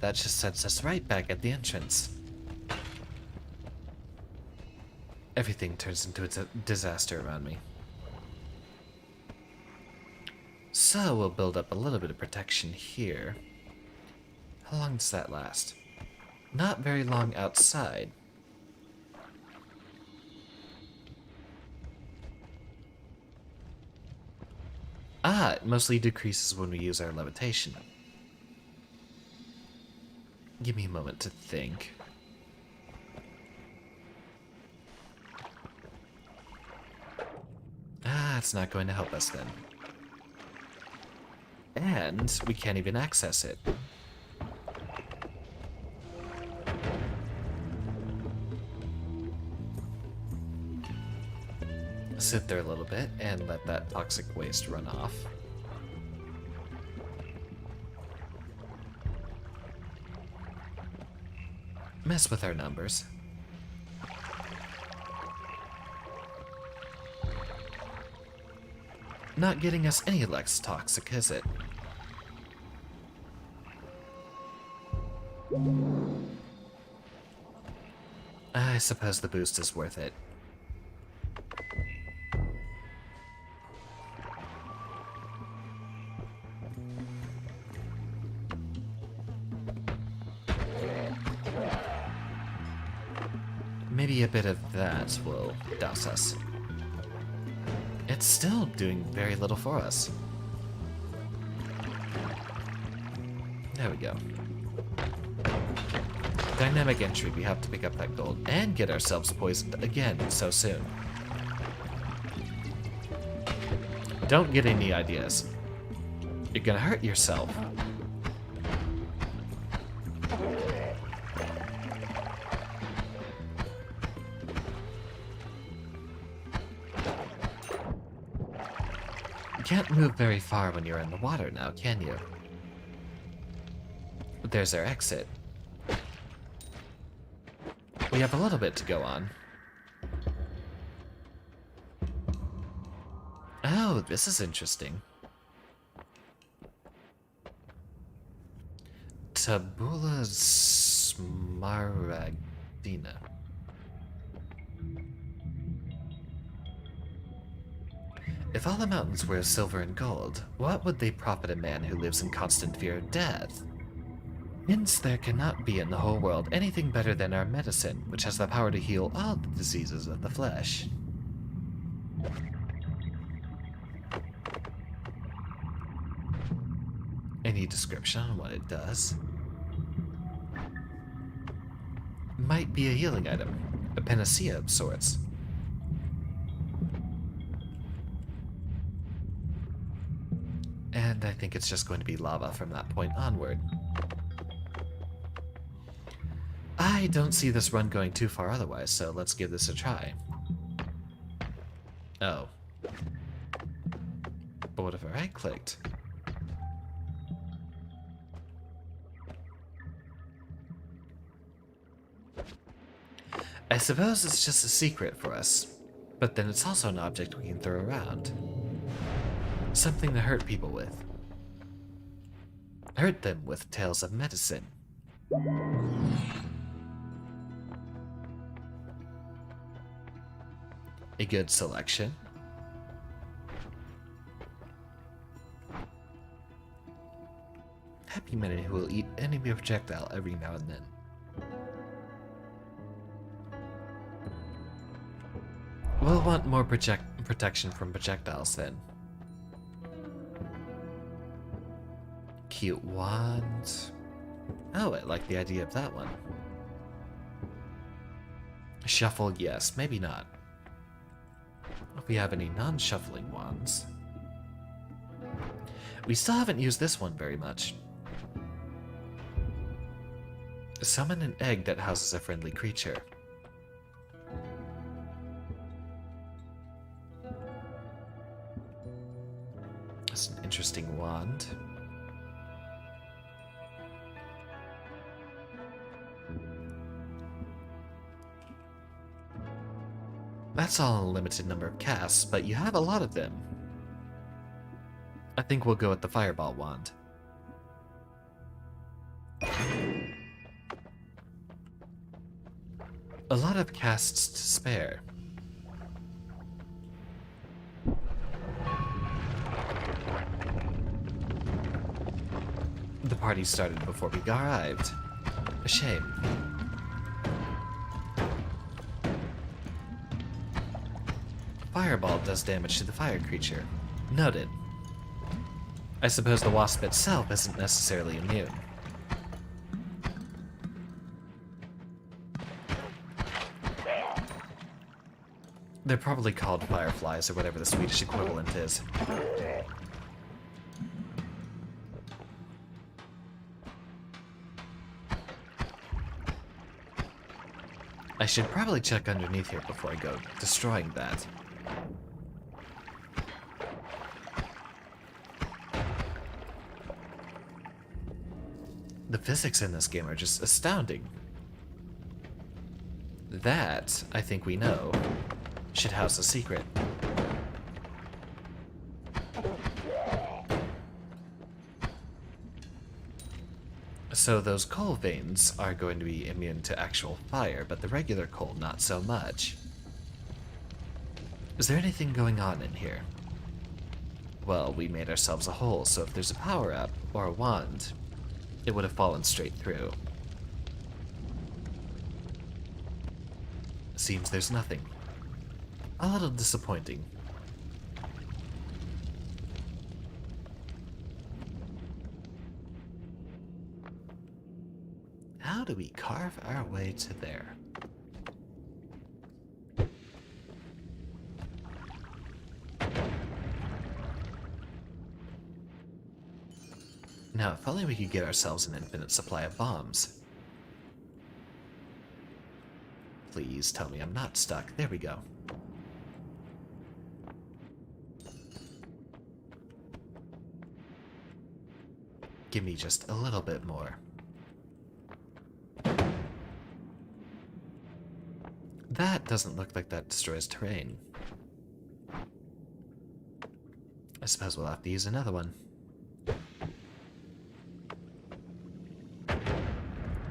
That just sets us right back at the entrance. Everything turns into a disaster around me. So we'll build up a little bit of protection here. How long does that last? Not very long outside. Ah, it mostly decreases when we use our levitation. Give me a moment to think. Ah, it's not going to help us then. And we can't even access it. Sit there a little bit and let that toxic waste run off. Mess with our numbers. Not getting us any less toxic, is it? I suppose the boost is worth it. Maybe a bit of that will douse us. It's still doing very little for us. There we go. Dynamic entry, we have to pick up that gold and get ourselves poisoned again so soon. Don't get any ideas. You're gonna hurt yourself. You can't move very far when you're in the water now, can you? But there's our exit. We have a little bit to go on. Oh, this is interesting. Tabula Smaragdina. If all the mountains were silver and gold, what would they profit a man who lives in constant fear of death? Hence, there cannot be in the whole world anything better than our medicine, which has the power to heal all the diseases of the flesh. Any description on what it does? Might be a healing item, a panacea of sorts. And I think it's just going to be lava from that point onward. I don't see this run going too far otherwise, so let's give this a try. Oh. But what if I right-clicked? I suppose it's just a secret for us, but then it's also an object we can throw around. Something to hurt people with. Hurt them with tales of medicine. A good selection. Happy men who will eat enemy projectile every now and then. We'll want more protection from projectiles then. Cute wand. Oh, I like the idea of that one. Shuffle, yes, maybe not. If we have any non-shuffling wands. We still haven't used this one very much. Summon an egg that houses a friendly creature. That's an interesting wand. That's all a limited number of casts, but you have a lot of them. I think we'll go with the Fireball wand. A lot of casts to spare. The party started before we arrived. A shame. Fireball does damage to the fire creature. Noted. I suppose the wasp itself isn't necessarily immune. They're probably called fireflies or whatever the Swedish equivalent is. I should probably check underneath here before I go destroying that. The physics in this game are just astounding. That, I think we know, should house a secret. So those coal veins are going to be immune to actual fire, but the regular coal not so much. Is there anything going on in here? Well, we made ourselves a hole, so if there's a power-up or a wand, it would have fallen straight through. seems there's nothing. A little disappointing. How do we carve our way to there? Now, if only we could get ourselves an infinite supply of bombs. Please tell me I'm not stuck. There we go. Give me just a little bit more. That doesn't look like that destroys terrain. I suppose we'll have to use another one.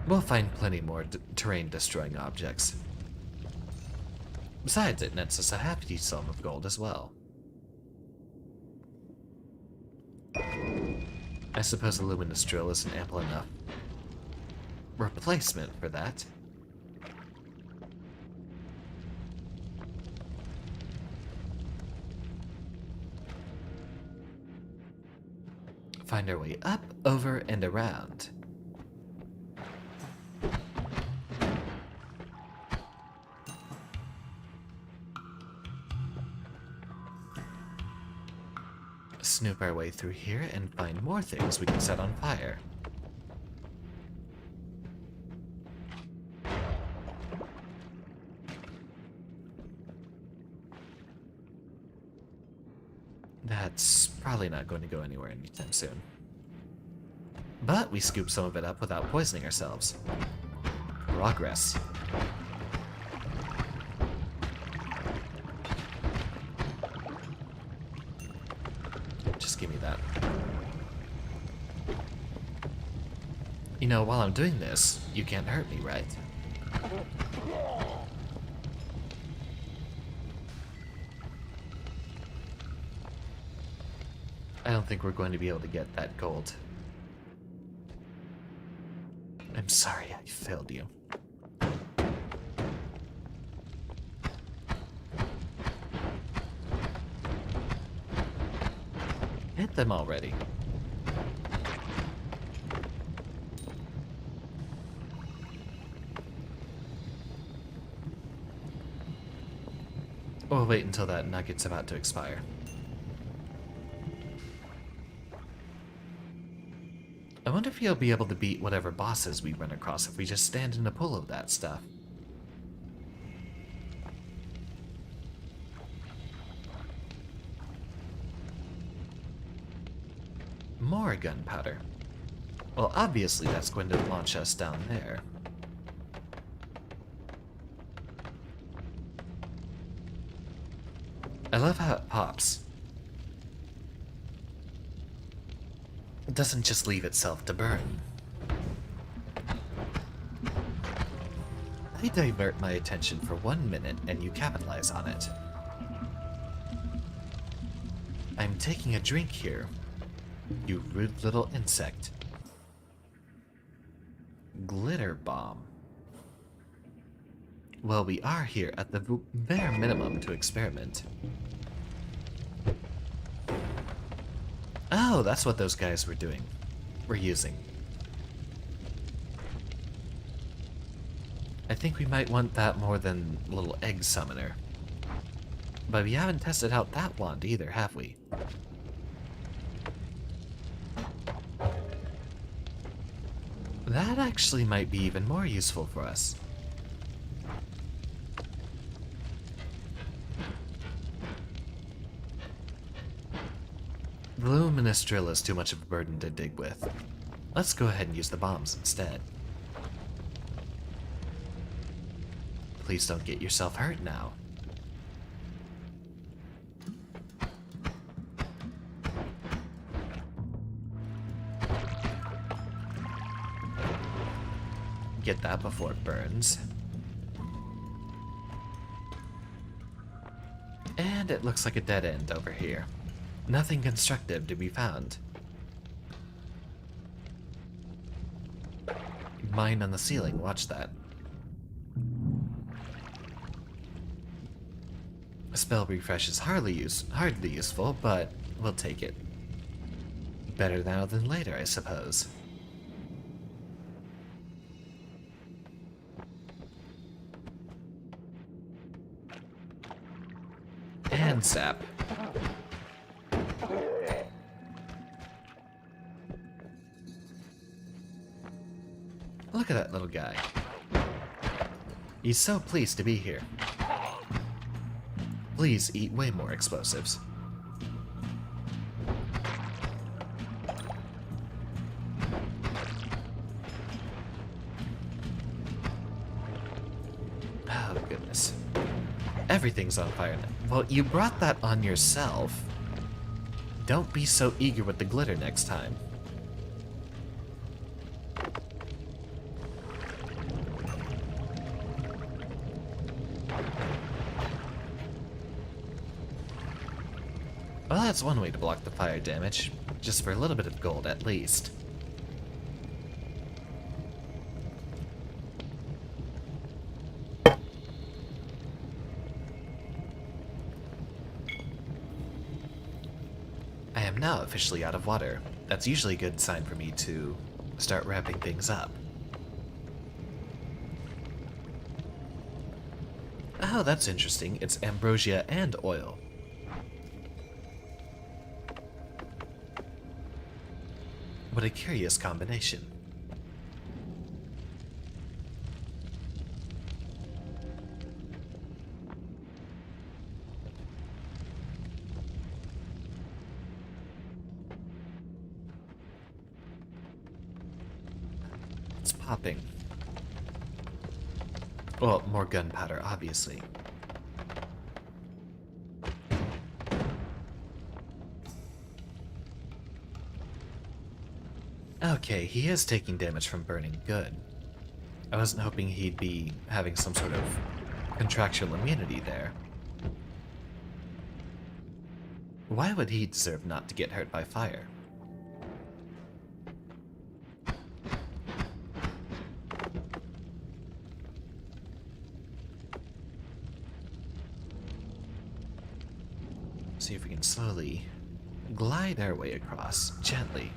We'll find plenty more terrain-destroying objects. Besides, it nets us a hefty sum of gold as well. I suppose a luminous drill isn't ample enough replacement for that. Find our way up, over, and around. Snoop our way through here and find more things we can set on fire. That's probably not going to go anywhere anytime soon. But we scoop some of it up without poisoning ourselves. Progress. Just give me that. You know, while I'm doing this, you can't hurt me, right? I don't think we're going to be able to get that gold. I'm sorry I failed you. Hit them already. We'll wait until that nugget's about to expire. I wonder if you'll be able to beat whatever bosses we run across if we just stand in a pool of that stuff. More gunpowder. Well, obviously that's going to launch us down there. I love how it pops. It doesn't just leave itself to burn. I divert my attention for 1 minute and you capitalize on it. I'm taking a drink here, you rude little insect. Glitter bomb. Well, we are here at the bare minimum to experiment. Oh, that's what those guys were doing. We're using. I think we might want that more than little egg summoner. But we haven't tested out that wand either, have we? That actually might be even more useful for us. The luminous drill is too much of a burden to dig with. Let's go ahead and use the bombs instead. Please don't get yourself hurt now. Get that before it burns. And it looks like a dead end over here. Nothing constructive to be found. Mine on the ceiling, watch that. Spell refresh is hardly useful, but we'll take it. Better now than later, I suppose. And zap. Look at that little guy. He's so pleased to be here. Please eat way more explosives. Oh, goodness. Everything's on fire now. Well, you brought that on yourself. Don't be so eager with the glitter next time. Well, that's one way to block the fire damage, just for a little bit of gold at least. I am now officially out of water. That's usually a good sign for me to start wrapping things up. Oh, that's interesting. It's ambrosia and oil. What a curious combination. It's popping. Well, more gunpowder, obviously. Okay, he is taking damage from burning. Good. I wasn't hoping he'd be having some sort of contractual immunity there. Why would he deserve not to get hurt by fire? See if we can slowly glide our way across, gently.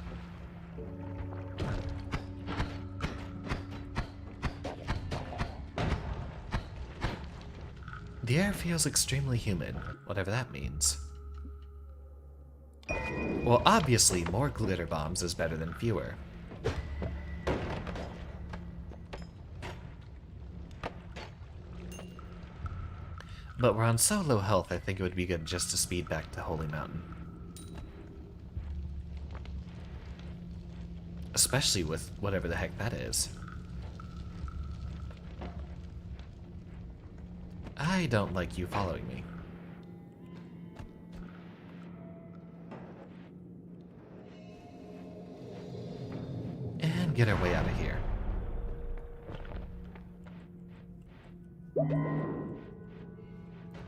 The air feels extremely humid, whatever that means. Well, obviously, more glitter bombs is better than fewer. But we're on so low health, I think it would be good just to speed back to Holy Mountain. Especially with whatever the heck that is. I don't like you following me. And get our way out of here.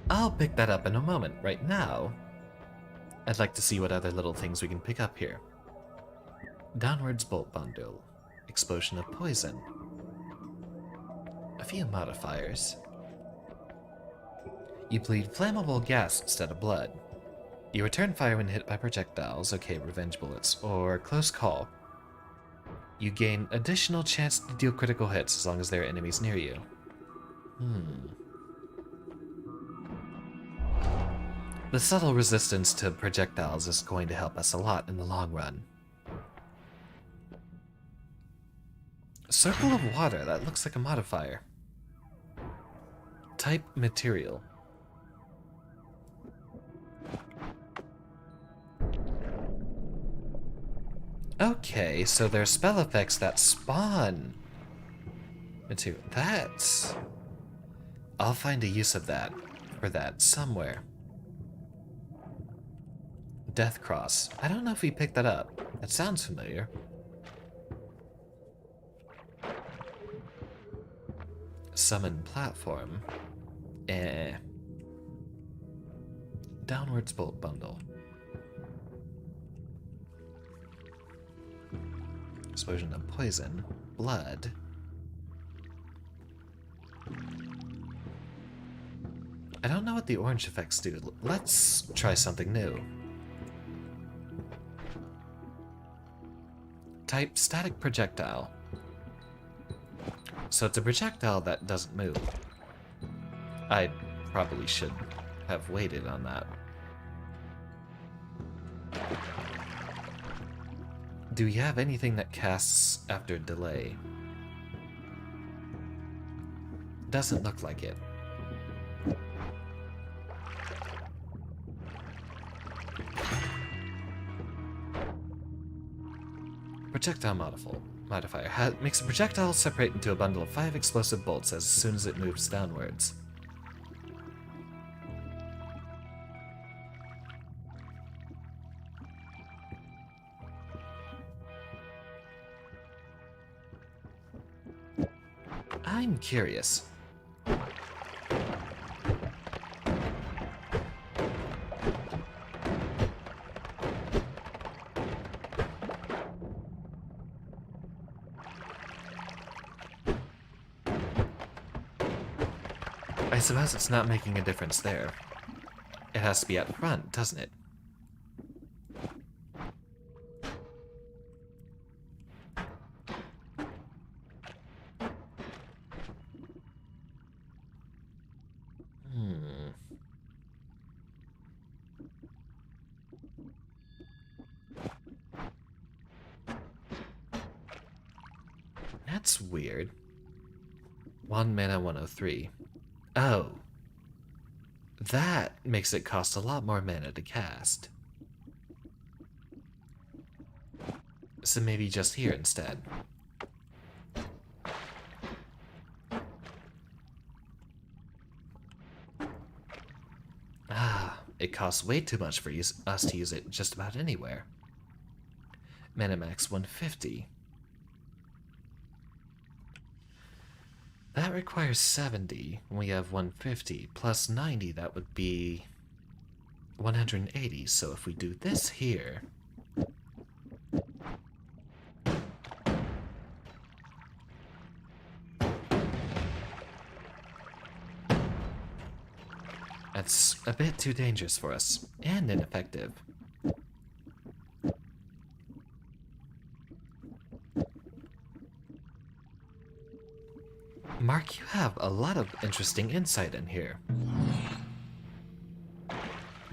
I'll pick that up in a moment. Right now, I'd like to see what other little things we can pick up here. Downwards bolt bundle. Explosion of poison. A few modifiers. You bleed flammable gas instead of blood. You return fire when hit by projectiles, okay, revenge bullets, or close call. You gain additional chance to deal critical hits as long as there are enemies near you. The subtle resistance to projectiles is going to help us a lot in the long run. Circle of water, that looks like a modifier. Type material. Okay, so there are spell effects that spawn material. That's... I'll find a use of that, for that, somewhere. Death Cross. I don't know if we picked that up. That sounds familiar. Summon platform. Downwards bolt bundle. Explosion of poison. Blood. I don't know what the orange effects do. Let's try something new. Type static projectile. So it's a projectile that doesn't move. I probably should have waited on that. Do we have anything that casts after delay? Doesn't look like it. Projectile modifier makes a projectile separate into a bundle of 5 explosive bolts as soon as it moves downwards. I'm curious. I suppose it's not making a difference there. It has to be at front, doesn't it? That's weird. 1 mana 103. Oh. That makes it cost a lot more mana to cast. So maybe just here instead. Ah, it costs way too much for us to use it just about anywhere. Mana max 150. That requires 70. We have 150. Plus 90, that would be 180. So if we do this here... That's a bit too dangerous for us, and ineffective. Mark, you have a lot of interesting insight in here.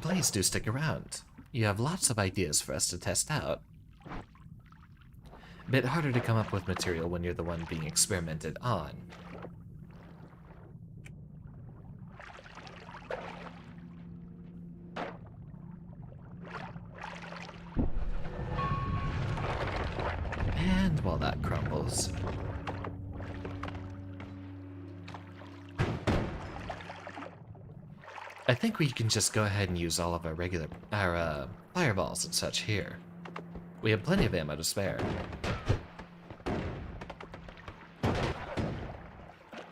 Please do stick around. You have lots of ideas for us to test out. Bit harder to come up with material when you're the one being experimented on. And while that crumbles... I think we can just go ahead and use all of our fireballs and such here. We have plenty of ammo to spare.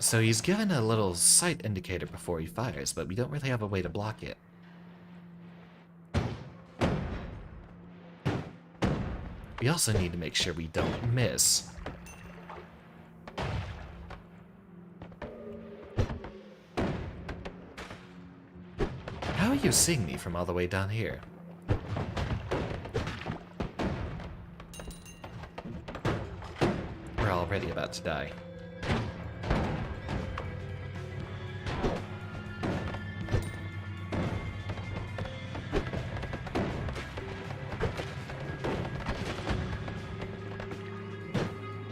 So he's given a little sight indicator before he fires, but we don't really have a way to block it. We also need to make sure we don't miss. How are you seeing me from all the way down here? We're already about to die.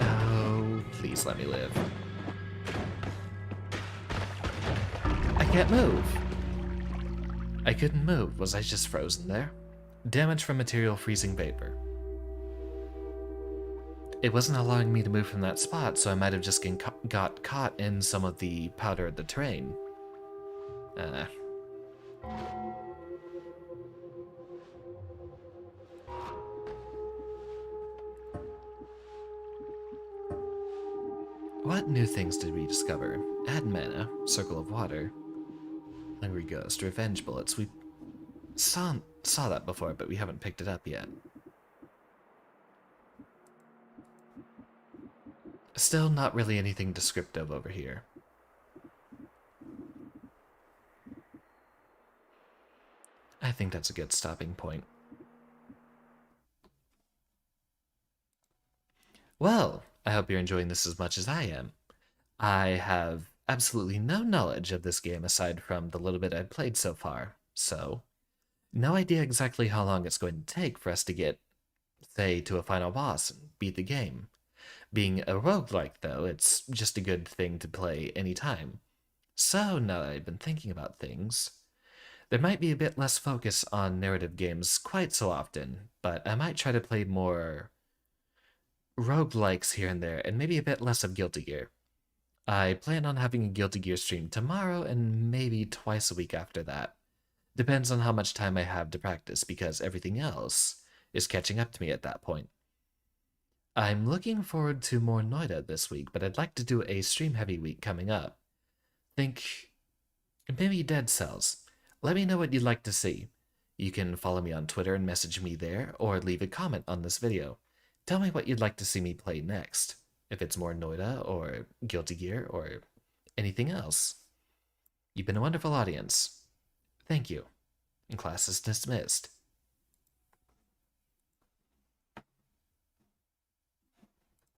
Oh, please let me live. I can't move. I couldn't move. Was I just frozen there? Damage from material freezing vapor. It wasn't allowing me to move from that spot, so I might have just got caught in some of the powder of the terrain. What new things did we discover? Add mana, circle of water, hungry ghost, revenge bullets. We saw that before, but we haven't picked it up yet. Still not really anything descriptive over here. I think that's a good stopping point. Well, I hope you're enjoying this as much as I am. I have absolutely no knowledge of this game aside from the little bit I've played so far, so no idea exactly how long it's going to take for us to get, say, to a final boss and beat the game. Being a roguelike, though, it's just a good thing to play anytime. So now that I've been thinking about things, there might be a bit less focus on narrative games quite so often, but I might try to play more roguelikes here and there, and maybe a bit less of Guilty Gear. I plan on having a Guilty Gear stream tomorrow and maybe twice a week after that. Depends on how much time I have to practice, because everything else is catching up to me at that point. I'm looking forward to more Noita this week, but I'd like to do a stream heavy week coming up. Think maybe Dead Cells. Let me know what you'd like to see. You can follow me on Twitter and message me there, or leave a comment on this video. Tell me what you'd like to see me play next, if it's more Noita, or Guilty Gear, or anything else. You've been a wonderful audience. Thank you. And class is dismissed.